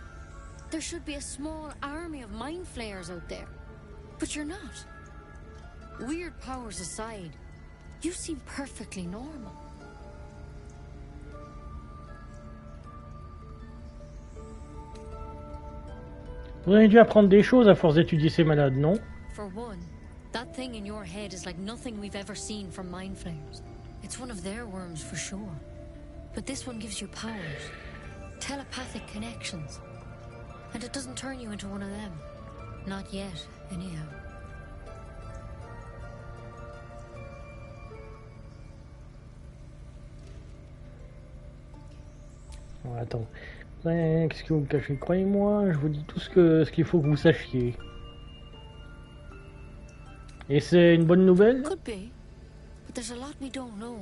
There should be a small army of mind flayers out there. But you're not. Weird powers aside, you seem perfectly normal. Vous avez dû apprendre des choses à force d'étudier ces malades, non? For one, that thing in your head is like nothing we've ever seen from mind flayers. It's one of their worms for sure. But this one gives you powers. Telepathic connections. And it doesn't turn you into one of them. Not yet, anyhow. Oh, attends. Qu'est-ce que vous me cachez? Croyez-moi, je vous dis tout ce qu'il faut que vous sachiez. Et c'est une bonne nouvelle? Could be, but there's a lot we don't know.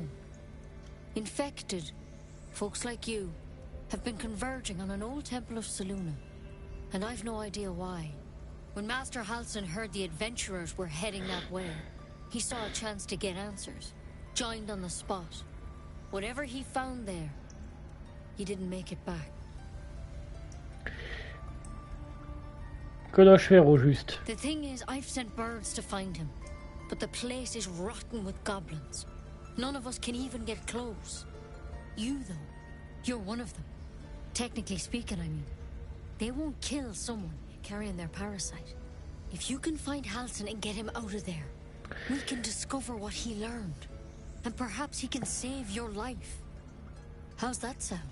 Infected, folks like you, have been converging on an old temple of Selûne, and I've no idea why. When Master Halsin heard the adventurers were heading that way, he saw a chance to get answers, joined on the spot. Whatever he found there, he didn't make it back. Que dois-je faire au juste? The thing is, I've sent birds to find him, but the place is rotten with goblins. None of us can even get close. You, though, you're one of them. Technically speaking, I mean. They won't kill someone carrying their parasite. If you can find Halsin and get him out of there, we can discover what he learned. And perhaps he can save your life. How's that sound?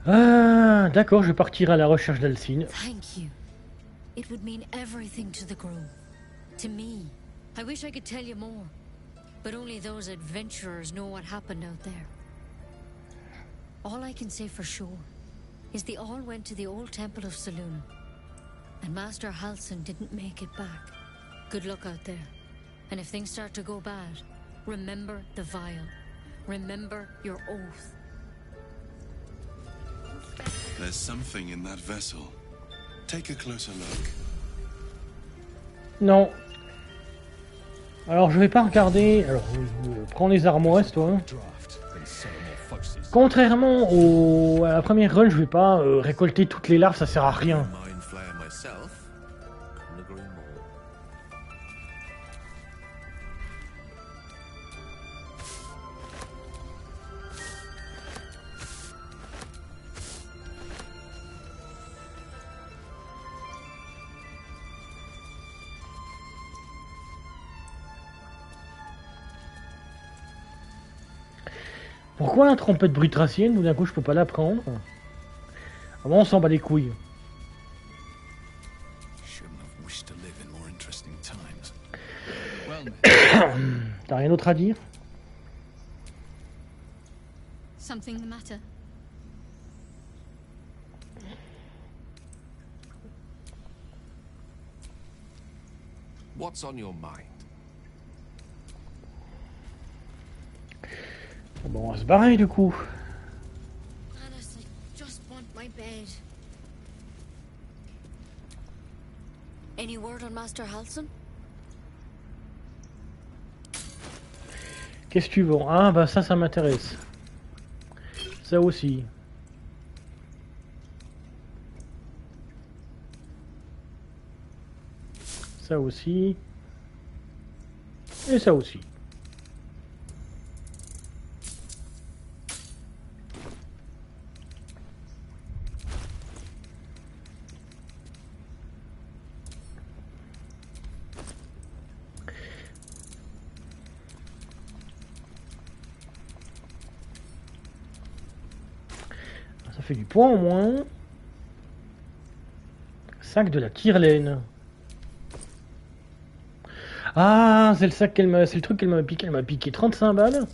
Ah, d'accord, je vais partir à la recherche d'Halsin. Thank you. It would mean everything to the grove. To me. I wish I could tell you more. But only those adventurers know what happened out there. All I can say for sure is they all went to the old temple of Selûne. And Master Halsin didn't make it back. Good luck out there. And if things start to go bad, remember the vial. Remember your oath. There's something in that vessel. Take a closer look. Non. Alors je vais pas regarder. Alors prends les armoires, toi. Contrairement à la première run, je vais pas récolter toutes les larves, ça sert à rien. Pourquoi la trompette brutracienne, tout d'un coup je peux pas la prendre? Ah bon, on s'en bat les couilles. T'as rien d'autre à dire? Something the matter? What's on your mind? Bon, on va se barrer du coup. Honestly, just want my bed. Any word on Master Halson? Qu'est-ce que tu vends? Ah bah ça m'intéresse. Ça aussi. Ça aussi. Et ça aussi. Ça fait du poids en moins. Sac de la tire-laine. Ah, c'est le sac qu'elle m'a, c'est le truc qu'elle m'a piqué. Elle m'a piqué 35 balles.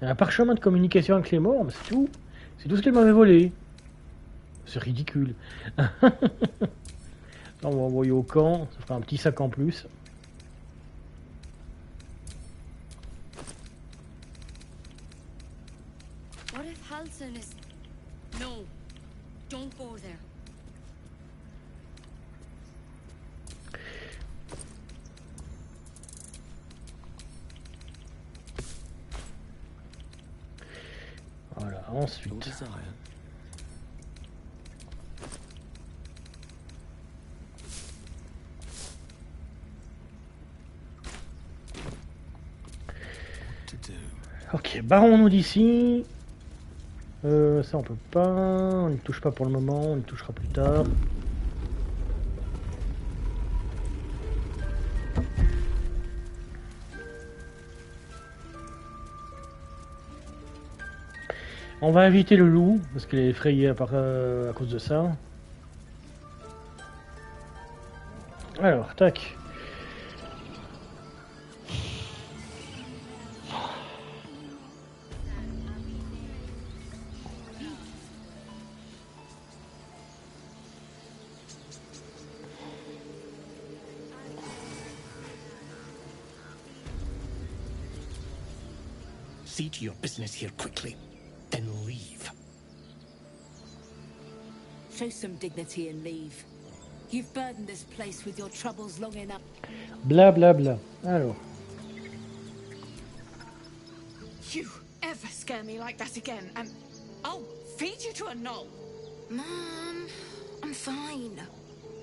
Et un parchemin de communication avec les morts, mais c'est tout. C'est tout ce qu'elle m'avait volé. C'est ridicule. On va envoyer au camp. Ça fera un petit sac en plus. What if Halson is... No, don't go there. Voilà, ensuite. Ok, barrons-nous d'ici. Ça on peut pas, on ne touche pas pour le moment, on y touchera plus tard. On va éviter le loup, parce qu'il est effrayé à cause de ça. Alors, tac. See to your business here quickly, then leave. Show some dignity and leave. You've burdened this place with your troubles long enough. Bla bla bla. Alors. You ever scare me like that again, and I'll feed you to a knoll. Mom, I'm fine.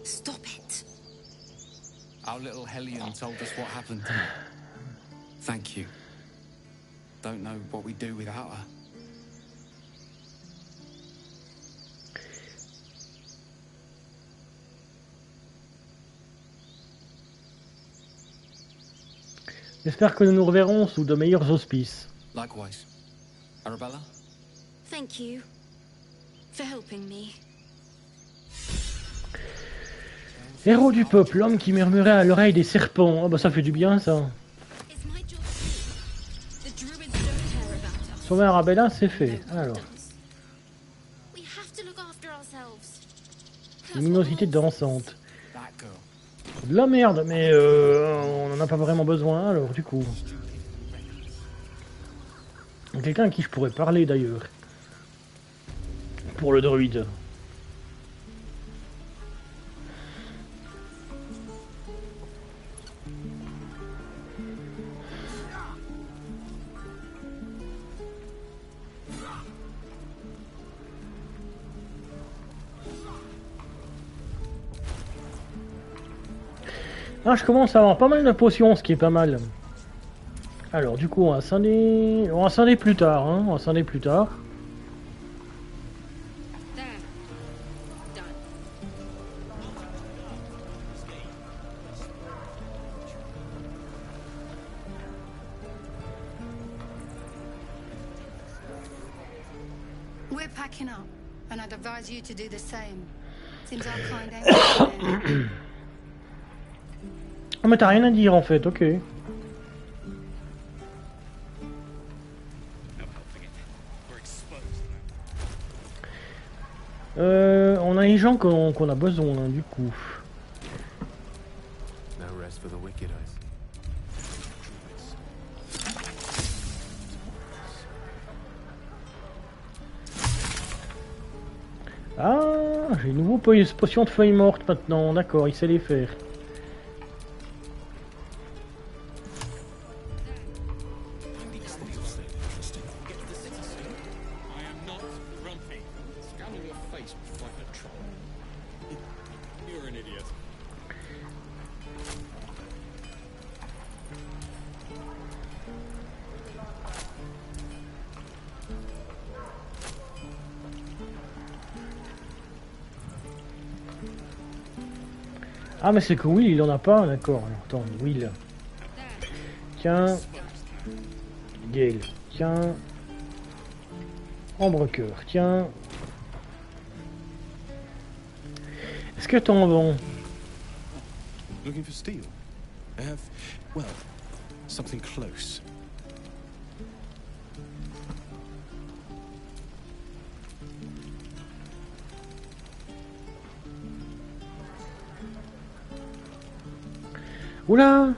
Stop it. Our little Hellion told us what happened. Thank you. Don't know what we'd do without her. J'espère que nous nous reverrons sous de meilleurs auspices. Likewise. Arabella? Thank you for helping me. Héros du peuple, l'homme qui murmurait à l'oreille des serpents. Oh bah ça fait du bien ça. Sauver Arabella, c'est fait. Alors. Luminosité dansante. De la merde, mais on n'en a pas vraiment besoin alors du coup. Quelqu'un à qui je pourrais parler d'ailleurs. pour le druide. Ah, je commence à avoir pas mal de potions, ce qui est pas mal. Alors, du coup, on va scinder plus tard, hein. On va scinder plus tard. We're packing up, and I'd advise you to do the same. Seems our kind ain't Ah, mais t'as rien à dire en fait, ok. On a les gens qu'on a besoin, hein, du coup. Ah, j'ai une nouvelle potion de feuilles mortes maintenant, d'accord, il sait les faire. Ah mais c'est que Will il en a pas, d'accord. Attends, Will. Tiens. Gale. Tiens. Ambrecoeur. Tiens. Est-ce que t'en vends? Looking for steel? I have, well, something close. Oula!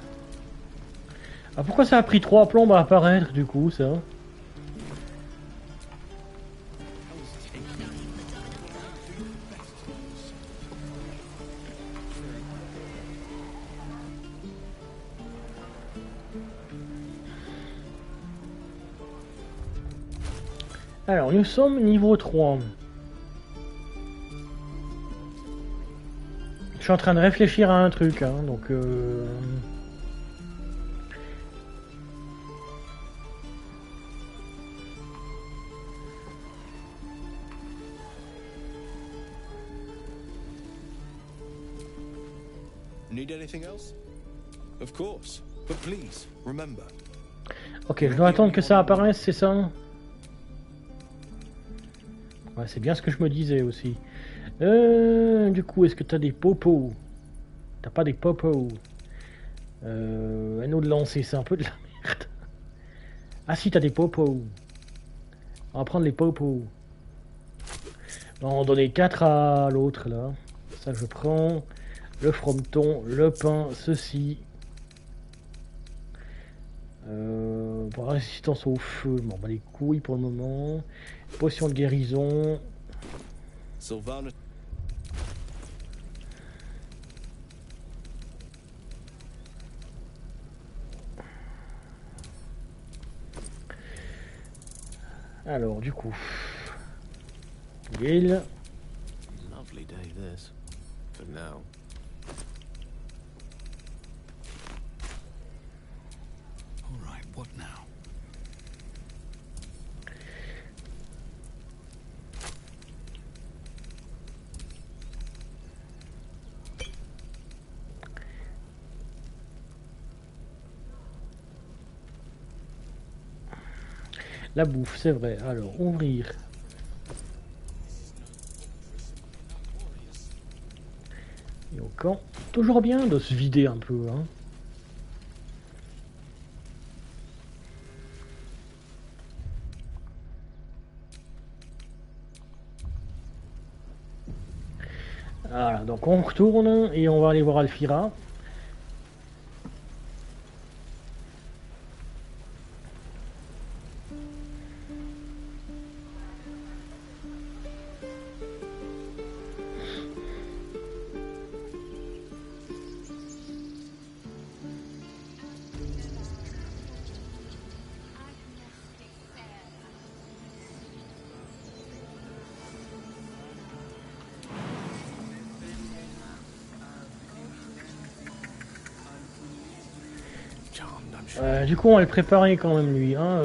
Ah pourquoi ça a pris 3 plombes à apparaître du coup ça? Alors nous sommes niveau 3. Je suis en train de réfléchir à un truc, hein, donc Need anything else? Of course, but please remember. Ok, je dois attendre que ça apparaisse, c'est ça? Ouais, c'est bien ce que je me disais aussi. Du coup, est-ce que t'as des popos? T'as pas des popos? Anneau de lancer, c'est un peu de la merde. Ah si, t'as des popos. On va prendre les popos. On va en donner 4 à l'autre, là. Ça, je prends. Le frometon, le pain, ceci. Pour la résistance au feu, bon, bah les couilles pour le moment. Potion de guérison. Sylvana. Alors, du coup. Gale. Lovely day this. For now. All right, what now? La bouffe, c'est vrai. Alors, ouvrir. Et au camp. Toujours bien de se vider un peu, hein. Voilà, donc on retourne et on va aller voir Alfira. Du coup, on va le préparer quand même, lui. Hein,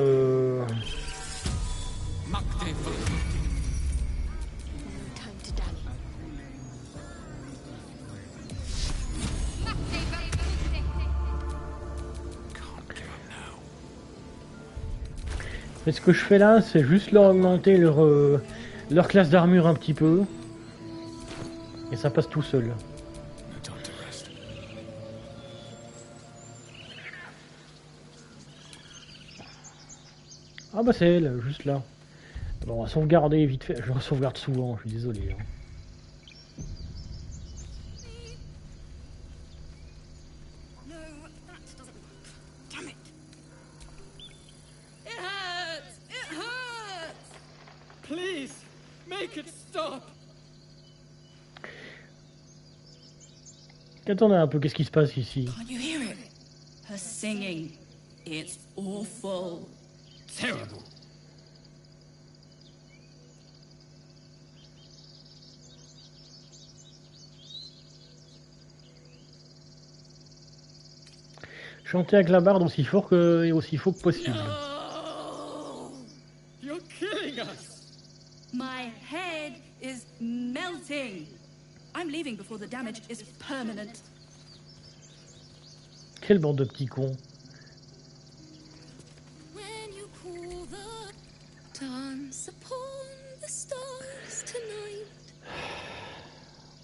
Et ce que je fais là, c'est juste leur augmenter leur classe d'armure un petit peu. Et ça passe tout seul. Ah bah c'est elle, juste là. Bon, on va sauvegarder vite fait. Je sauvegarde souvent, je suis désolé. Hein. Attendez un peu, qu'est-ce qui se passe ici? Can't you hear it? Her singing. It's awful. Terrible. Chanter avec la barde aussi fort et aussi faux que possible. No! You're killing us. My head is melting. I'm leaving before the damage is permanent. Quelle bande de petits cons. When you cool the dance upon the stars tonight,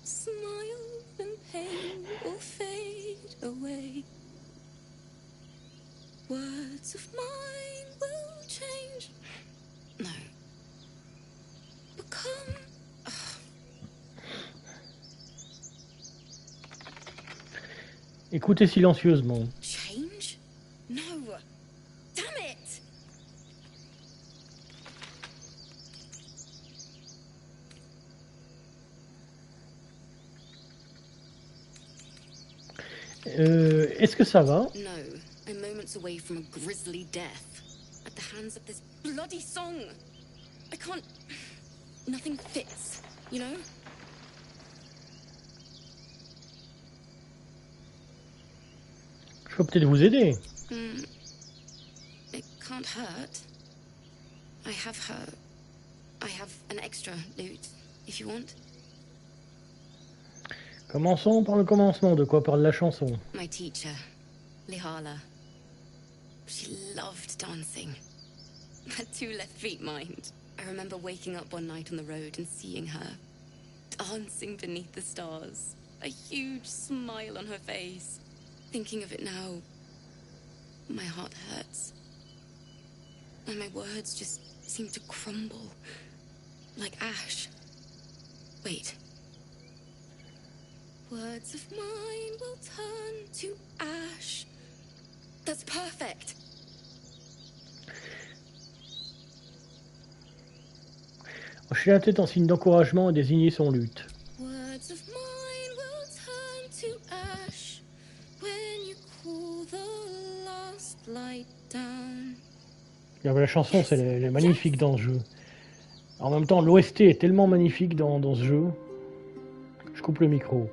smile and pain will fade away. Words of mine will change. No. Become. Écoutez silencieusement. Change? No. Damn it! Est-ce que ça va? No. I'm moments away from a grisly death. At the hands of this bloody song. I can't. Nothing fits, you know? Je peux peut-être vous aider. It can't hurt. I have an extra loot, if you want. Commençons par le commencement. De quoi parle la chanson? My teacher, Lihala. She loved dancing. Had two left feet, mind. I remember waking up one night on the road and seeing her dancing beneath the stars. A huge smile on her face. Thinking of it now, my heart hurts. And my words just seem to crumble. Like ash. Wait. Words of mine will turn to ash. That's perfect. Hocher la tête en signe d'encouragement et désigner son lutte. Words of mine will turn to ash when you cool the last light down. La chanson, elle est magnifique dans ce jeu. En même temps, l'OST est tellement magnifique dans ce jeu. Je coupe le micro.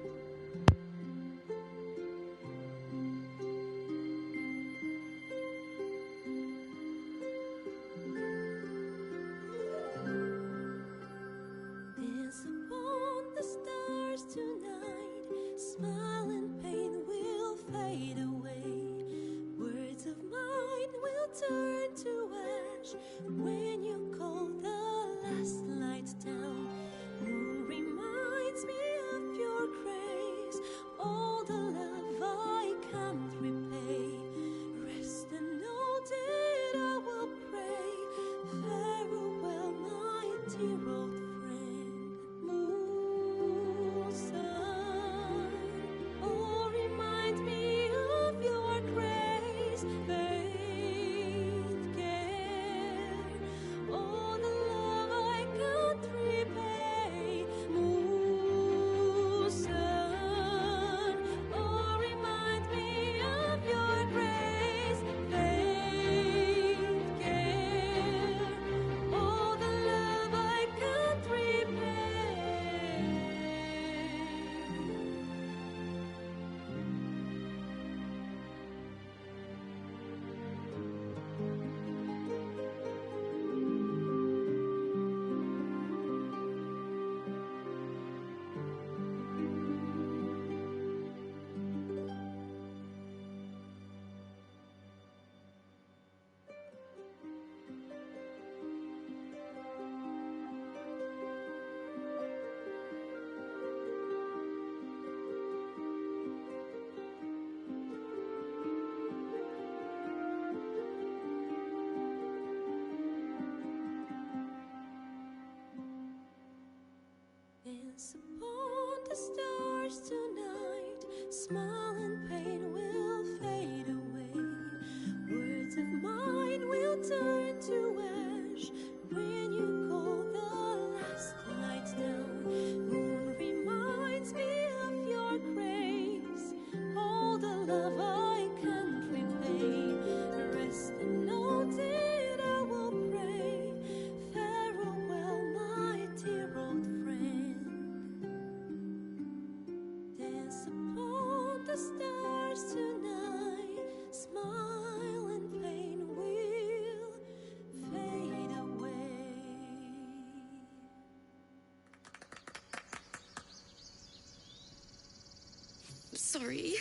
sorry.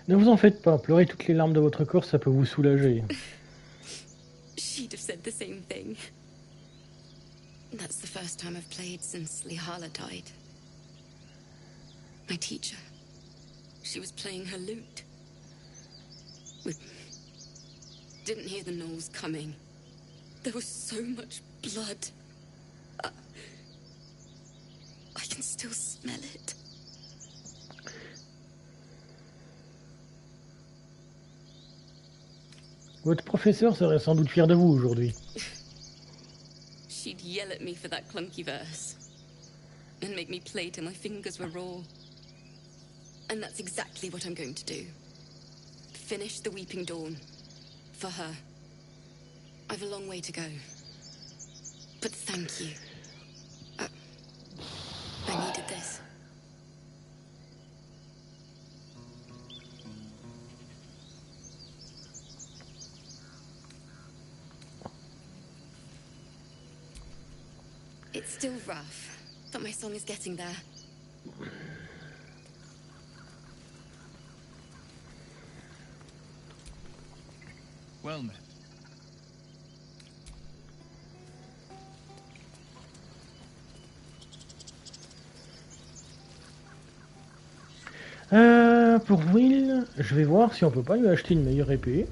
Ne vous en faites pas, pleurer toutes les larmes de votre corps, ça peut vous soulager. She'd have said the same thing. That's the first time I've played since Lihala died. My teacher. She was playing her lute. We didn't hear the gnolls coming. There was so much blood. I can still smell it. Votre professeur serait sans doute fier de vous aujourd'hui. She'd yell at me for that clunky verse. And make me play till my fingers were raw. And that's exactly what I'm going to do. Finish the Weeping Dawn. For her. I've a long way to go. But thank you. I needed this. It's still rough, but my song is getting there. Well met. Pour Will, je vais voir si on peut pas lui acheter une meilleure épée.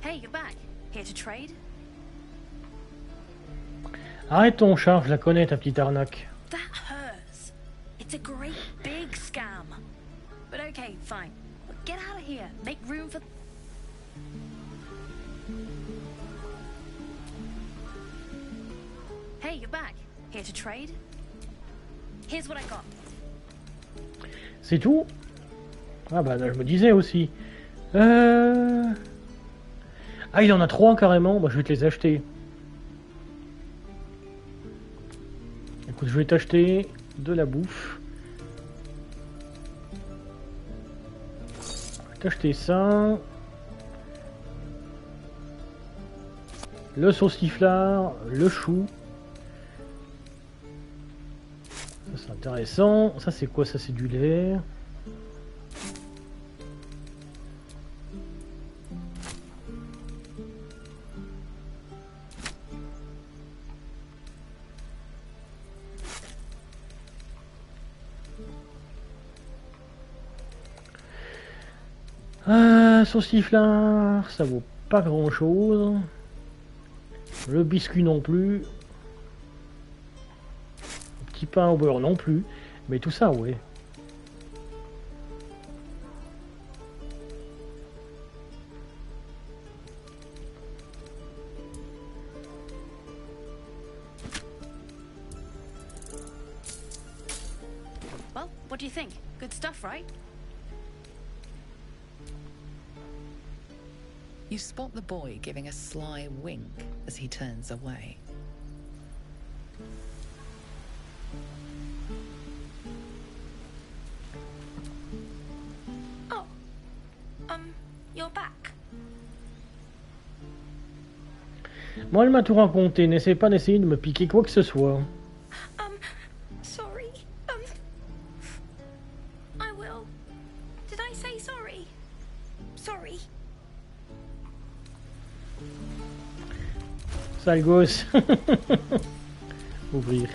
Hey, you're back. Here to trade? Arrête ton char, je la connais ta petite arnaque. That hurts. It's a great big scam. But okay, fine. Get out of here. Make room for... Hey, you're back. Here to trade? Here's what I got. C'est tout? Ah bah je me disais aussi. Ah, il en a 3 carrément, bah je vais te les acheter. Écoute, je vais t'acheter de la bouffe. Je vais t'acheter ça. Le sauciflard, le chou. Ça c'est intéressant. Ça c'est quoi? Ça c'est du lait. Sauciflard, ça vaut pas grand chose. Le biscuit non plus. Le petit pain au beurre non plus. Mais tout ça, ouais. Well, what do you think? Good stuff, right? You spot the boy giving a sly wink as he turns away. Oh, you're back. Moi, elle m'a tout raconté. N'essaie pas d'essayer de me piquer quoi que ce soit. Sorry. I will. Did I say sorry? Sorry. Sale gosse. Ouvrir.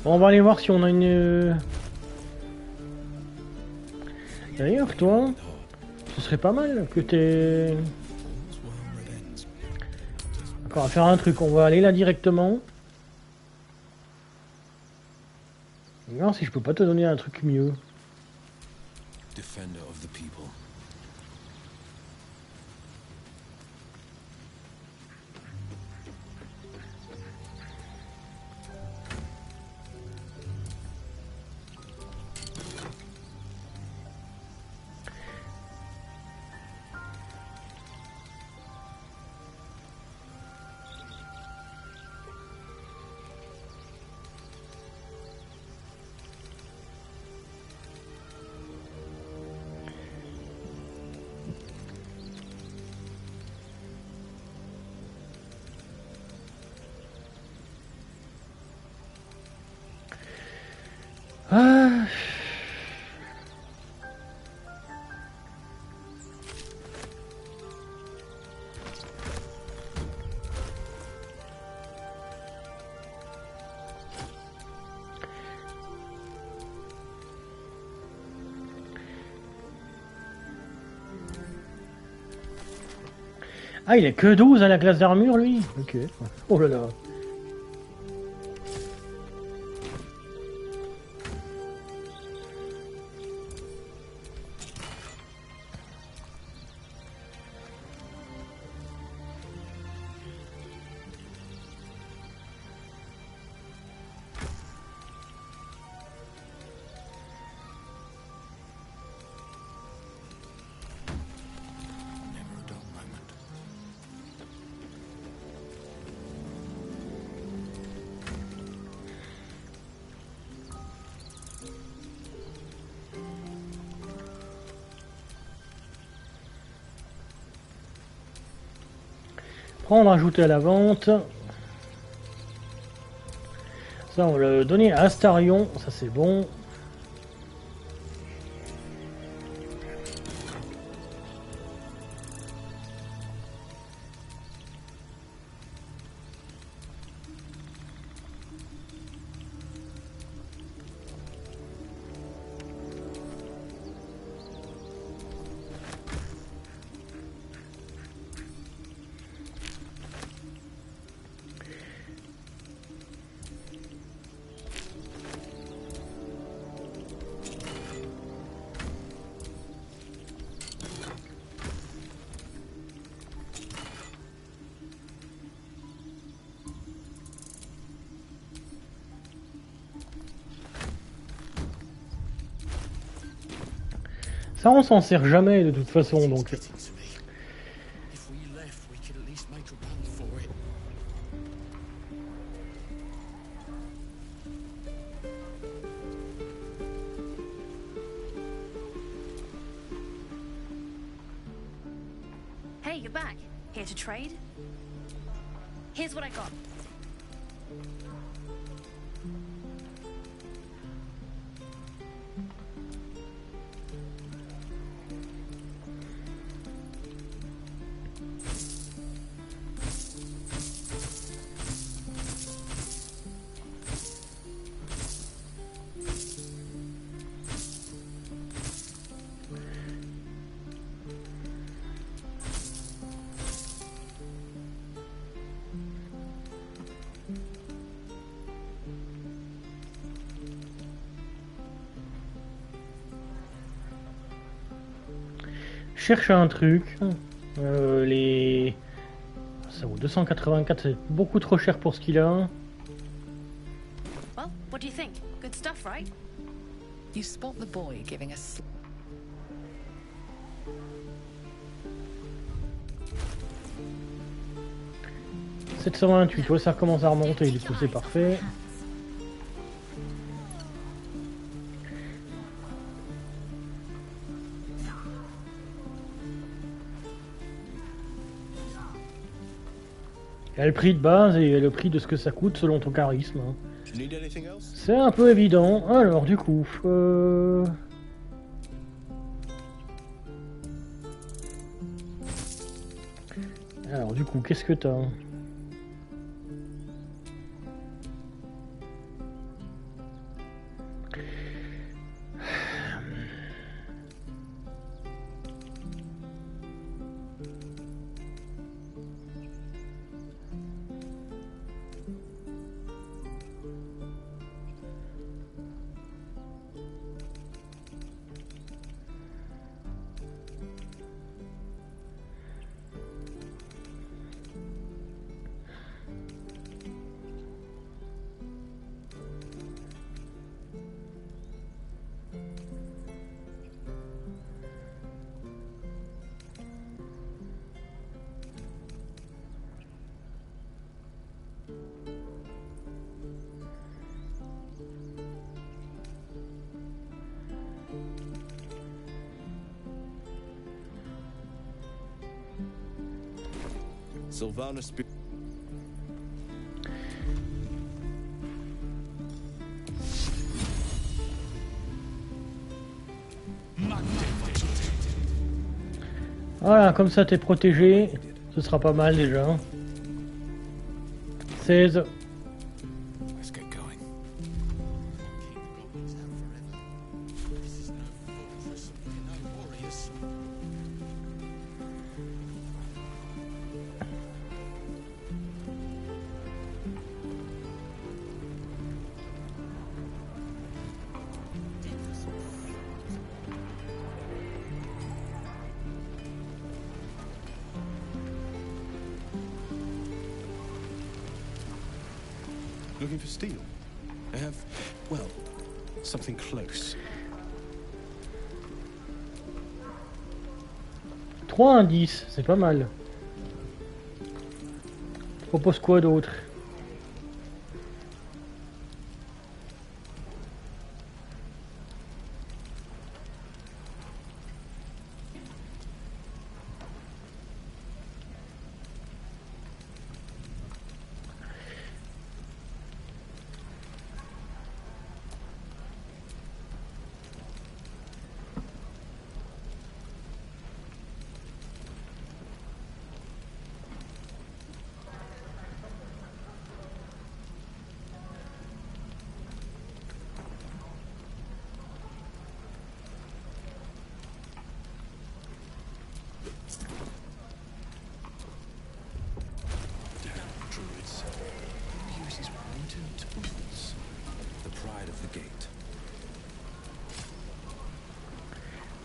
Bon, on va aller voir si on a une... D'ailleurs, toi, ce serait pas mal que t'aies... D'accord, on va faire un truc, on va aller là directement. Non, si je peux pas te donner un truc mieux. Defender of the people. Ah. Ah, il a que 12 à la classe d'armure, lui. Ok. Oh là là. Prendre, ajouter à la vente. Ça, on va le donner à Astarion. Ça, c'est bon. Ça, on s'en sert jamais de toute façon, donc. Hey, you're back. Here to trade? Here's what I got. Cherche un truc. Les... Ça vaut 284, c'est beaucoup trop cher pour ce qu'il a. Well, what do you think? Good stuff, right? You spot the boy giving us. « 728, ouais, ça recommence à remonter, du coup c'est parfait. Il y a le prix de base et le prix de ce que ça coûte selon ton charisme. C'est un peu évident. Alors du coup... Alors du coup, qu'est-ce que t'as ? Sylvanus. Voilà, comme ça t'es protégé. Ce sera pas mal déjà. 16. Looking for steel? I have, well, something close. 3 indices, c'est pas mal. Tu proposes quoi d'autre?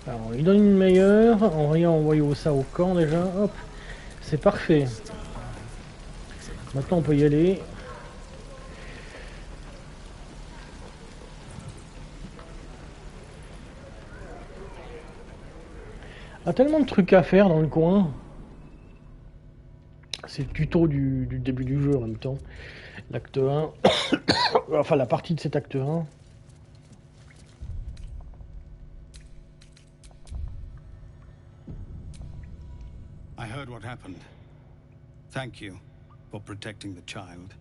Alors, il donne une meilleure. On va envoyer ça au camp déjà. Hop, c'est parfait. Maintenant, on peut y aller. Ah, tellement de trucs à faire dans le coin. C'est le tuto du début du jeu en même temps. L'acte 1. Enfin, la partie de cet acte 1. I heard what happened. Thank you for protecting the child.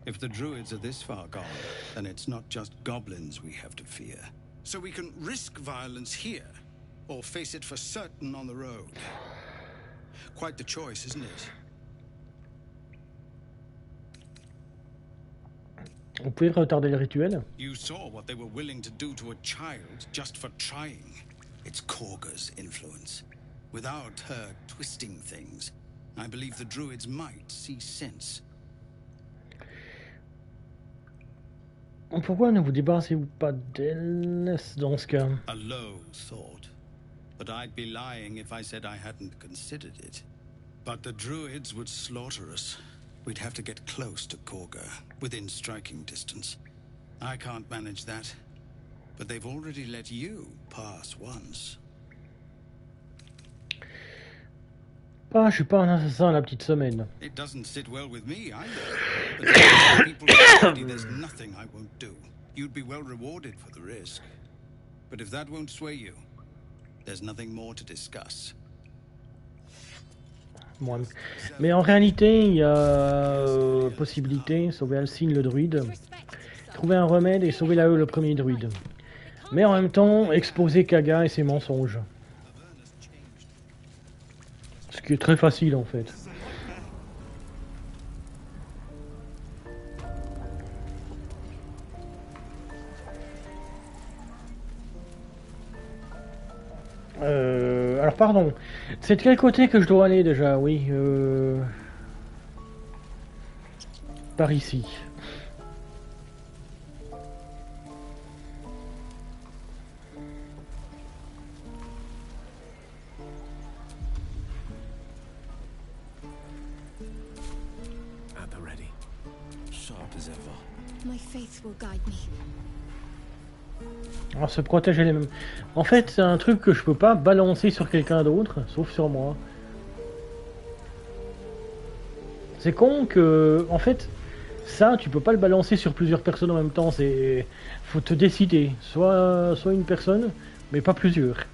If the druids are this far gone, then it's not just goblins we have to fear. So we can risk violence here, or face it for certain on the road. Quite the choice, isn't it? On pouvait retarder le rituel. You saw what they were willing to do to a child just for trying. It's Korga's influence. Without her twisting things, I believe the druids might see sense. Pourquoi ne vous débarrassez-vous pas d'elle dans ce cas? A low thought. But I'd be lying if I said I hadn't considered it. But the druids would slaughter us. We'd have to get close to Korga, within striking distance. I can't manage that. But they've already let you pass once. Ah, je suis pas un assassin la petite semaine. It doesn't sit well with me either. But people already, there's nothing I won't do. You'd be well rewarded for the risk. But if that won't sway you, there's nothing more to discuss. Bon, mais en réalité, il y a possibilité sauver Alcine le druide, trouver un remède et sauver là le premier druide. Mais en même temps, exposer Kaga et ses mensonges. Ce qui est très facile en fait. Alors pardon, c'est de quel côté que je dois aller déjà? Oui, par ici. My faith will guide me. Alors se protéger les mêmes. En fait, c'est un truc que je peux pas balancer sur quelqu'un d'autre, sauf sur moi. C'est con que, en fait, ça, tu peux pas le balancer sur plusieurs personnes en même temps. C'est, faut te décider, soit une personne, mais pas plusieurs.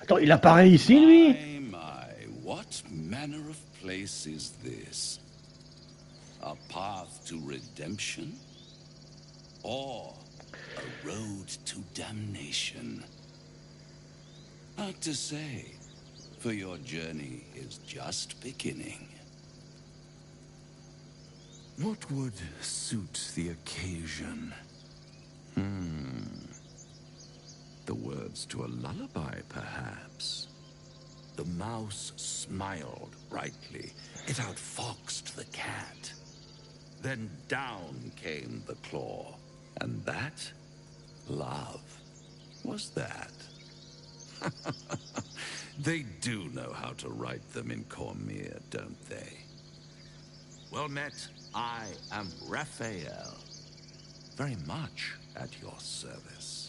Attends, il apparaît ici, lui? What manner of place is this? A path to redemption? Or a road to damnation? Hard to say, for your journey is just beginning. What would suit the occasion? The words to a lullaby, perhaps. The mouse smiled brightly. It outfoxed the cat. Then down came the claw. And that? Love. Was that? They do know how to write them in Cormier, don't they? Well met. I am Raphael. Very much at your service.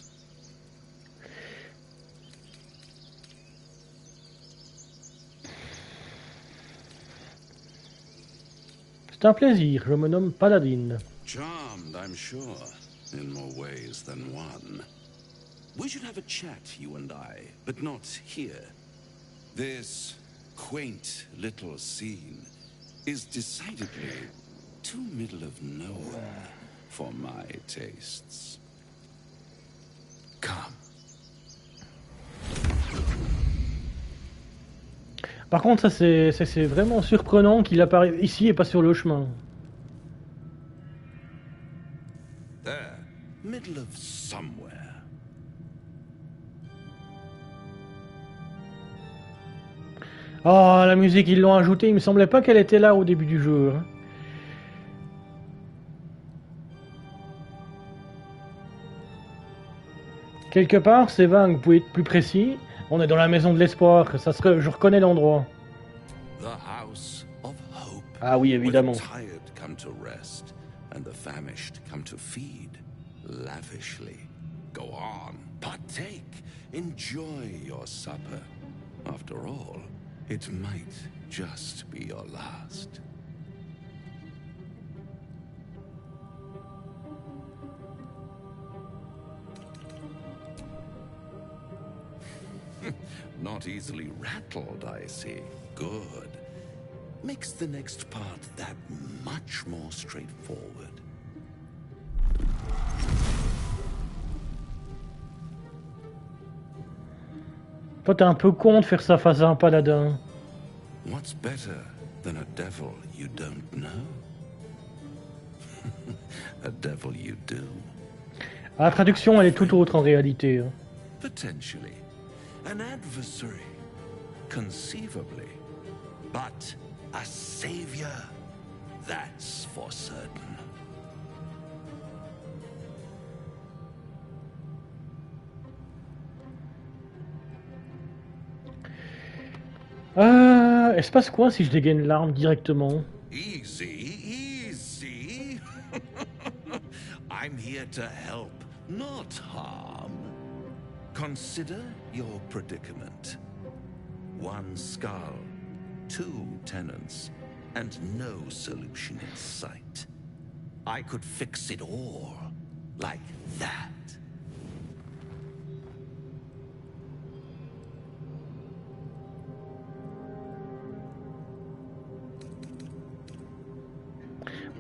C'est un plaisir, je me nomme Paladin. Charmed, I'm sure, in more ways than one. We should have a chat, you and I, but not here. This quaint little scene is decidedly too middle of nowhere for my tastes. Come. Par contre, ça c'est vraiment surprenant qu'il apparaît ici et pas sur le chemin. There, middle of somewhere. Oh, la musique, ils l'ont ajoutée. Il me semblait pas qu'elle était là au début du jeu. Hein. Quelque part, c'est vague. Vous pouvez être plus précis. On est dans la maison de l'espoir. Je reconnais l'endroit. Ah oui, évidemment. Come to rest, and the famished come to feed lavishly. Go on, partake, enjoy your supper. After all, it might just be your last. Not easily rattled, I see. Good. Makes the next part that much more straightforward. Toi, t'es un peu con de faire ça face à un paladin. What's better than a devil you don't know? A devil you do. La traduction, elle est tout autre en réalité. Hein. Potentially. An adversary. Conceivably. But a savior. That's for certain. Elle se passe quoi si je dégaine l'arme directement? Easy, easy. I'm here to help, not harm. Consider your predicament. One skull, two tenants, and no solution in sight. I could fix it all, like that.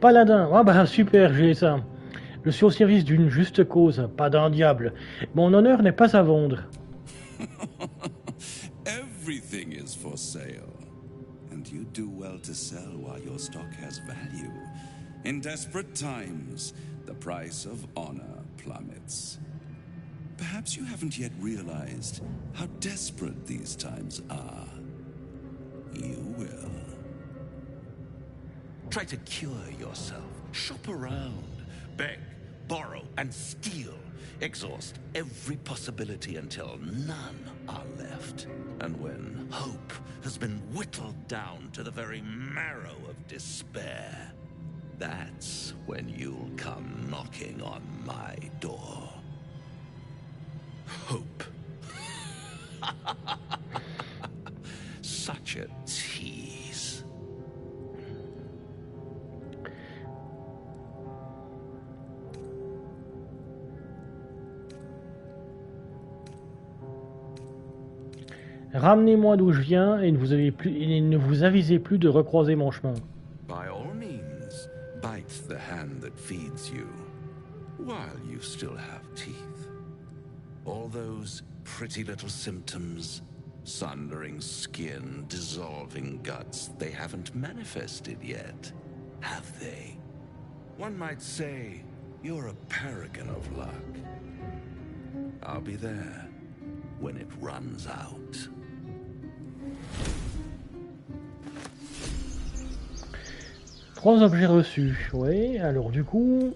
Paladin, ah bah super, j'ai ça. Je suis au service d'une juste cause, pas d'un diable. Mon honneur n'est pas à vendre. Everything is for sale. And you do well to sell while your stock has value. In desperate times, the price of honor plummets. Perhaps you haven't yet realized how desperate these times are. You will. Try to cure yourself. Shop around. Beg, borrow, and steal. Exhaust every possibility until none are left. And when hope has been whittled down to the very marrow of despair, that's when you'll come knocking on my door. Hope. Such a tease. Ramenez-moi d'où je viens et ne vous avisez plus de recroiser mon chemin. By all means, bite the hand that feeds you, while you still have teeth. All those pretty little symptoms, sundering skin, dissolving guts, they haven't manifested yet, have they? One might say you're a paragon of luck. I'll be there when it runs out. 3 objets reçus. Oui, alors du coup,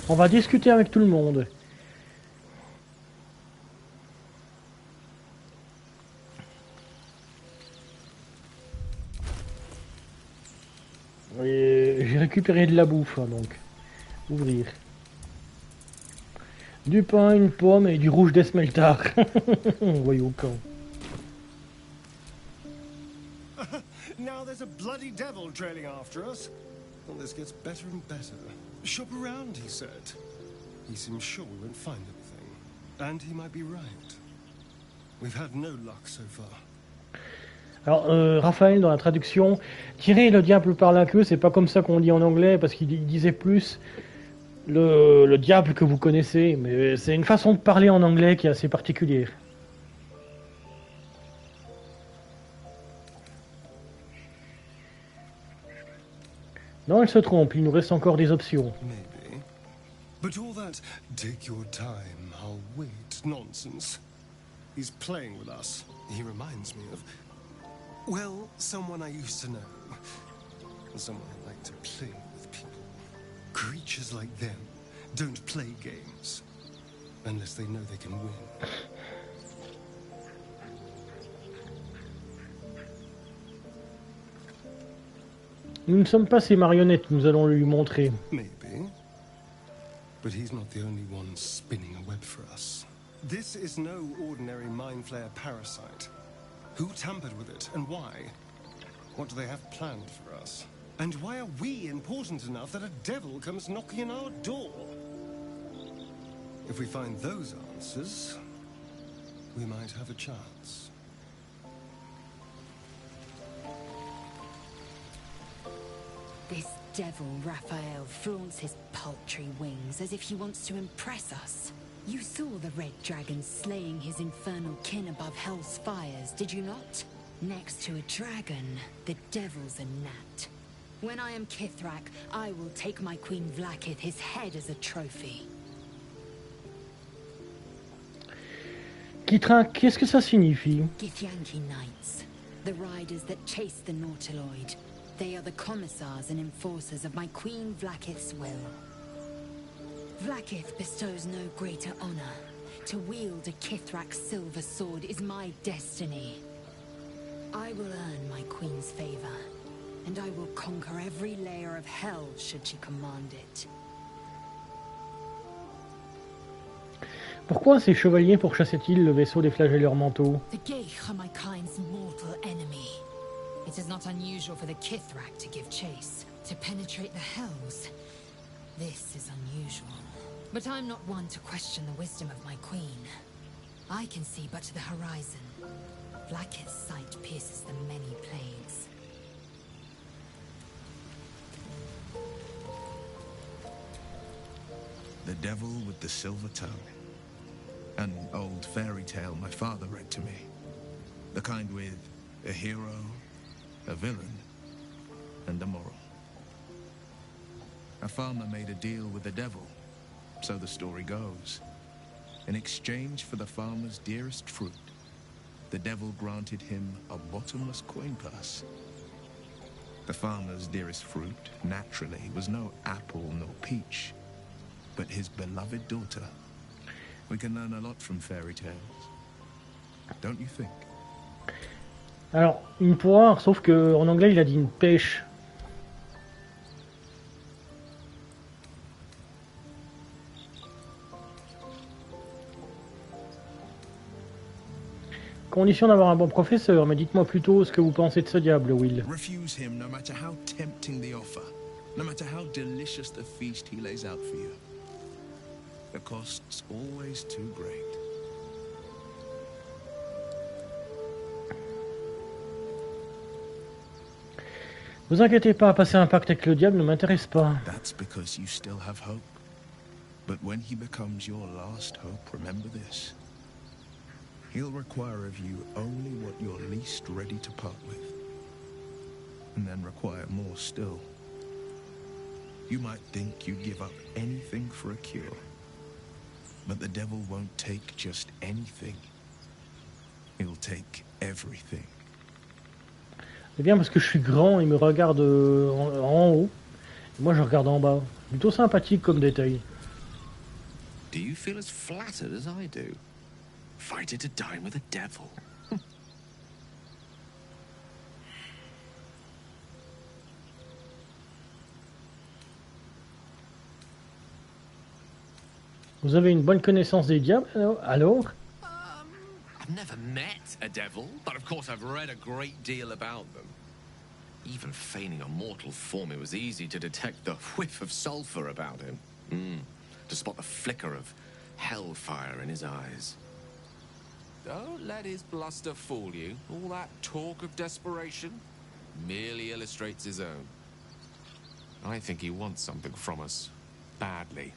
on va discuter avec tout le monde. J'ai récupéré de la bouffe, hein, donc. Ouvrir. Du pain, une pomme et du rouge des smeltars. Voyons quand. Now there's a bloody devil trailing after us. Well, this gets better and better. Shop around, he said. He seems sure we won't find anything. And he might be right. We've had no luck so far. Alors, Raphaël, dans la traduction, tirer le diable par la queue, c'est pas comme ça qu'on dit en anglais, parce qu'il disait plus le diable que vous connaissez, mais c'est une façon de parler en anglais qui est assez particulière. Non, elle se trompe, il nous reste encore des options. Maybe. But all that, take your time, I'll wait nonsense. He's playing with us. He reminds me of, well, someone I used to know. Someone I like to play with people. Creatures like them don't play games unless they know they can win. Nous ne sommes pas ces marionnettes, nous allons lui montrer. Maybe. But he's not the only one spinning a web for us. This is no ordinary mind flayer parasite. Who tampered with it and why? What do they have planned for us? And why are we important enough that a devil comes knocking on our door? If we find those answers, we might have a chance. This devil, Raphael, flaunts his paltry wings as if he wants to impress us. You saw the red dragon slaying his infernal kin above hell's fires, did you not? Next to a dragon, the devil's a gnat. When I am Kithrak, I will take my queen Vlaakith his head as a trophy. Kithrak, qu'est-ce que ça signifie? Githyanki Knights, the riders that chase the Nautiloid. They are the commissars and enforcers of my queen Vlaakith's will. Vlaakith bestows no greater honor. To wield a Kithrak silver sword is my destiny. I will earn my queen's favor, and I will conquer every layer of hell should she command it. Pourquoi ces chevaliers pourchassaient-ils le vaisseau des flagelleurs mentaux? The Geich are my kind's mortal enemy. It is not unusual for the Kithrak to give chase, to penetrate the hells. This is unusual. But I'm not one to question the wisdom of my queen. I can see but to the horizon. Vlaakith's sight pierces the many plagues. The Devil with the Silver Tongue. An old fairy tale my father read to me. The kind with a hero, a villain, and a moral. A farmer made a deal with the devil, so the story goes. In exchange for the farmer's dearest fruit, the devil granted him a bottomless coin purse. The farmer's dearest fruit, naturally, was no apple nor peach, but his beloved daughter. We can learn a lot from fairy tales, don't you think? Alors, une poire, sauf que en anglais il a dit une pêche. Condition d'avoir un bon professeur, mais dites-moi plutôt ce que vous pensez de ce diable, Will. Refuse him no matter how tempting the offer, no matter how delicious the feast he lays out for you. The cost's always too great. Vous inquiétez pas, passer un pacte avec le diable ne m'intéresse pas. That's because you still have hope. But when he becomes your last hope, remember this. He'll require of you only what you're least ready to part with. And then require more still. You might think you'd give up anything for a cure. But the devil won't take just anything. He'll take everything. C'est bien parce que je suis grand, il me regarde en haut. Et moi je regarde en bas. Plutôt sympathique comme détail. Do you feel as flattered as I do? Fighter to dine with a devil. Vous avez une bonne connaissance des diables, alors? I've never met a devil, but of course I've read a great deal about them. Even feigning a mortal form, it was easy to detect the whiff of sulfur about him. To spot the flicker of hellfire in his eyes. Don't let his bluster fool you. All that talk of desperation merely illustrates his own. I think he wants something from us, badly.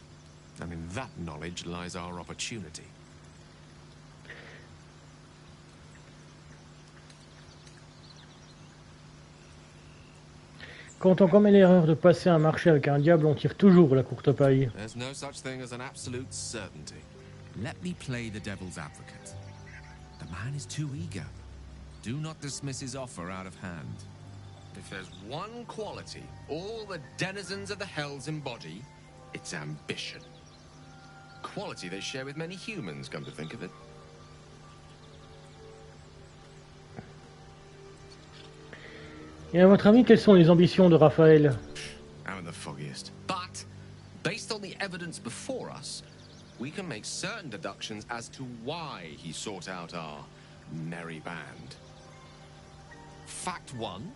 And in that knowledge lies our opportunity. Quand on commet l'erreur de passer un marché avec un diable, on tire toujours la courte paille. There's no such thing as an absolute certainty. Let me play the devil's advocate. The man is too eager. Do not dismiss his offer out of hand. If there's one quality all the denizens of the hells embody, it's ambition. Quality they share with many humans, come to think of it. Et à votre avis, quelles sont les ambitions de Raphaël? I'm the foggiest. But, based on the evidence before us, we can make certain deductions as to why he sought out our merry band. Fact 1,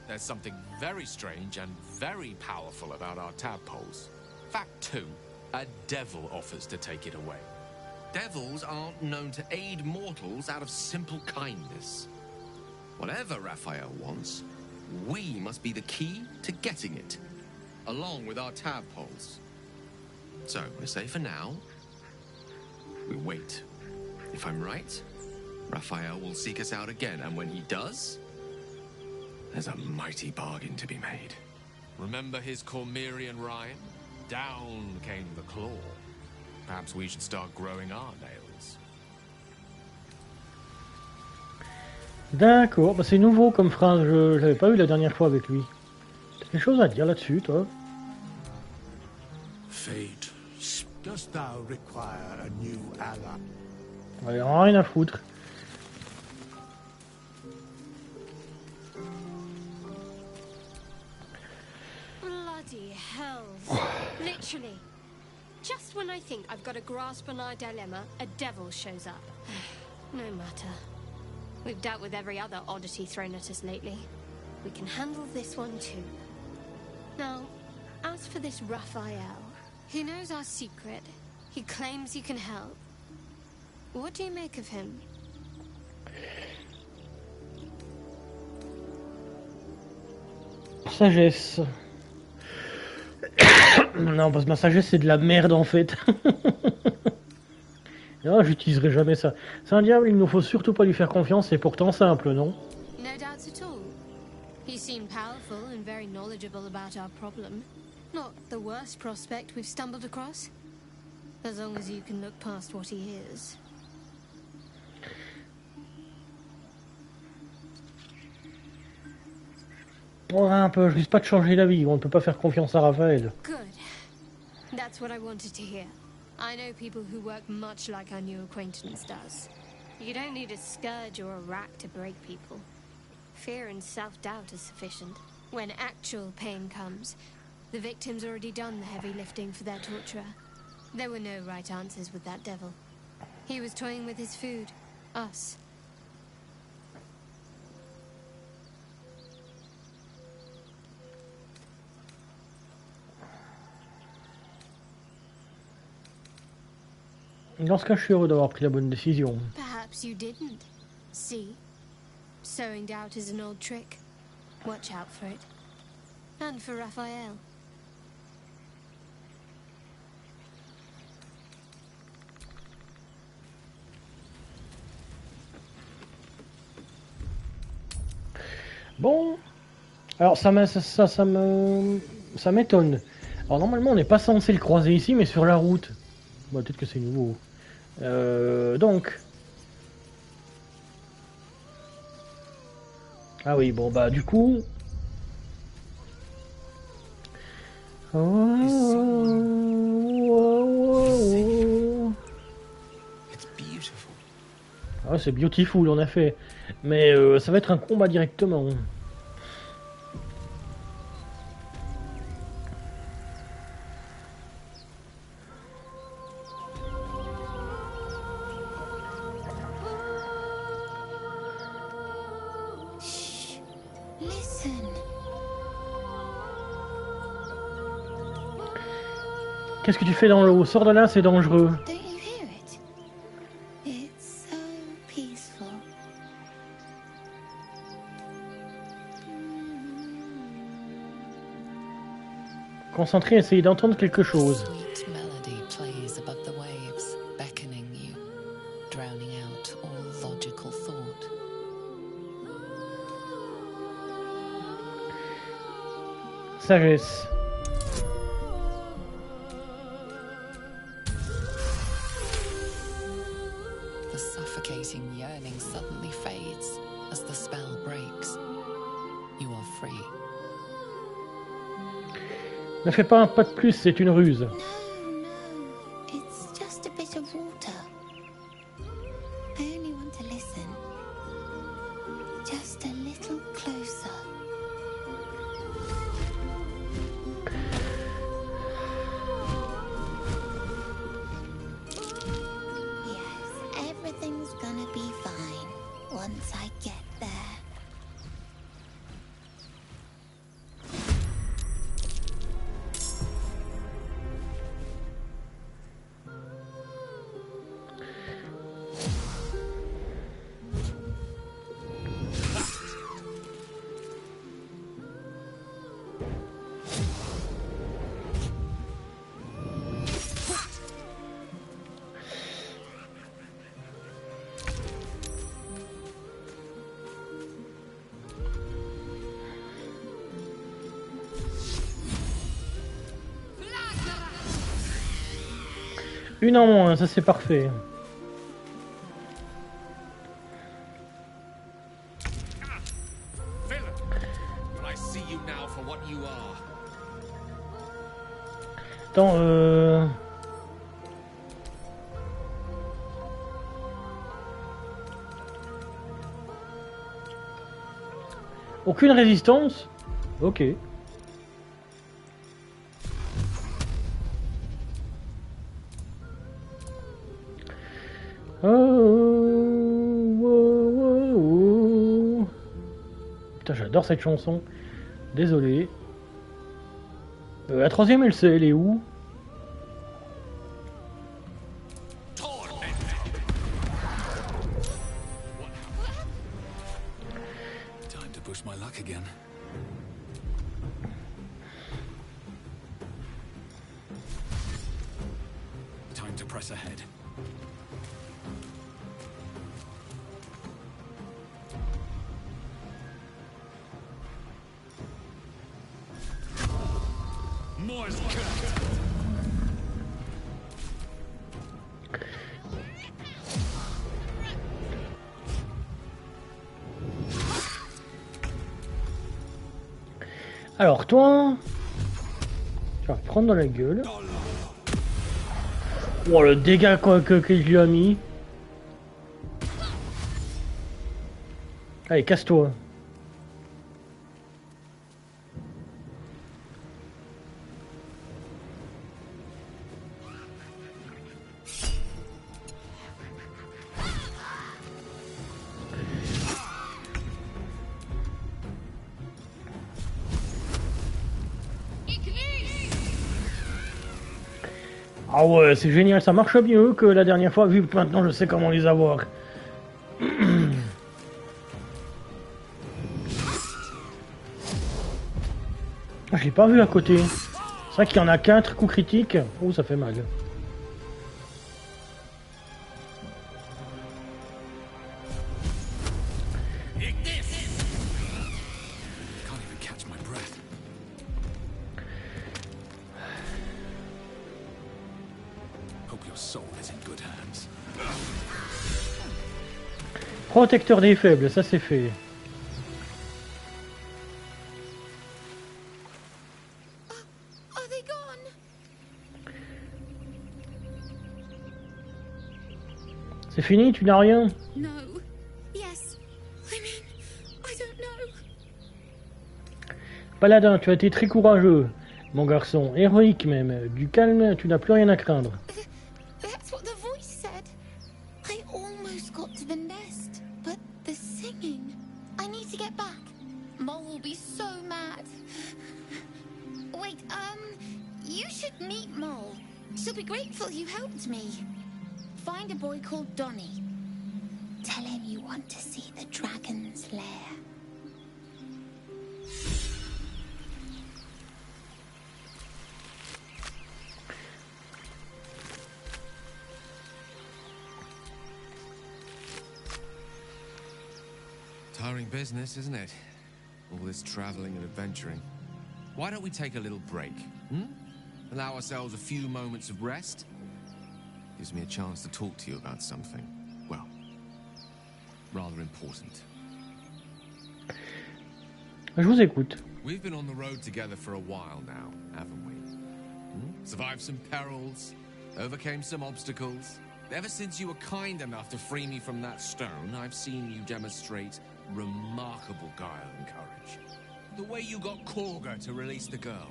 there's something very strange and very powerful about our tadpoles. Fact 2, a devil offers to take it away. Devils aren't known to aid mortals out of simple kindness. Whatever Raphael wants, we must be the key to getting it, along with our tadpoles. So, I say for now, we wait. If I'm right, Raphael will seek us out again, and when he does, there's a mighty bargain to be made. Remember his Cormyrean rhyme? Down came the claw. Perhaps we should start growing our nails. D'accord, bah c'est nouveau comme phrase, je l'avais pas eu la dernière fois avec lui. T'as quelque chose à dire là-dessus, toi? Fate, dost thou require a new ally? Ouais, rien à foutre. Bloody hell. Literally. Just when I think I've got a grasp on our dilemma, a devil shows up. No matter. We've dealt with every other oddity thrown at us lately. We can handle this one too. Now, as for this Raphael, he knows our secret. He claims he can help. What do you make of him? Sagesse. Non, parce que ma sagesse c'est de la merde en fait. Non, j'utiliserai jamais ça. C'est un diable, il ne faut surtout pas lui faire confiance, c'est pourtant simple, non? No doubts at all. He seemed powerful and very knowledgeable about our problem. Not the worst prospect we've stumbled across. As long as you can look past what he is. Oh, un peu, je risque pas de changer d'avis, on ne peut pas faire confiance à Raphaël. Good. That's what I wanted to hear. I know people who work much like our new acquaintance does. You don't need a scourge or a rack to break people. Fear and self-doubt is sufficient. When actual pain comes, the victim's already done the heavy lifting for their torturer. There were no right answers with that devil. He was toying with his food. Us. Dans ce cas, je suis heureux d'avoir pris la bonne décision. Perhaps you didn't. See? Sowing doubt is an old trick. Watch out for it. And for Raphael. Bon, alors ça m'étonne. Alors normalement on n'est pas censé le croiser ici, mais sur la route. Bon, peut-être que c'est nouveau. Donc. Ah oui, bon bah du coup. Ah, c'est beautiful en effet, mais ça va être un combat directement. Qu'est-ce que tu fais dans l'eau? Sors de là, c'est dangereux. Concentré, essayez d'entendre quelque chose. Sagesse. The suffocating yearning suddenly fades as the spell breaks. You are free. Ne fais pas un pas de plus, c'est une ruse. It's just a bit of water. I only want to listen. Just a little closer. Yes, everything's gonna be fine once I get there. Une en moins, ça c'est parfait. Attends, aucune résistance? Ok. Putain, j'adore cette chanson. Désolé. La troisième, elle est où? Time to push my luck again. Time to press ahead. Alors toi, tu vas prendre dans la gueule. Oh le dégât que je lui ai mis. Allez, casse-toi. Ah ouais, c'est génial, ça marche mieux que la dernière fois, vu que maintenant je sais comment les avoir. Je l'ai pas vu à côté. C'est vrai qu'il y en a qu'un coup critique. Oh, ça fait mal. Protecteur des faibles, ça c'est fait. C'est fini, tu n'as rien? No. Yes. I mean, I don't know. Paladin, tu as été très courageux, mon garçon, héroïque même. Du calme, tu n'as plus rien à craindre. That's what the voice said. I almost got to the nest, but the singing. I need to get back. Mole will be so mad. Wait, you should meet Mole. She'll be grateful you helped me. Find a boy called Donny. Tell him you want to see the dragon's lair. Tiring business, isn't it? All this traveling and adventuring. Why don't we take a little break? Allow ourselves a few moments of rest? Gives me a chance to talk to you about something, well, rather important. Je vous écoute. We've been on the road together for a while now, haven't we? Survived some perils, overcame some obstacles. Ever since you were kind enough to free me from that stone, I've seen you demonstrate remarkable guile and courage. The way you got Korga to release the girl.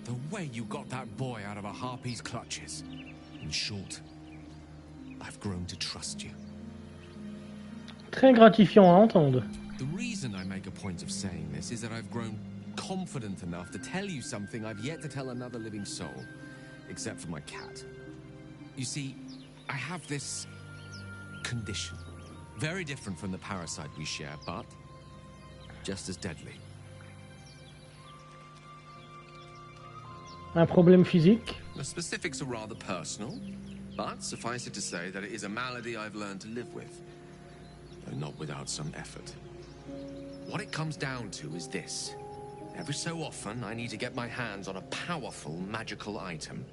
The way you got that boy out of a harpy's clutches. In short, I've grown to trust you. Très gratifiant à entendre. The reason I make a point of saying this is that I've grown confident enough to tell you something I've yet to tell another living soul, except for my cat. You see, I have this condition. Very different from the parasite we share, but just as deadly. Un problème physique? The specifics are rather personal, but suffice it to say that it is a malady I've learned to live with, though not without some effort. What it comes down to is this. Every so often, I need to get my hands on a powerful magical item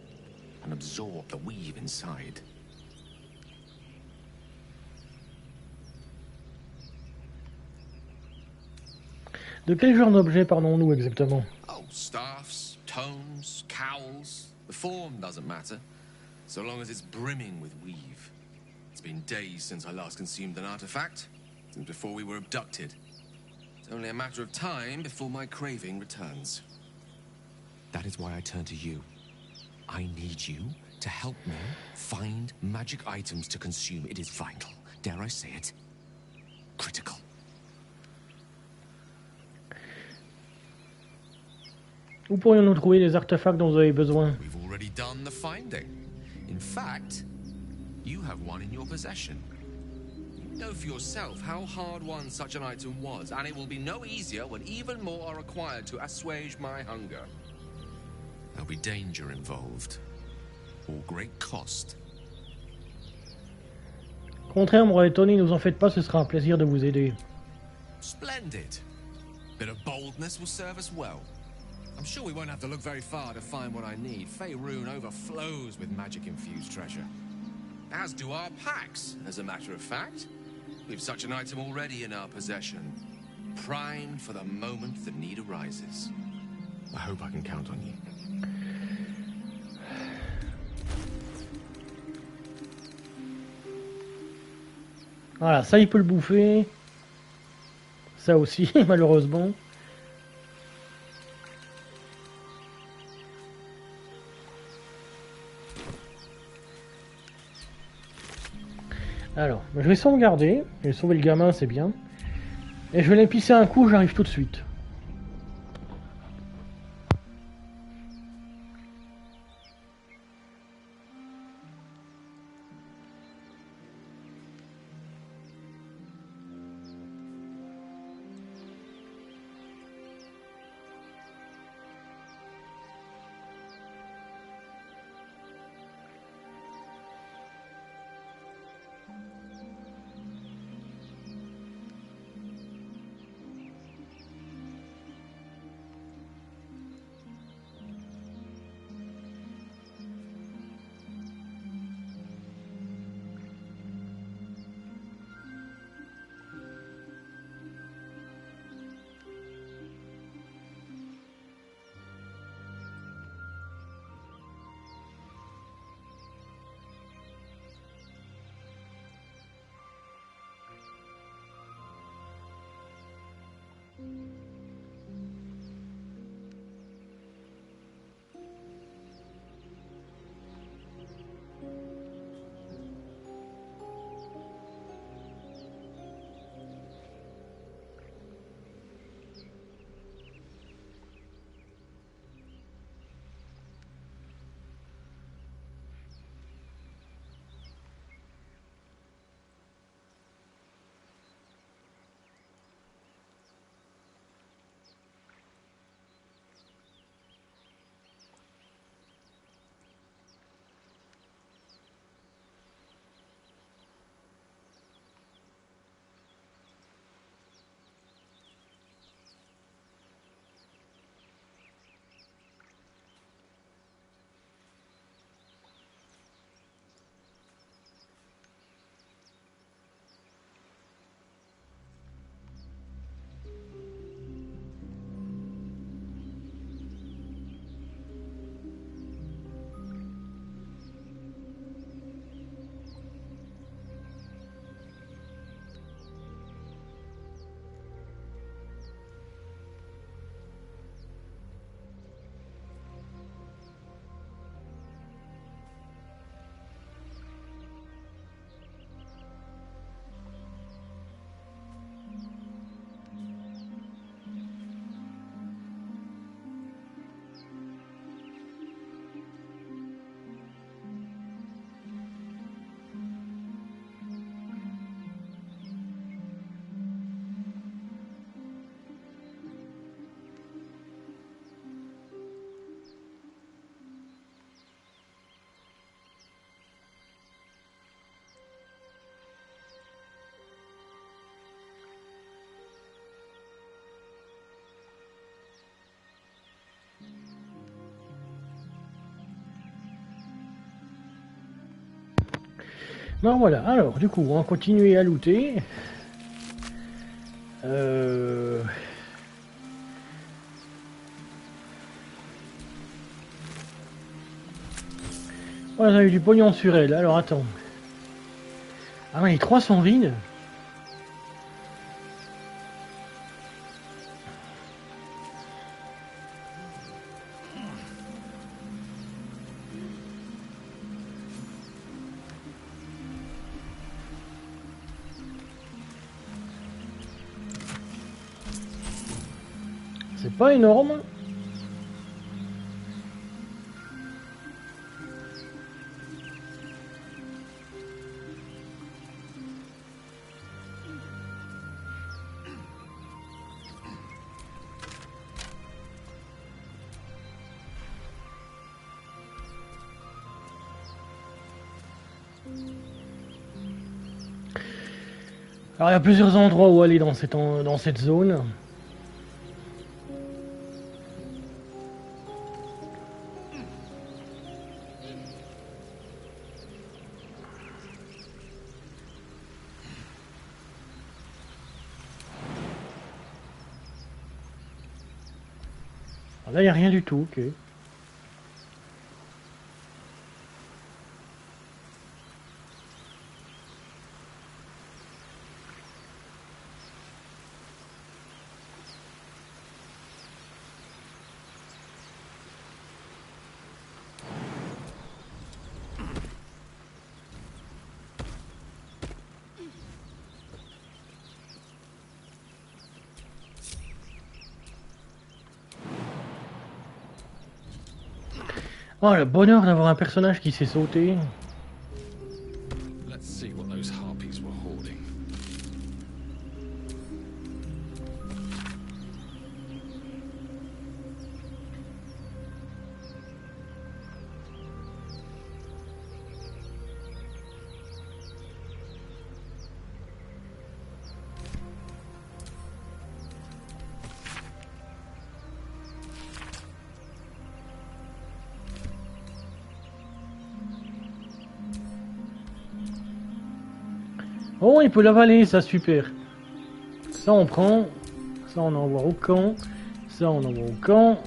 and absorb the weave inside. De quel genre d'objet parlons-nous exactement? Oh, staffs, tomes, cowls. The form doesn't matter, so long as it's brimming with weave. It's been days since I last consumed an artifact, since before we were abducted. It's only a matter of time before my craving returns. That is why I turn to you. I need you to help me find magic items to consume. It is vital. Dare I say it? Critical. Où pourrions-nous trouver les artefacts dont vous avez besoin? We've already done the finding. In fact, you have one in your possession. You know for yourself how hard won such an item was, and it will be no easier when even more are required to assuage my hunger. There'll be danger involved, or great cost. Contraire, mon Tony, ne vous en faites pas, ce sera un plaisir de vous aider. Splendid. Bit of boldness will serve us well. I'm sure we won't have to look very far to find what I need. Faerun overflows with magic-infused treasure. As do our packs, as a matter of fact. We've such an item already in our possession. Primed for the moment the need arises. I hope I can count on you. Voilà, ça il peut le bouffer. Ça aussi, malheureusement. Alors, je vais sauvegarder. Je vais sauver le gamin, c'est bien. Et je vais l'épicer un coup, j'arrive tout de suite. Bon voilà, alors du coup on va continuer à looter. On a eu du pognon sur elle, alors attends. Ah ouais, les 3 sont vides. C'est pas énorme. Alors il y a plusieurs endroits où aller dans cette zone. Alors là il n'y a rien du tout, ok. Oh, le bonheur d'avoir un personnage qui sait sauter. Let's see what those harpies were hoarding. Oh, il peut l'avaler, ça, super. Ça, on prend. Ça, on envoie au camp. Ça, on envoie au camp.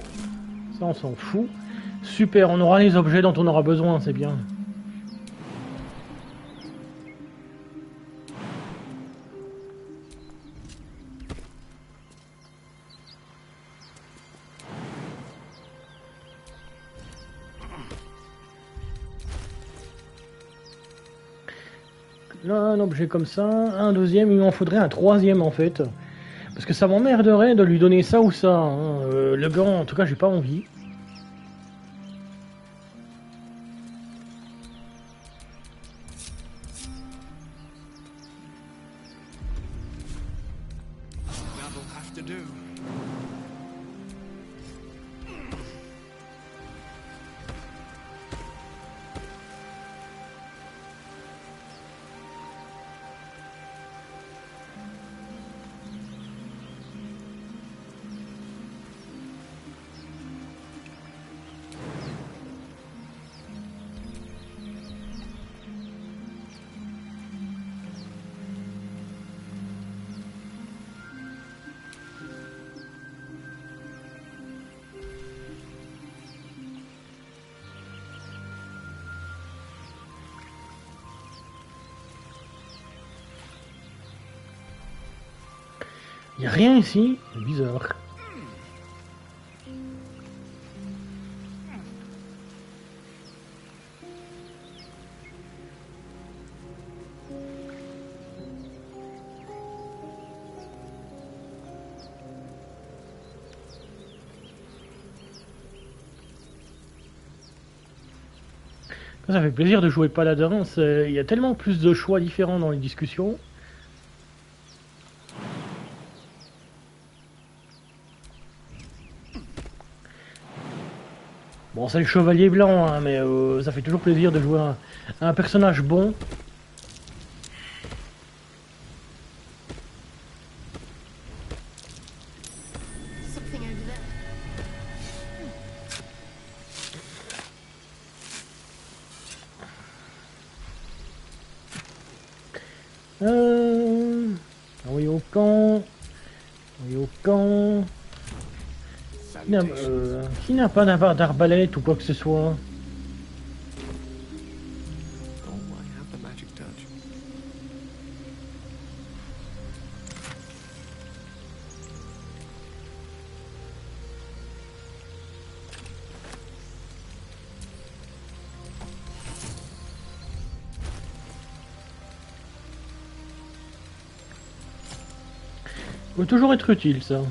Ça, on s'en fout. Super, on aura les objets dont on aura besoin, c'est bien. un objet comme ça, un deuxième, il m'en faudrait un troisième en fait. Parce que ça m'emmerderait de lui donner ça ou ça. Hein. Le gant, en tout cas, j'ai pas envie. Il n'y a rien ici, c'est bizarre. Ça fait plaisir de jouer Paladin, il y a tellement plus de choix différents dans les discussions. Bon, c'est le chevalier blanc, hein, mais ça fait toujours plaisir de jouer un personnage bon. Envoyé au camp. Envoyé au camp. Qui n'a pas d'arbalète ou quoi que ce soit? Ça peut toujours être utile, ça.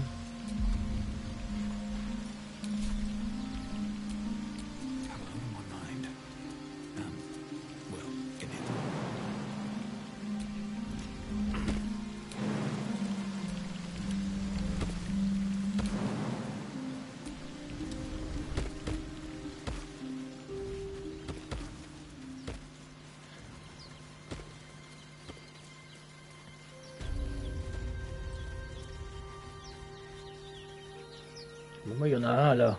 Moi, il y en a un là.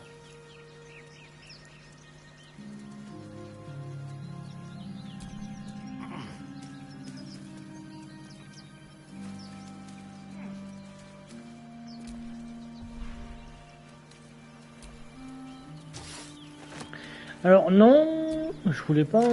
Alors non, je voulais pas.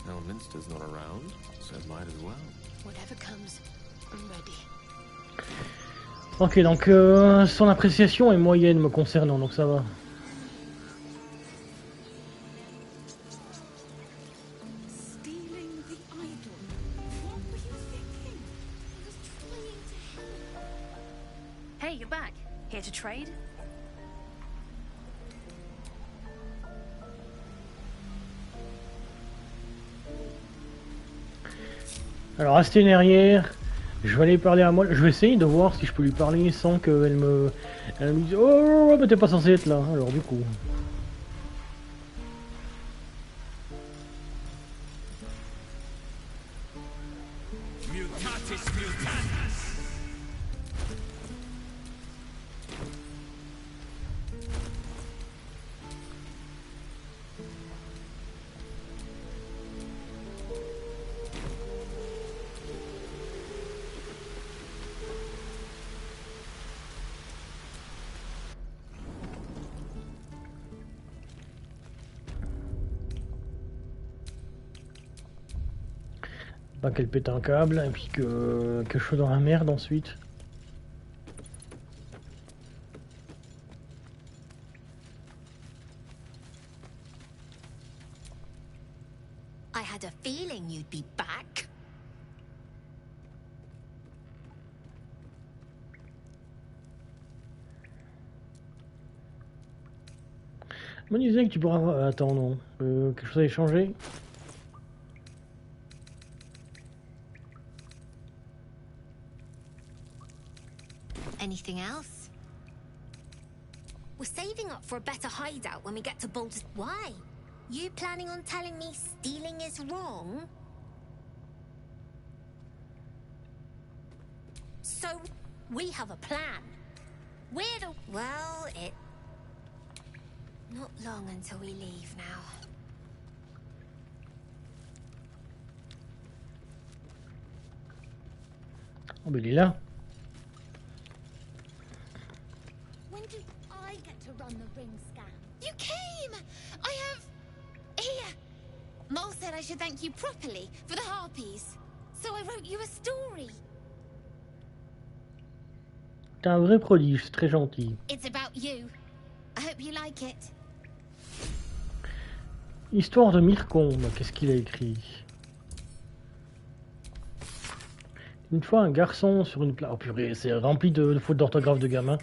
Elminster's not around, so it might as well. Whatever comes, I'm ready. Ok, donc son appréciation est moyenne me concernant, donc ça va. Hey, you're back. Here to trade? Alors, Asténérière, je vais aller parler à moi. Je vais essayer de voir si je peux lui parler sans qu'elle me dise oh, mais t'es pas censé être là. Alors, du coup. Pas qu'elle pète un câble et puis que je sois dans la merde ensuite. I had a feeling you'd be back. On me disait que tu pourras avoir... Attends, non. Quelque chose a échangé. Anything else? We're saving up for a better hideout when we get to Baldur's... Why? You planning on telling me stealing is wrong? So, we have a plan. We're the... Well, it... Not long until we leave now. Oh, ben il est là. When do I get to run the ring scan? You came! I have... Here! Mole said I should thank you properly for the harpies. So I wrote you a story. T'es un vrai prodige, c'est très gentil. It's about you. I hope you like it. Histoire de Mircombe, qu'est-ce qu'il a écrit? Une fois, un garçon sur une plage... Oh purée, c'est rempli de fautes d'orthographe de gamin.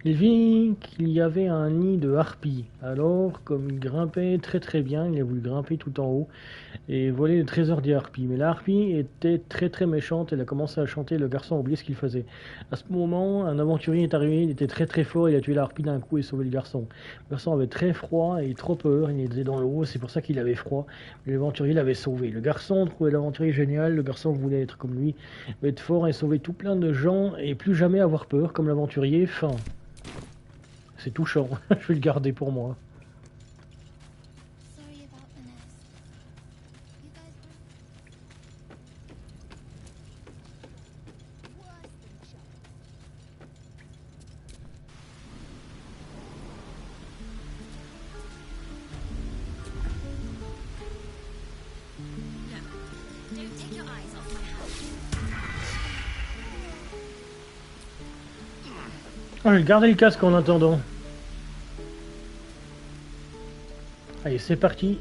Il vit qu'il y avait un nid de harpies. Alors, comme il grimpait très bien, il a voulu grimper tout en haut et voler le trésor des harpies. Mais la harpie était très méchante, elle a commencé à chanter, le garçon a oublié ce qu'il faisait. À ce moment, un aventurier est arrivé, il était très fort, il a tué la harpie d'un coup et sauvé le garçon. Le garçon avait très froid et trop peur, il était dans l'eau, c'est pour ça qu'il avait froid. Mais l'aventurier l'avait sauvé. Le garçon trouvait l'aventurier génial, le garçon voulait être comme lui, être fort et sauver tout plein de gens et plus jamais avoir peur comme l'aventurier. Fin. C'est touchant, je vais le garder pour moi. Ah, je vais garder le casque en attendant. Allez, c'est parti.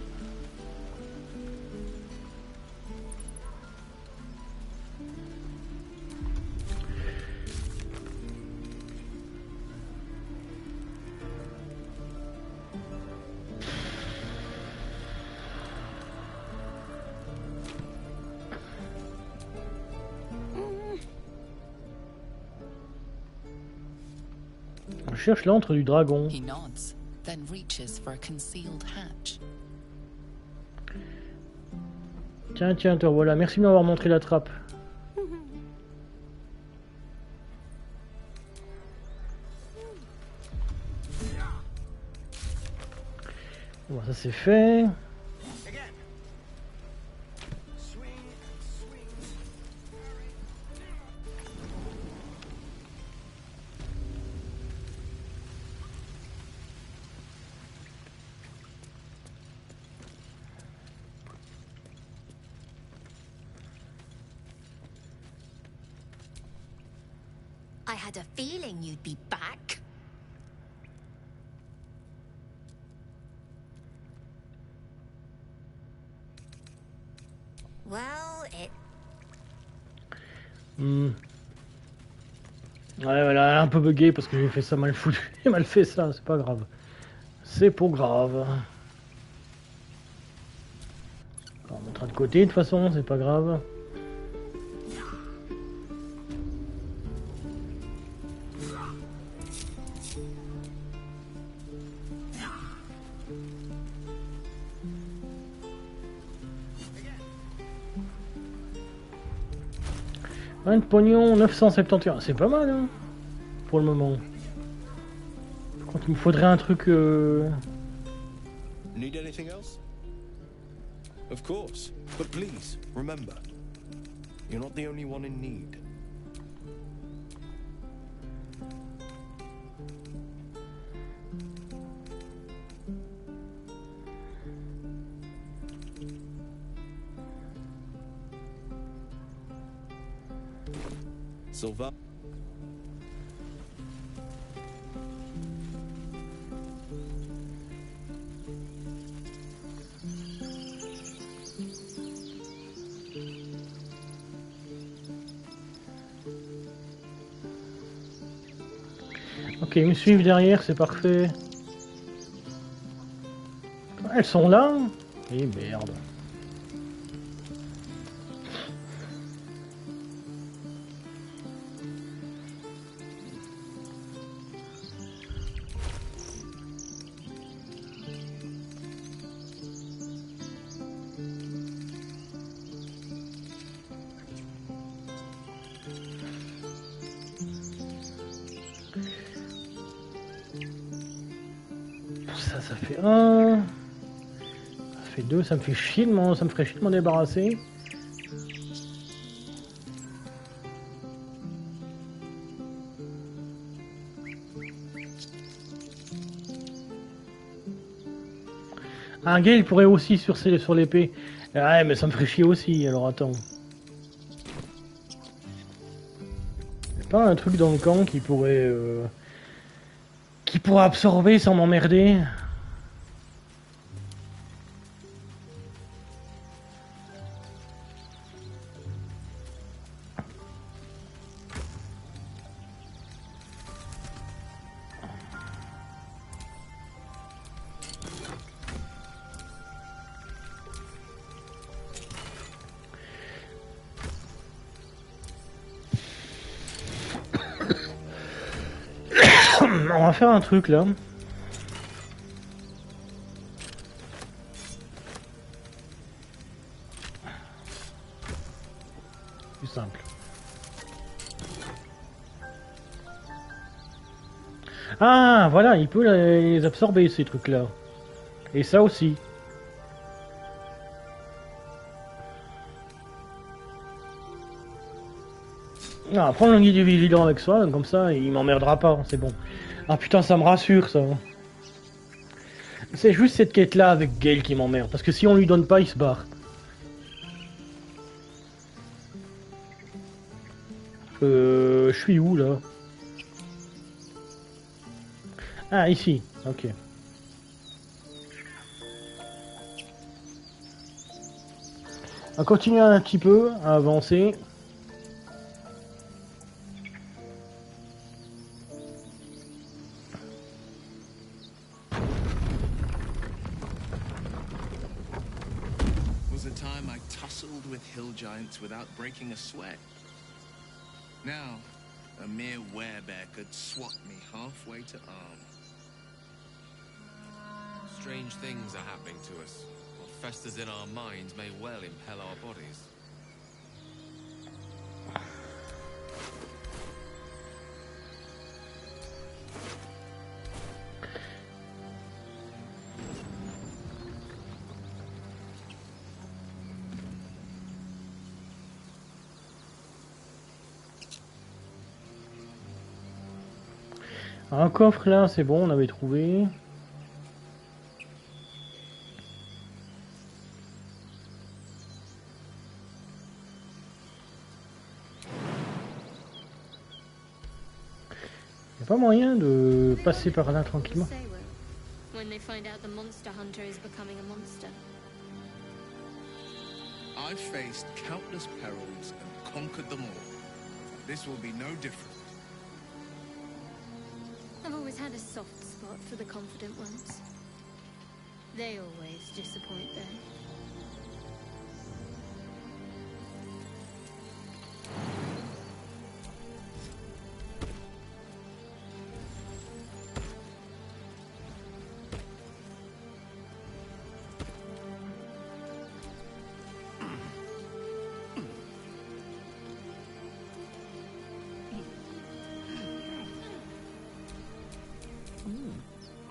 On cherche l'antre du dragon. He nods, then reaches for a concealed hatch. Tiens, te revoilà. Merci de m'avoir montré la trappe. Bon, ça c'est fait. I had a feeling you'd be back. Well, it... Ouais, voilà, un peu bugué parce que j'ai fait ça mal foutu. J'ai mal fait ça, c'est pas grave. C'est pas grave. On mettra de côté de toute façon, c'est pas grave. Un de pognon, 971, c'est pas mal hein, pour le moment. Quand il me faudrait un truc... Need anything else? Of course, but please, remember, you're not the only one in need. Sylva. Ok, ils me suivent derrière, c'est parfait. Elles sont là? Eh merde. Ça fait 1. Ça fait 2, ça me fait chier de m'en, ça me ferait chier de m'en débarrasser. Un gars il pourrait aussi sur l'épée. Ouais mais ça me ferait chier aussi, alors attends. Y'a pas un truc dans le camp qui pourrait absorber sans m'emmerder? On va faire un truc là. Plus simple. Ah voilà, il peut les absorber ces trucs là. Et ça aussi. Ah, prends le guide du vigilant avec soi, comme ça il m'emmerdera pas, c'est bon. Ah putain, ça me rassure ça. C'est juste cette quête là avec Gale qui m'emmerde, parce que si on lui donne pas, il se barre. Je suis où là? Ah, ici, ok. On va continuer un petit peu à avancer. Without breaking a sweat. Now, a mere werebear could swat me halfway to arm. Strange things are happening to us. What festers in our minds may well impel our bodies. Un coffre là, c'est bon, on avait trouvé. Y a pas moyen de passer par là tranquillement. When they find out the monster hunter is becoming a monster. I've faced countless perils and conquered them all. This will be no different. I've always had a soft spot for the confident ones. They always disappoint though.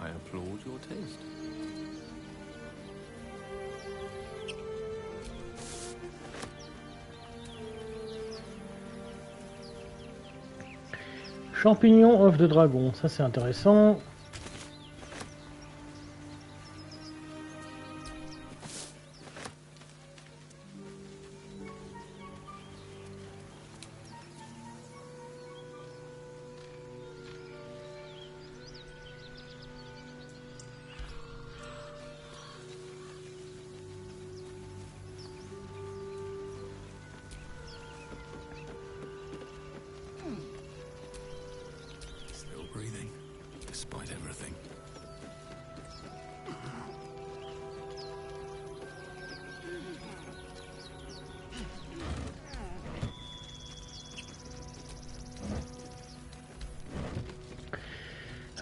I applaud your taste. Champignon œuf de dragon, ça c'est intéressant.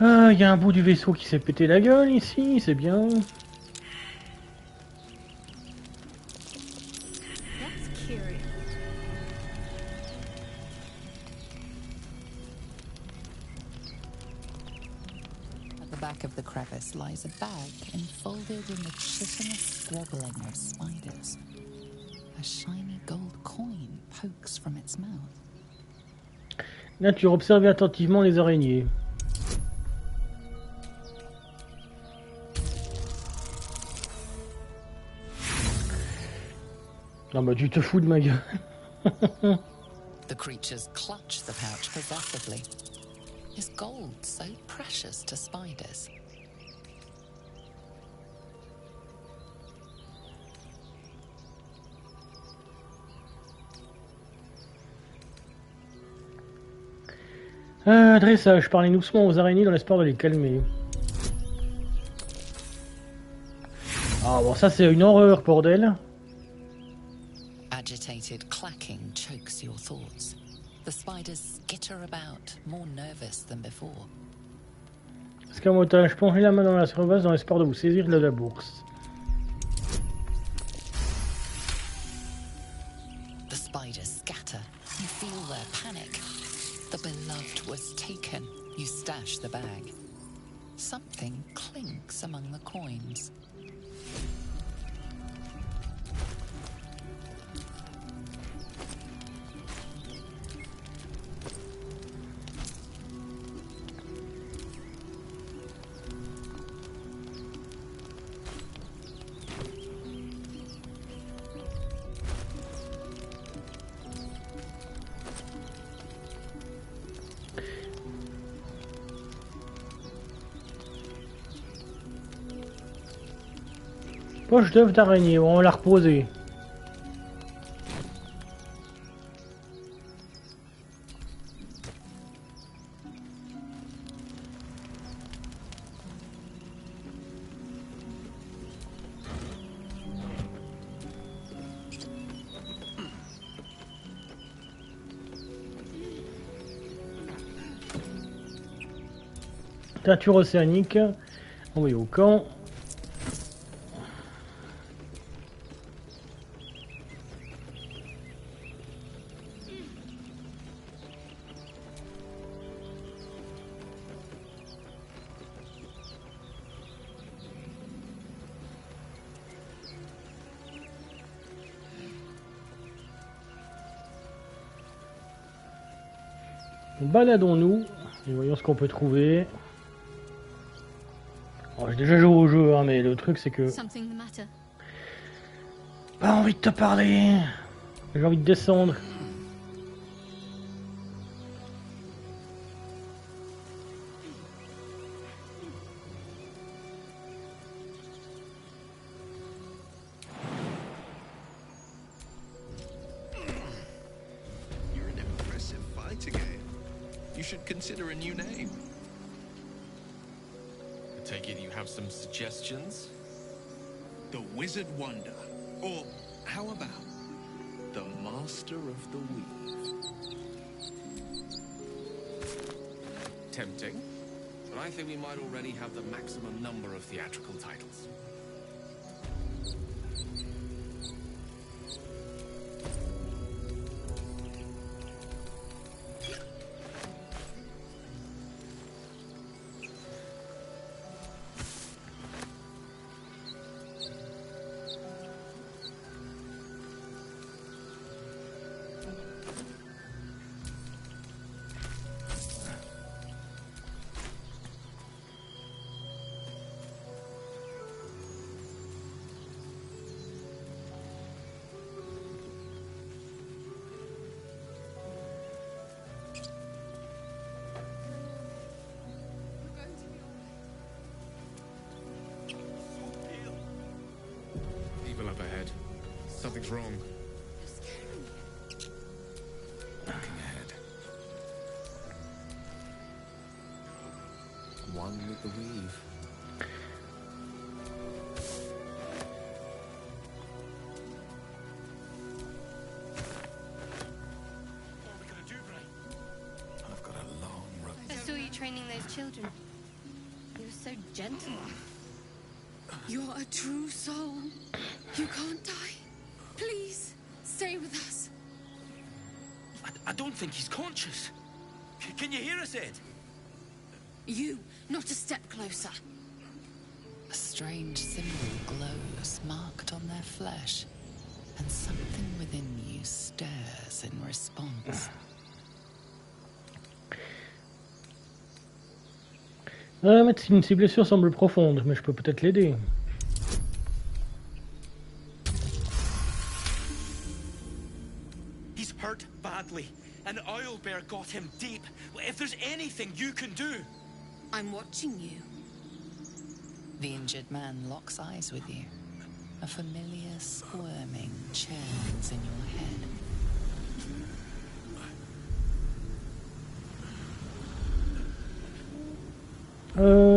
Ah, il y a un bout du vaisseau qui s'est pété la gueule ici, c'est bien. At the back of the crevice lies a bag enfolded in the chitinous squabbling of spiders. A shiny gold coin pokes from its mouth. Nature, observez attentivement les araignées. Non bah tu te fous de ma gueule. The creatures clutch the pouch possessively. Is gold so precious to spiders? Dressage, parlez doucement aux araignées dans l'espoir de les calmer. Ah bon, ça c'est une horreur, bordel. Agitated clacking chokes your thoughts. The spiders skitter about, more nervous than before. Escamotage, plongez la main dans la surface dans l'espoir de vous saisir de la bourse. The spiders scatter. You feel their panic. The beloved was taken. You stash the bag. Something clinks among the coins. Poche d'œuf d'araignée, on va la reposer. Teinture océanique, envoyé au camp. Baladons-nous et voyons ce qu'on peut trouver. J'ai déjà joué au jeu, hein, mais le truc c'est que... Pas envie de te parler. J'ai envie de descendre. You're an impressive fighter game. You should consider a new name. I take it you have some suggestions? The Wizard Wonder. Or how about the Master of the Weave? Tempting, but I think we might already have the maximum number of theatrical titles. Up ahead. Something's wrong. Looking ahead. One with the weave. I saw you training those children. gentleman. You're a true soul. You can't die. Please, stay with us. I don't think he's conscious. Can you hear us, Ed? You, not a step closer. A strange symbol glows, marked on their flesh, and something within you stirs in response. Médecine, ces blessures semblent profondes, mais je peux peut-être l'aider. He's hurt badly. An oil bear got him deep. If there's anything you can do... I'm watching you. The injured man locks eyes with you. A familiar squirming churns in your head.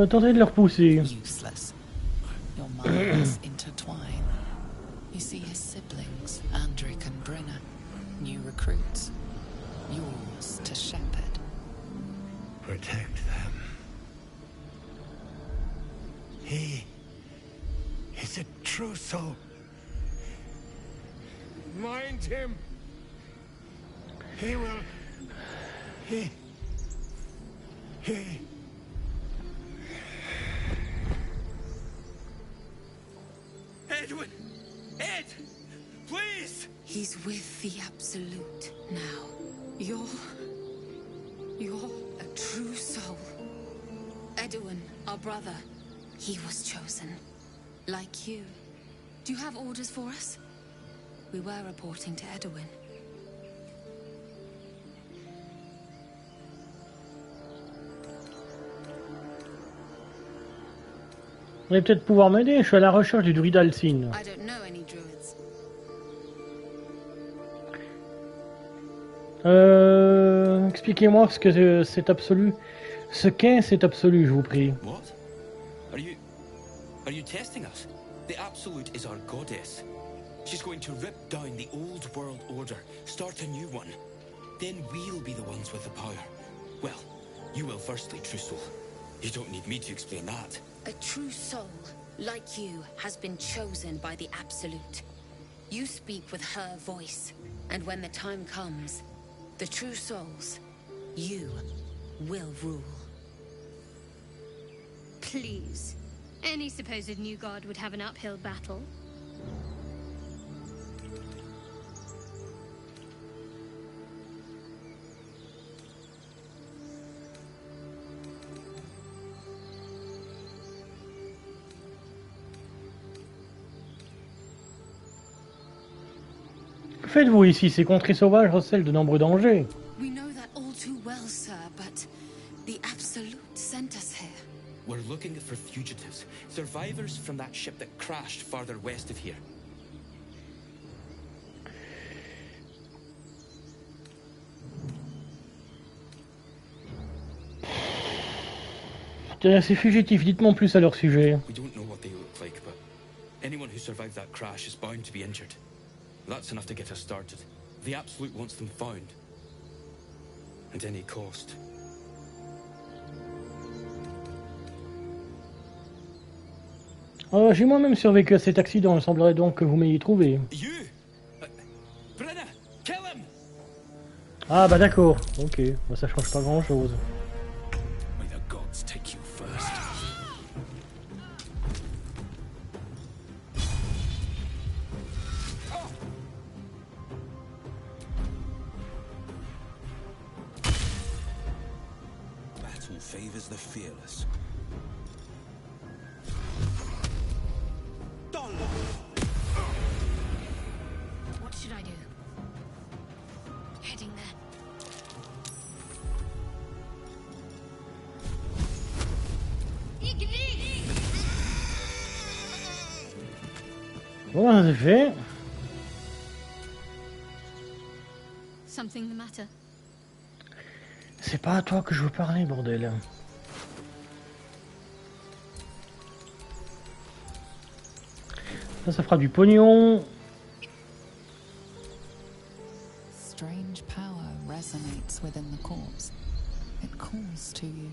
Tentez de le repousser. Useless. Your minds intertwine. You see his siblings, Andric and Brenna, new recruits. Yours to shepherd. Protect them. He is a true soul. Mind him. He will. He. Edwin! Ed! Please! He's with the Absolute now. You're a true soul. Edwin, our brother, he was chosen. Like you. Do you have orders for us? We were reporting to Edwin. Vous allez peut-être pouvoir m'aider, je suis à la recherche du druide Alcine. I don't know any druids. Expliquez-moi ce que c'est absolu. Ce qu'est cet absolu, je vous prie. What? Are you testing us? The Absolute is our goddess. She's going to rip down the old world order, start a new one. Then we'll be the ones with the power. Well, you will firstly, true soul. You don't need me to explain that. A true soul, like you, has been chosen by the Absolute. You speak with her voice, and when the time comes, the true souls, you will rule. Please. Any supposed new god would have an uphill battle. Que faites-vous ici? Ces contrées sauvages recèlent de nombreux dangers. We know that all too well, sir, but the Absolute sent us here. We're looking for fugitives, survivors from that ship that crashed farther west of here. Ces fugitifs, dites-moi plus à leur sujet. We don't know what they look like, but anyone who survived that crash is bound to be injured. That's enough to get us started. The Absolute wants them found. At any cost. J'ai moi-même survécu à cet accident, il semblerait donc que vous m'ayez trouvé. Brenna, kill him! Ah bah d'accord, ok, bah, ça change pas grand-chose. May the gods take you first. Battle favors the fearless. What should I do? Heading there. Bon, c'est fait. Something the matter? C'est pas à toi que je veux parler, bordel. Ça fera du pognon. Strange power resonates within the corpse. It calls to you.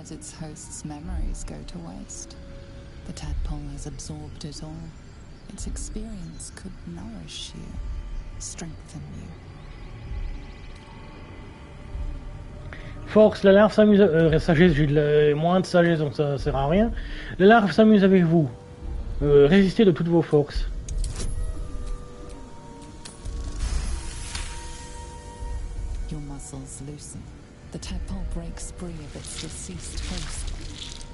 as its host's memories go to waste. The tadpole has absorbed it all. Its experience could nourish you, strengthen you. Force, la larve s'amuse. Sagesse, j'ai moins de sagesse donc ça sert à rien. La larve s'amuse avec vous. Résistez de toutes vos forces. Your muscles loosen. The tadpole breaks free of its deceased host.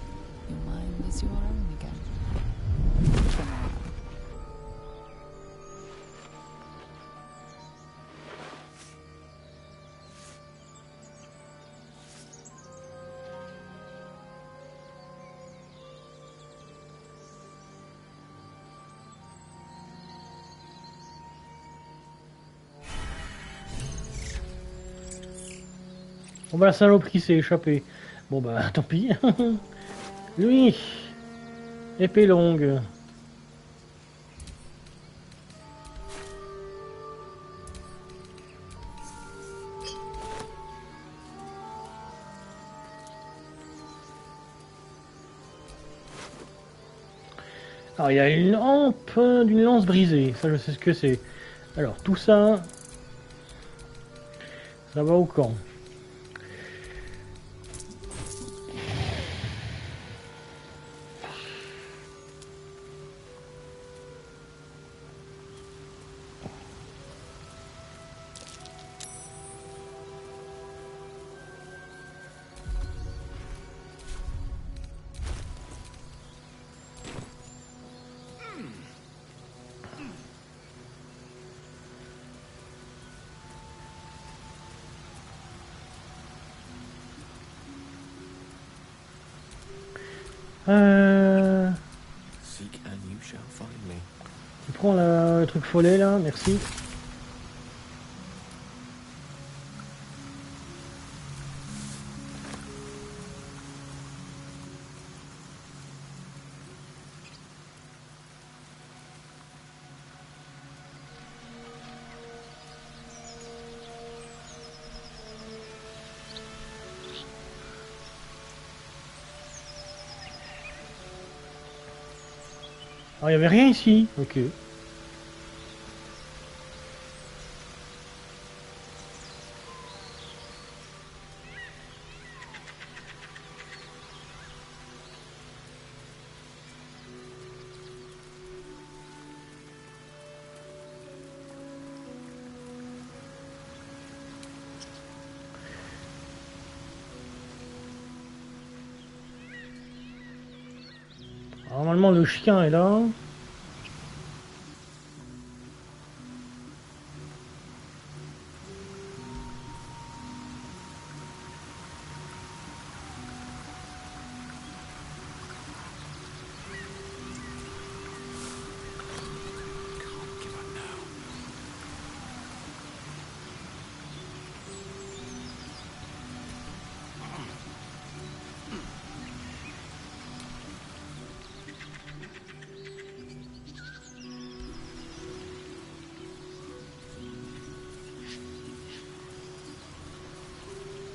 Your mind is your own again. For now. Bon bah la saloperie s'est échappée. Bon bah tant pis. Lui, épée longue. Alors il y a une hampe d'une lance brisée, ça je sais ce que c'est. Alors tout ça, ça va au camp. Seek and you shall find me. Tu prends le truc follet là, merci. Alors il n'y avait rien ici, ok. Normalement le chien est là.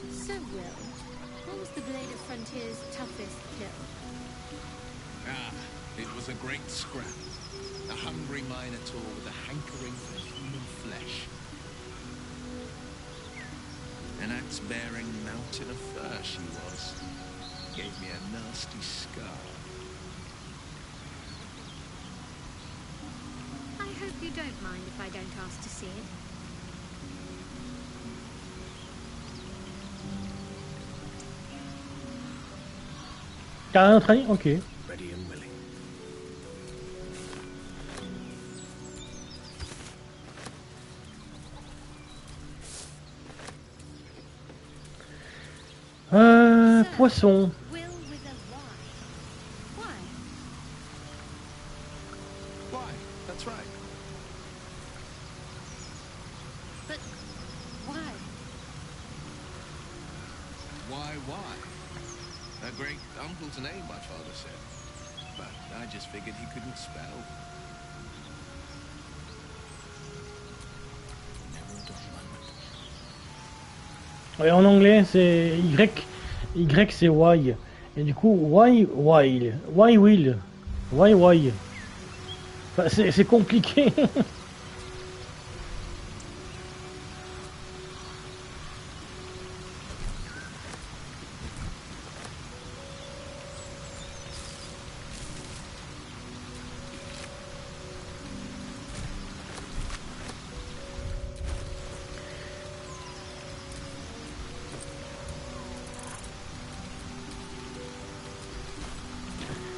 So, Will, what was the Blade of Frontier's toughest kill? Ah, it was a great scrap. A hungry minotaur with a hankering for human flesh. An axe-bearing mountain of fur she was. Gave me a nasty scar. I hope you don't mind if I don't ask to see it. T'as un autre ami? Ok. Ready and willing. Poisson. Will with a Y. Why? Why? That's right. But why? Why? A great uncle to name, my father said. But I just figured he couldn't spell. Ouais, en anglais c'est Y. Y c'est Y. Et du coup, why will? Why? Enfin, c'est compliqué.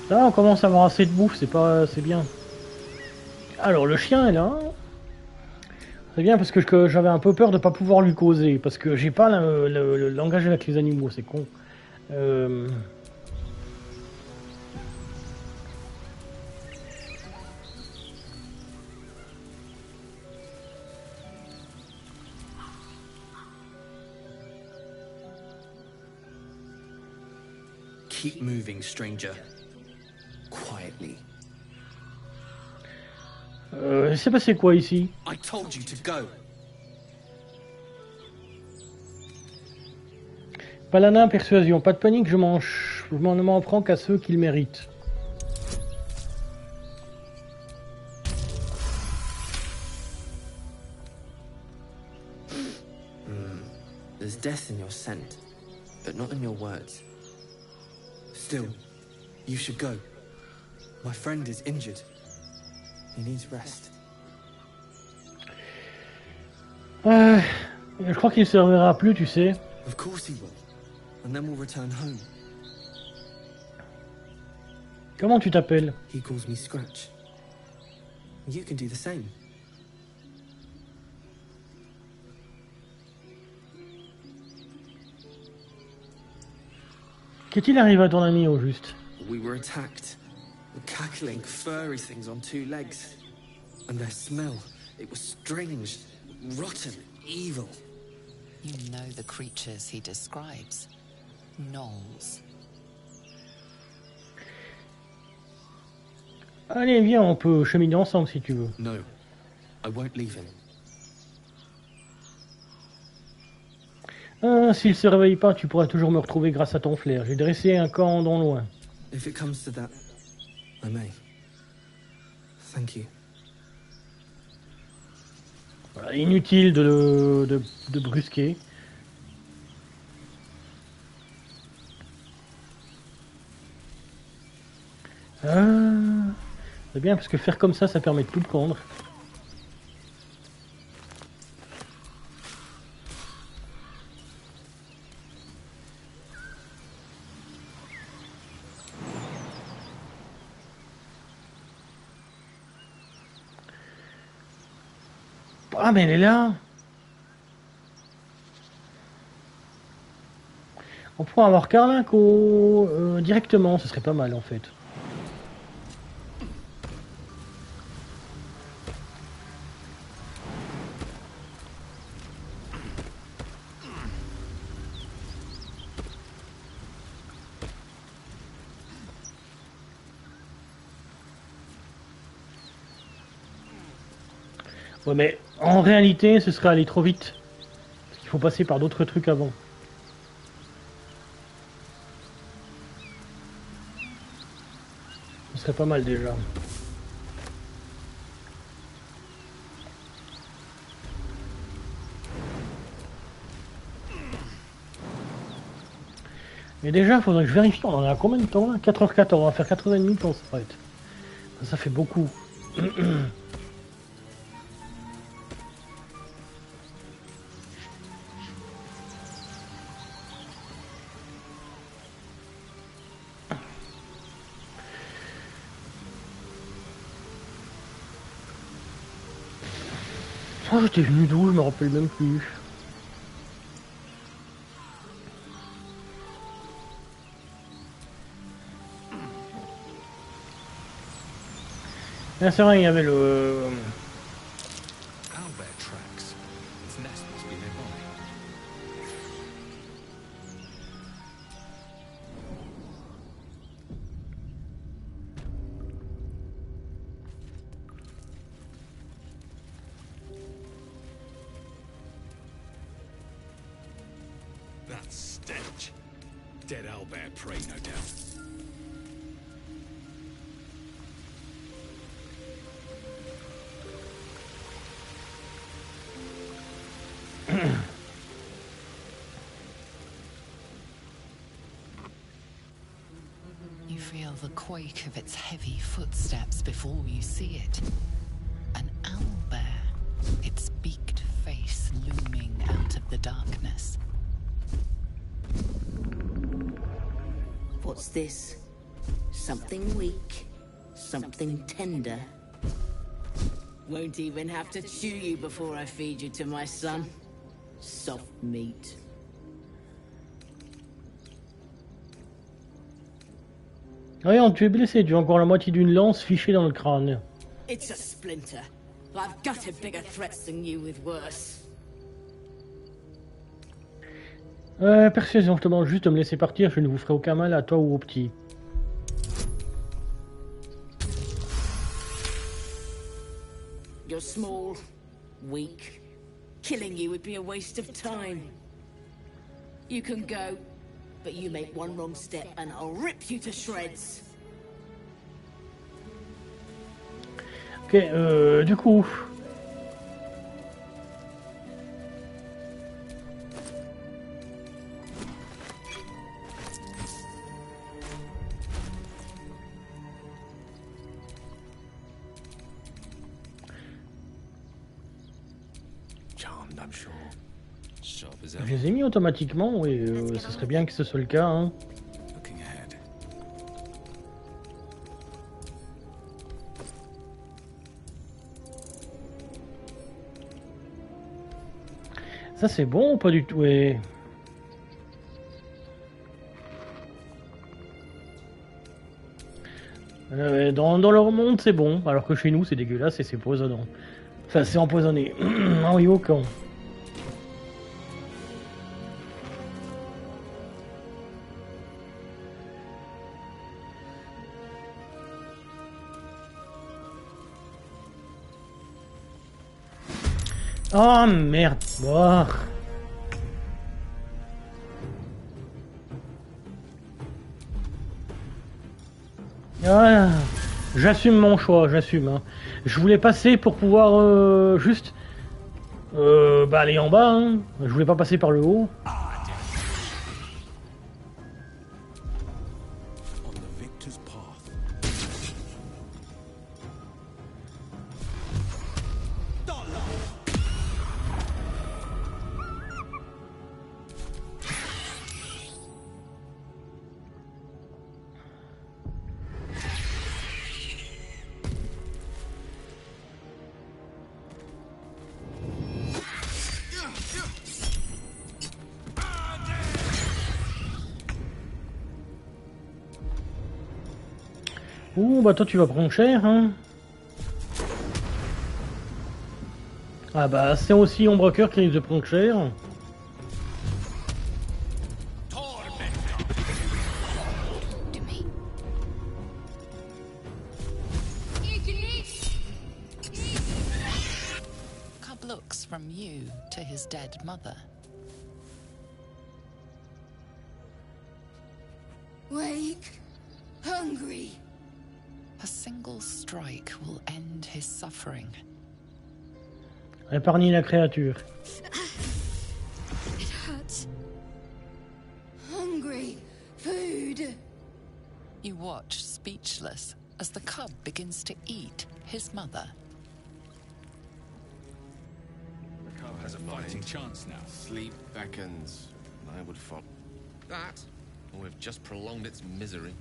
Là, on commence à avoir assez de bouffe, c'est bien. Alors, le chien est là. C'est bien parce que j'avais un peu peur de pas pouvoir lui causer, parce que j'ai pas le langage avec les animaux, c'est con. Keep moving, stranger. Quietly. C'est passé quoi ici? I told you to go. Paladin, persuasion, pas de panique, je m'en prends qu'à ceux qui le méritent. There's death in your scent, but not in your words. Still, you should go. My friend is injured. He needs rest. Je crois qu'il ne se reverra plus, tu sais. Of course he will. And then we'll return home. Comment tu t'appelles? He calls me Scratch. You can do the same. Qu'est-il arrivé à ton ami au juste? We were attacked. Cackling, furry things on two legs. And their smell, it was strange, rotten, evil. You know the creatures he describes. Gnolls. Allez, viens, on peut cheminer ensemble si tu veux. No, I won't leave him. S'il se réveille pas, tu pourras toujours me retrouver grâce à ton flair. J'ai dressé un camp non loin. If it comes to that, I may. Thank you. Voilà, inutile de brusquer. C'est bien parce que faire comme ça permet de tout prendre. Ah mais elle est là. On pourrait avoir Carlinco directement, ce serait pas mal en fait. Ouais mais en réalité ce serait aller trop vite. Parce qu'il faut passer par d'autres trucs avant. Ce serait pas mal déjà. Mais déjà il faudrait que je vérifie, on en a combien de temps là? 4h14, on va faire 4h30 quand on s'arrête. Ça fait beaucoup. Oh, j'étais venu d'où? Je me rappelle même plus. Ah, c'est vrai, il y avait le... dead owlbear prey, no doubt. You feel the quake of its heavy footsteps before you see it. An owlbear, its beaked face looming out of the darkness. What's this? Something weak, something tender. Won't even have to chew you before I feed you to my son. Soft meat. Regarde, tu es blessé, tu as encore la moitié d'une lance fichée dans le crâne. It's a splinter. I've gutted bigger threats than you with worse. Persuasion, je te demande juste de me laisser partir, je ne vous ferai aucun mal à toi ou au petit. You're small, weak. Killing you would be a waste of time. You can go, but you make one wrong step and I'll rip you to shreds. Ok, du coup... Je les ai mis automatiquement, oui, ce serait bien que ce soit le cas. Hein. Ça c'est bon ou pas du tout? Ouais. Dans leur monde c'est bon, alors que chez nous c'est dégueulasse et c'est poisonnant. Enfin c'est empoisonné. Ah oui, au camp. Oh merde. Oh. Voilà. J'assume mon choix, j'assume. Hein. Je voulais passer pour pouvoir juste aller en bas. Hein. Je voulais pas passer par le haut. Ouh, bah toi tu vas prendre cher, hein. Ah bah c'est aussi Ombrecoeur qui risque de prendre cher. Cub looks from you to his dead mother. Wake, hungry. A single strike will end his suffering. Épargnez la créature. It hurts. Hungry. Food. You watch speechless as the cub begins to eat his mother. The cub has a fighting chance now. Sleep beckons. I would follow that, or we've just prolonged its misery.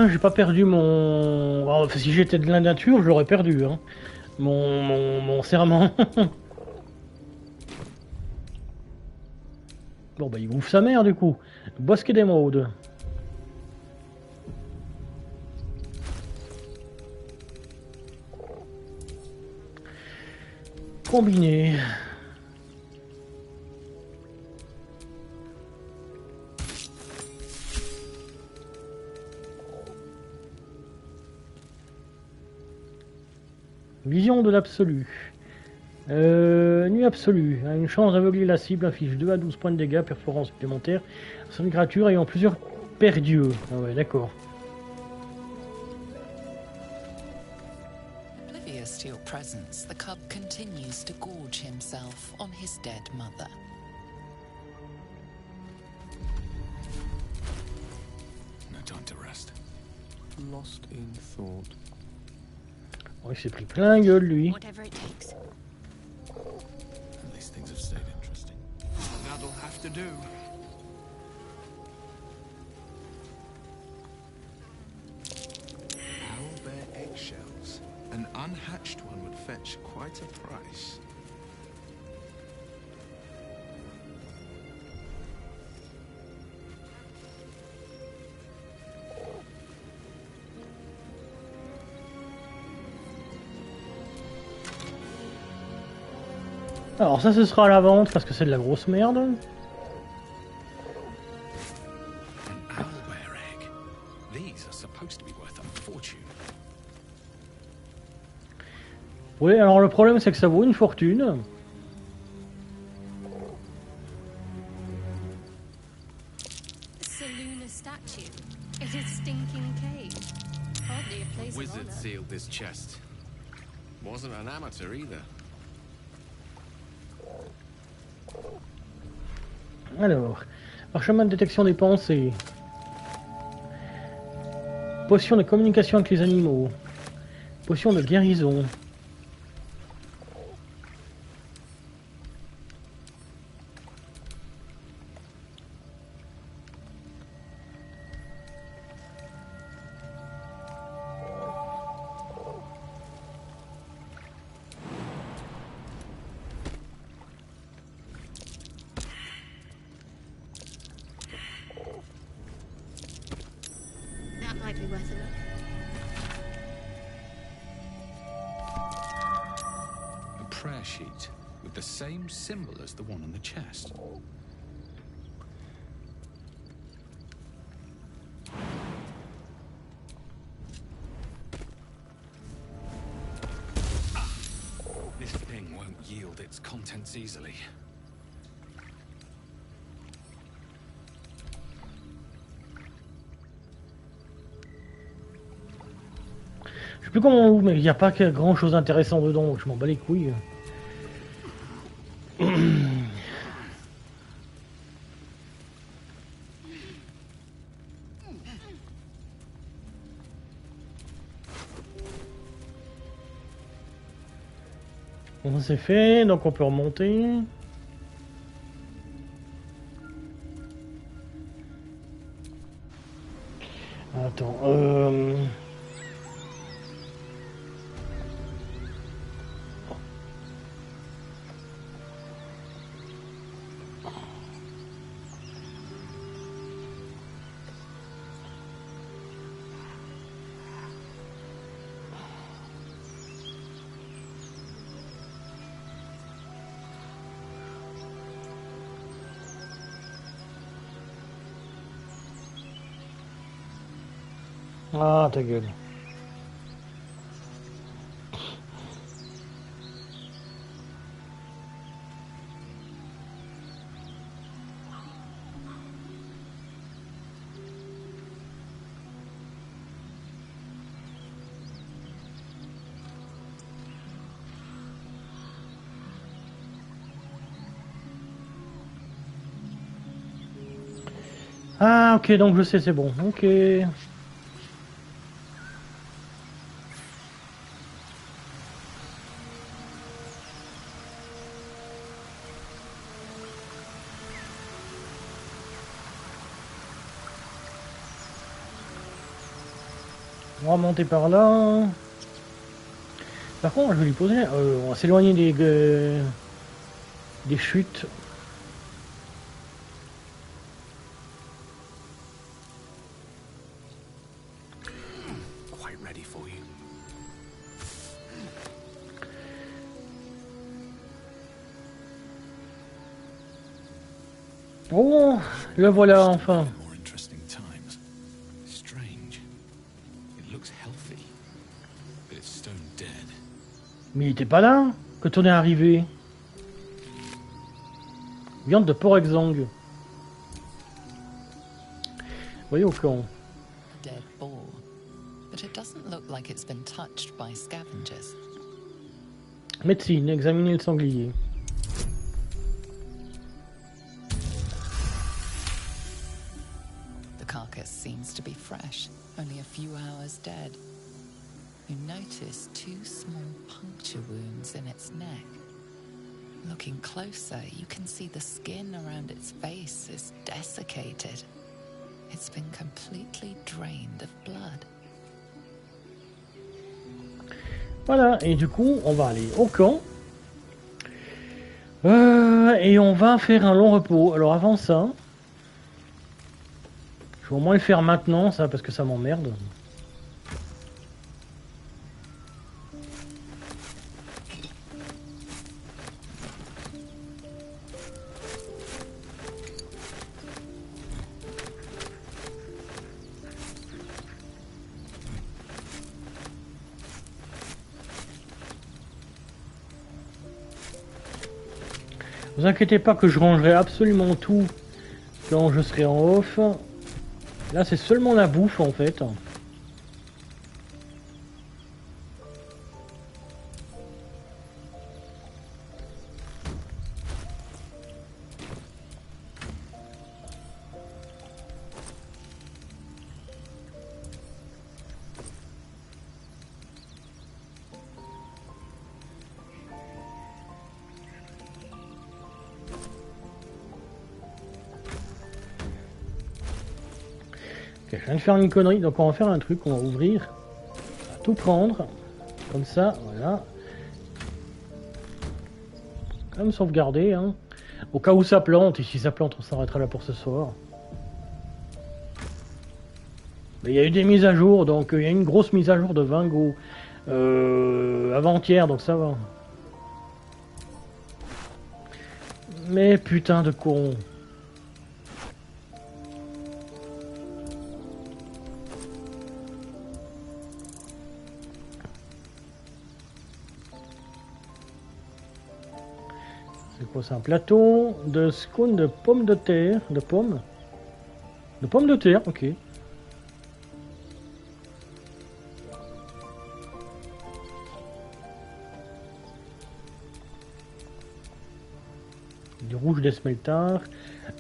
J'ai pas perdu mon... Alors, si j'étais de la nature, je l'aurais perdu, hein. Mon serment. Bon bah il bouffe sa mère du coup. Bosquet d'émeraude. Combiné. Vision de l'absolu. Nuit absolue. A une chance d'aveugler la cible, affiche 2 à 12 points de dégâts, perforance supplémentaire. C'est une créature ayant plusieurs perdieux. Ah ouais, d'accord. Oblivious to your presence, the cub continues to gorge himself on his dead mother. No time to rest. Lost in thought. Oh, il s'est pris plein gueule, lui. Whatever it takes. At least things have stayed interesting. That'll have to do. Owlbear eggshells. An unhatched one would fetch quite a price. Alors ça, ce sera à la vente parce que c'est de la grosse merde. An owlbear egg. These are supposed to be worth a fortune. Oui, alors le problème c'est que ça vaut une fortune. Seluna statue. It is stinking cave. Hardly a place of Wizard honor. sealed this chest. Wasn't an amateur either. Alors, parchemin de détection des pensées. Potion de communication avec les animaux. Potion de guérison. That might be worth a look. A prayer sheet with the same symbol as the one on the chest. This thing won't yield its contents easily. Je sais plus comment on ouvre, mais il n'y a pas grand chose d'intéressant dedans, donc je m'en bats les couilles. Bon, c'est fait, donc on peut remonter. Attends, Ah, ta gueule. Ah, ok, donc je sais, c'est bon. Ok. On va monter par là. Par contre, je vais lui poser. On va s'éloigner des chutes. Quite ready for you. Oh, le voilà enfin. More interesting times. Strange. It looks healthy, but it's stone dead. Mais il était pas là. quand on est arrivé. Viande de porc exsangue. Voyez au camp. Dead boar, but it doesn't look like it's been touched by scavengers. Médecine, examiner le sanglier. The carcass seems to be fresh, only a few hours dead. You notice 2 small puncture wounds in its neck. Looking closer, you can see the skin around its face is desiccated. It's been completely drained of blood. Voilà, et du coup, on va aller au camp. Et on va faire un long repos. Alors avant ça, je vais au moins le faire maintenant, ça, parce que ça m'emmerde. Ne vous inquiétez pas que je rangerai absolument tout quand je serai en off. Là, c'est seulement la bouffe en fait. Ok, je viens de faire une connerie, donc on va faire un truc, on va ouvrir, on va tout prendre, comme ça, voilà. Quand même sauvegarder, hein. Au cas où ça plante, et si ça plante, on s'arrêtera là pour ce soir. Mais il y a eu des mises à jour, donc il y a une grosse mise à jour de 20 go avant-hier, donc ça va. Mais putain de con. C'est quoi, c'est un plateau de scone de pommes de terre, de pommes de terre, ok. Du rouge des smeltards.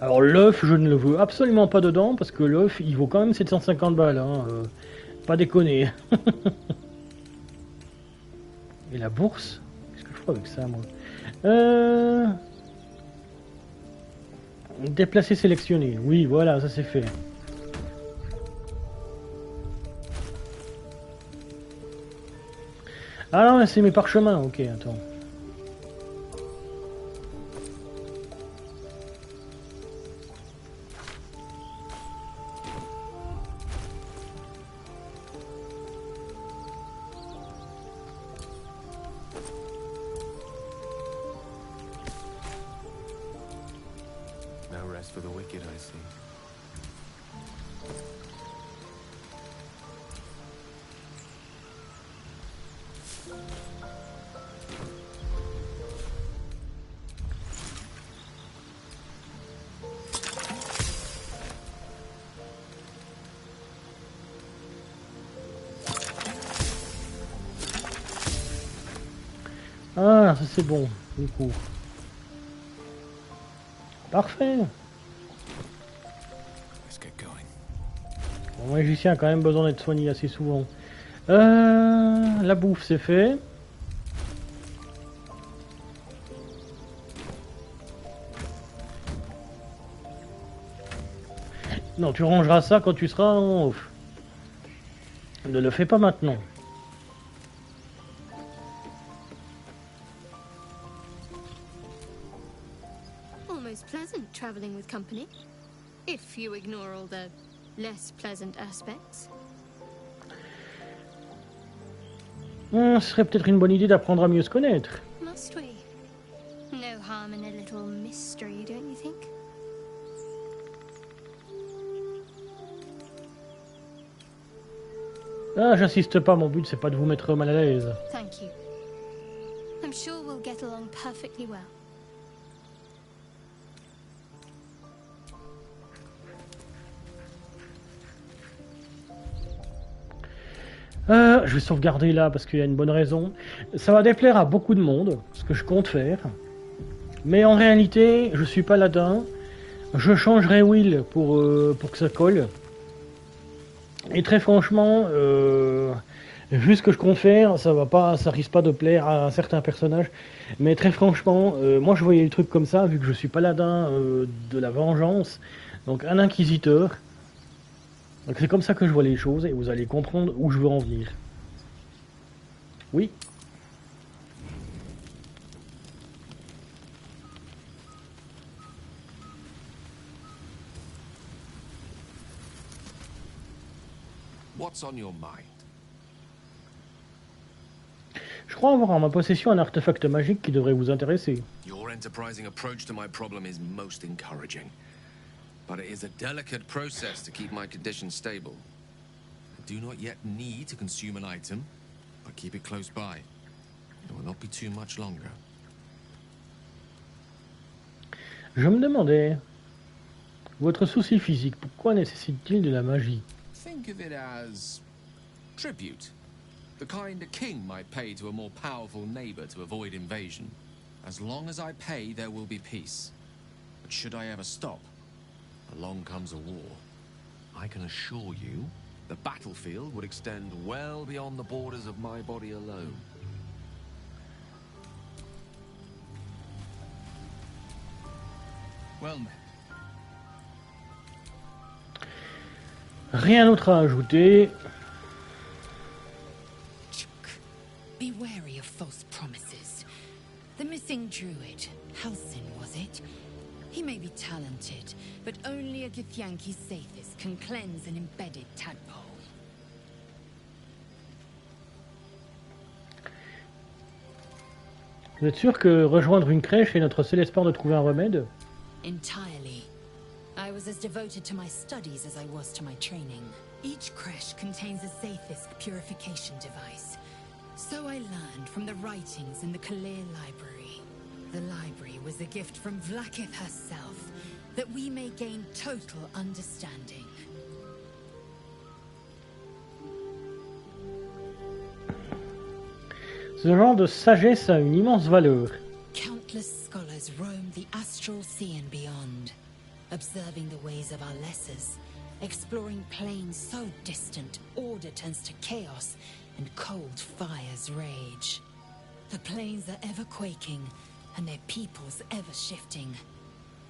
Alors l'œuf, je ne le veux absolument pas dedans parce que l'œuf, il vaut quand même 750 balles, hein, pas déconner. Et la bourse, qu'est-ce que je fais avec ça, moi? Déplacer, sélectionner. Oui, voilà, ça c'est fait. Ah non, mais c'est mes parchemins. Ok, attends. No rest for the wicked, I see. Ah, ça c'est bon, du coup. Parfait. Bon, mon magicien a quand même besoin d'être soigné assez souvent. La bouffe, c'est fait. Non, tu rangeras ça quand tu seras en off. Ne le fais pas maintenant. Almost pleasant traveling with company, if you ignore all the less pleasant aspects. Ce serait peut-être une bonne idée d'apprendre à mieux se connaître. Must we? No harm in a little mystery, don't you think? Ah, j'insiste pas, mon but c'est pas de vous mettre mal à l'aise. Thank you. I'm sure we'll get along perfectly well. Je vais sauvegarder là parce qu'il y a une bonne raison. Ça va déplaire à beaucoup de monde, ce que je compte faire. Mais en réalité, je suis paladin. Je changerai Will pour que ça colle. Et très franchement, vu ce que je compte faire, ça risque pas de plaire à certains personnages. Mais très franchement, moi je voyais le truc comme ça, vu que je suis paladin de la vengeance. Donc un inquisiteur. Donc c'est comme ça que je vois les choses et vous allez comprendre où je veux en venir. Oui. What's on your mind? Je crois avoir en ma possession un artefact magique qui devrait vous intéresser. Your enterprising approach to my problem is most encouraging. But it is a delicate process to keep my condition stable. I do not yet need to consume an item, but keep it close by. It will not be too much longer. Je me demandais, votre souci physique, pourquoi nécessite-t-il de la magie? Think of it as tribute. The kind a king might pay to a more powerful neighbor to avoid invasion. As long as I pay, there will be peace. But should I ever stop, along comes a war. I can assure you, the battlefield would extend well beyond the borders of my body alone. Well met. Rien d'autre à ajouter. Be wary of false promises. The missing druid, Halsin was it? He may be talented, but only a Githyanki Sathis can cleanse an embedded tadpole. Vous êtes sûr que rejoindre une crèche est notre seul espoir de trouver un remède? Entirely. I was as devoted to my studies as I was to my training. Each creche contains a Sathis purification device. So I learned from the writings in the Kalir library. The library was a gift from Vlaakith herself, that we may gain total understanding. Ce genre de sagesse a une immense valeur. Countless scholars roam the astral sea and beyond, observing the ways of our lessers, exploring planes so distant, order turns to chaos, and cold fires rage. The plains are ever quaking, and their peoples ever shifting.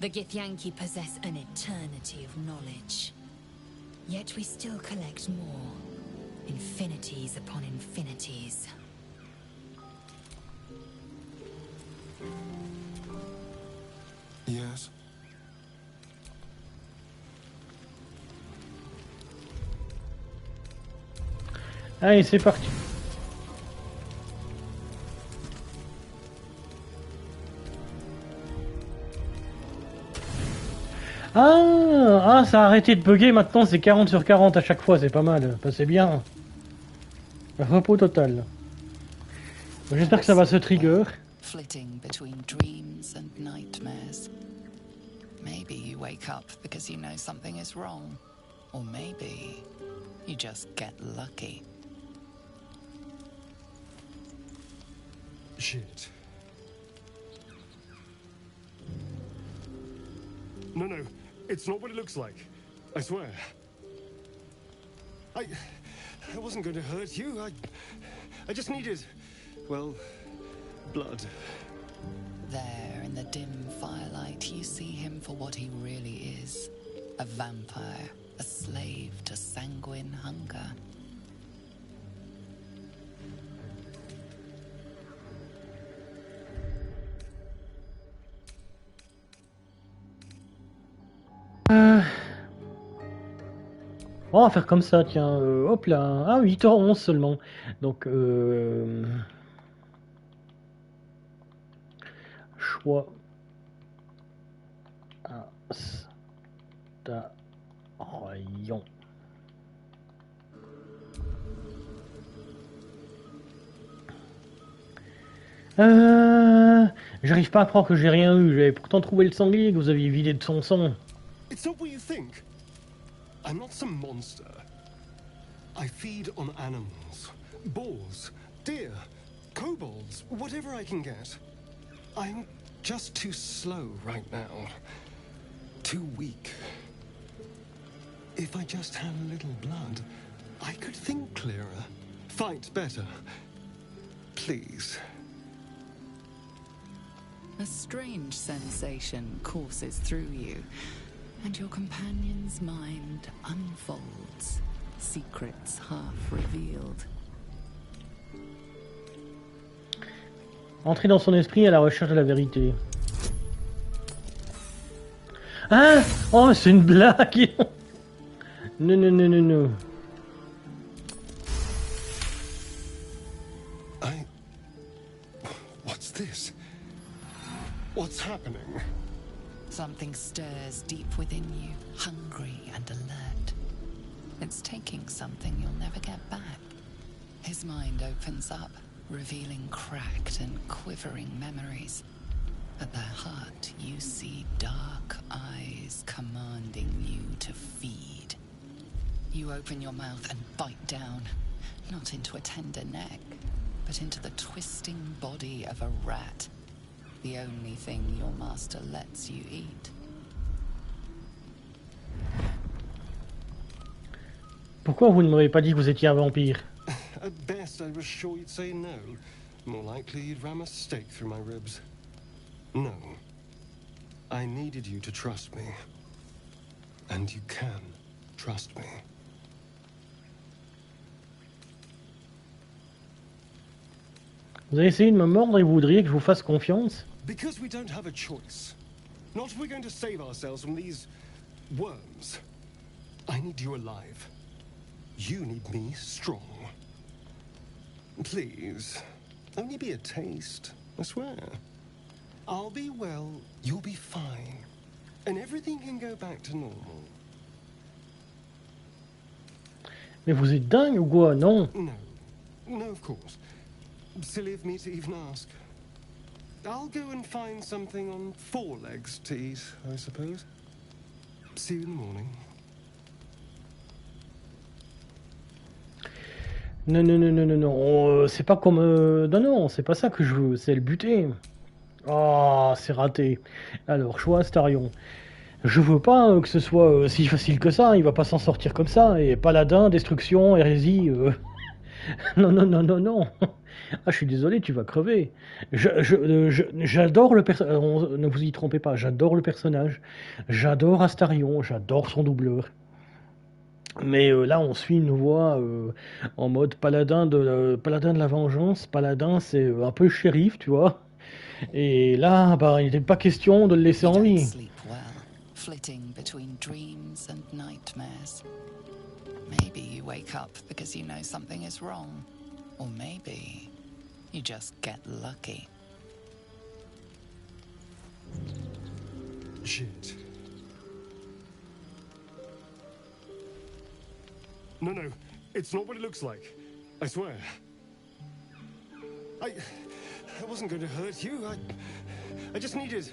The Githyanki possess an eternity of knowledge. Yet we still collect more. Infinities upon infinities. Yes. Allez, c'est parti. Ah, ça a arrêté de bugger maintenant, c'est 40 sur 40 à chaque fois, c'est pas mal. Enfin, c'est bien. Repos total. J'espère que ça va se trigger. Flitting between dreams and nightmares. Maybe you wake up because you know something is wrong. Or maybe you just get lucky. Shit. No, it's not what it looks like. I swear. I wasn't going to hurt you. I just needed, well, blood. There, in the dim firelight, you see him for what he really is. A vampire, a slave to sanguine hunger. On va faire comme ça, tiens, hop là, ah 8h11 seulement, donc choix rayon. J'arrive pas à croire que j'ai rien eu. J'avais pourtant trouvé le sanglier que vous aviez vidé de son sang. It's not what you think. I'm not some monster. I feed on animals. Boars, deer, kobolds, whatever I can get. I'm just too slow right now. Too weak. If I just had a little blood, I could think clearer. Fight better. Please. A strange sensation courses through you, and your companion's mind unfolds, secrets half revealed. Entrer dans son esprit à la recherche de la vérité. Hein? Oh, c'est une blague! Non, non, non, non, non. What's this? What's happening? Something stirs deep within you, hungry and alert. It's taking something you'll never get back. His mind opens up, revealing cracked and quivering memories. At their heart, you see dark eyes commanding you to feed. You open your mouth and bite down, not into a tender neck, but into the twisting body of a rat. The only thing your master lets you eat. Pourquoi vous ne m'avez pas dit que vous étiez un vampire? At best, I was sure you'd say no. More likely, you'd ram a stake through my ribs. No. I needed you to trust me. And you can trust me. Vous avez essayé de me mordre et vous voudriez que je vous fasse confiance? Because we don't have a choice. Not if we're going to save ourselves from these worms. I need you alive. You need me strong. Please, only be a taste, I swear. I'll be well, you'll be fine. And everything can go back to normal. Mais vous êtes dingue ou quoi? Non. No, of course. Silly of me to even ask. I'll go and find something on 4 legs to eat, I suppose. See you in the morning. Non, non, non, non, non, non. C'est pas comme... Non, non, c'est pas ça que je veux. C'est le buter. Oh, c'est raté. Alors, choix Astarion. Je veux pas que ce soit si facile que ça. Il va pas s'en sortir comme ça. Et paladin, destruction, hérésie... Non, non, non, non, non. Ah, je suis désolé, tu vas crever. J'adore le personnage. Ne vous y trompez pas, j'adore le personnage. J'adore Astarion, j'adore son doubleur. Mais là, on suit une voie en mode paladin de la vengeance. Paladin, c'est un peu shérif, tu vois. Et là, bah, il n'était pas question de le laisser en vie. Flitting between dreams and nightmares. Maybe you wake up because you know something is wrong. Or maybe you just get lucky. Shit. No, it's not what it looks like. I swear. I wasn't going to hurt you. I just needed,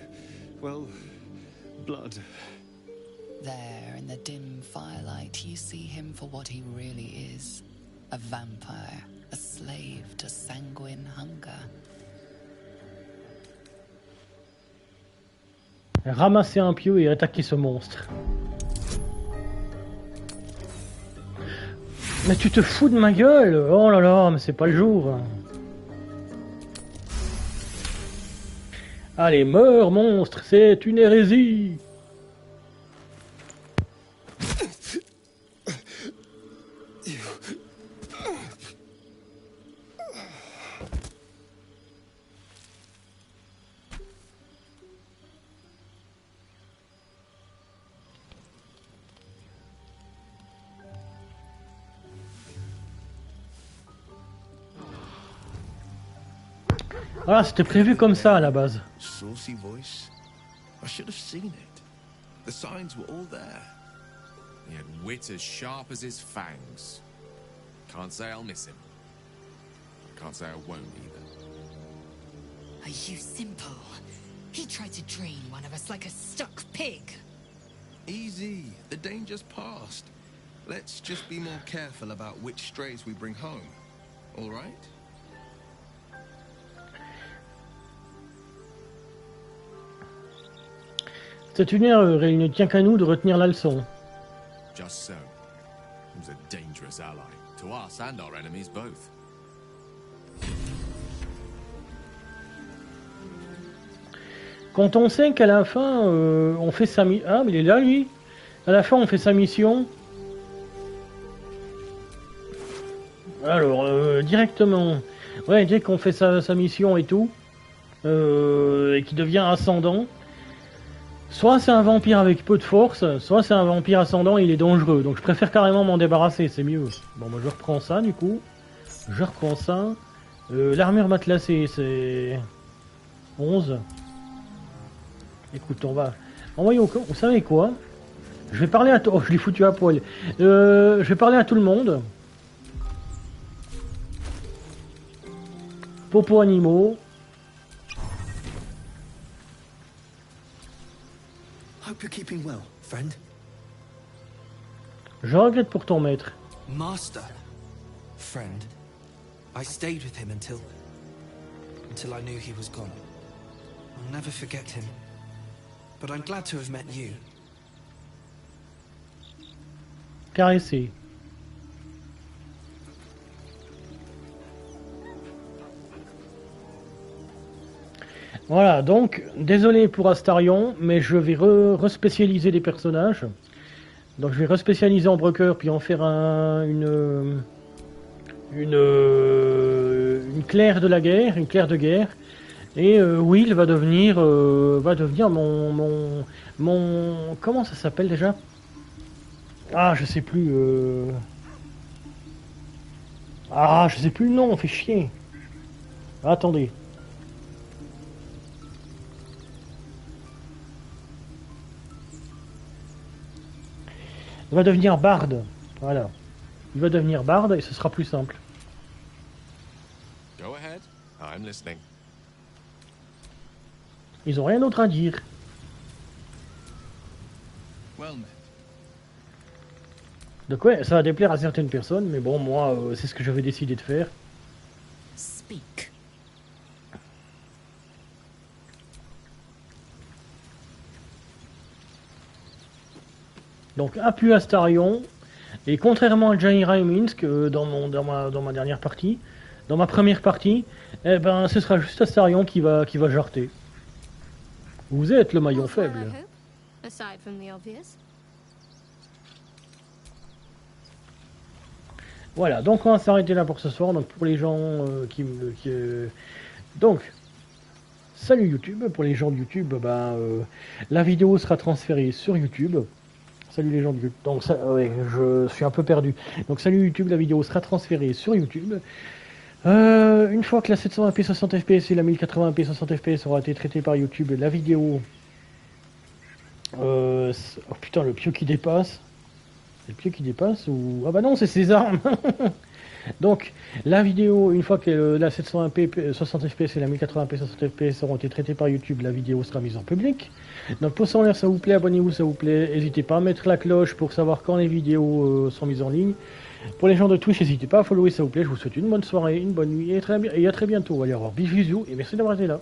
well, blood. There, in the dim firelight, you see him for what he really is. A vampire, a slave to sanguine hunger. Ramasser un pieu et attaquer ce monstre. Mais tu te fous de ma gueule! Oh là là, mais c'est pas le jour. Allez, meurs, monstre, c'est une hérésie! Voilà, c'était prévu comme ça à la base. Saucy voice. I should have seen it. The signs were all there. He had wit as sharp as his fangs. Can't say I'll miss him. Can't say I won't either. Are you simple? He tried to drain one of us like a stuck pig. Easy. The danger's past. Let's just be more careful about which strays we bring home. All right? C'est une erreur et il ne tient qu'à nous de retenir la leçon. Just so. He was a dangerous ally, to us and our enemies both. Quand on sait qu'à la fin, on fait sa mission... Ah, mais il est là, lui. À la fin, on fait sa mission. Alors, directement... Ouais, dès qu'on fait sa mission et tout, et qu'il devient ascendant, soit c'est un vampire avec peu de force, soit c'est un vampire ascendant et il est dangereux. Donc je préfère carrément m'en débarrasser, c'est mieux. Bon, moi je reprends ça, du coup. Je reprends ça. L'armure matelassée, c'est... 11. Écoute, on va... envoyer au camp. Vous savez quoi? Je vais parler à... Oh, je l'ai foutu à poil. Je vais parler à tout le monde. Popo animaux. Hope you're keeping well, friend. Je regrette pour ton maître. Master. Friend. I stayed with him until I knew he was gone. I'll never forget him. But I'm glad to have met you. Caresser. Voilà, donc, désolé pour Astarion, mais je vais respécialiser des personnages. Donc je vais respécialiser en broker, puis en faire une claire de la guerre, une claire de guerre. Et Will va devenir mon comment ça s'appelle déjà? Ah, je sais plus. Ah, je sais plus le nom, on fait chier. Attendez. Il va devenir barde. Voilà. Il va devenir barde et ce sera plus simple. Go ahead. I'm listening. Ils ont rien d'autre à dire. Donc ouais, ça va déplaire à certaines personnes, mais bon, moi, c'est ce que j'avais décidé de faire. Speak. Donc appuie Astarion, et contrairement à Jaira et Minsk dans ma dernière partie, dans ma première partie, eh ben ce sera juste Astarion qui va jarter. Vous êtes le maillon faible. Voilà, donc on va s'arrêter là pour ce soir. Donc pour les gens donc salut YouTube, pour les gens de YouTube, la vidéo sera transférée sur YouTube. Salut les gens de YouTube. Donc ça, ouais, je suis un peu perdu. Donc salut YouTube, la vidéo sera transférée sur YouTube. Une fois que la 720p 60 fps et la 1080p 60 fps aura été traitée par YouTube, la vidéo... oh putain, le pieu qui dépasse. C'est le pieu qui dépasse ou... Ah bah non, c'est ses armes. Donc, la vidéo, une fois que la 720p 60 fps et la 1080p 60 fps auront été traitées par YouTube, la vidéo sera mise en public. Donc, pouce en l'air, ça vous plaît, abonnez-vous, ça vous plaît. N'hésitez pas à mettre la cloche pour savoir quand les vidéos sont mises en ligne. Pour les gens de Twitch, n'hésitez pas à follower, ça vous plaît. Je vous souhaite une bonne soirée, une bonne nuit et à très bientôt. Allez, au revoir, bisous et merci d'avoir été là.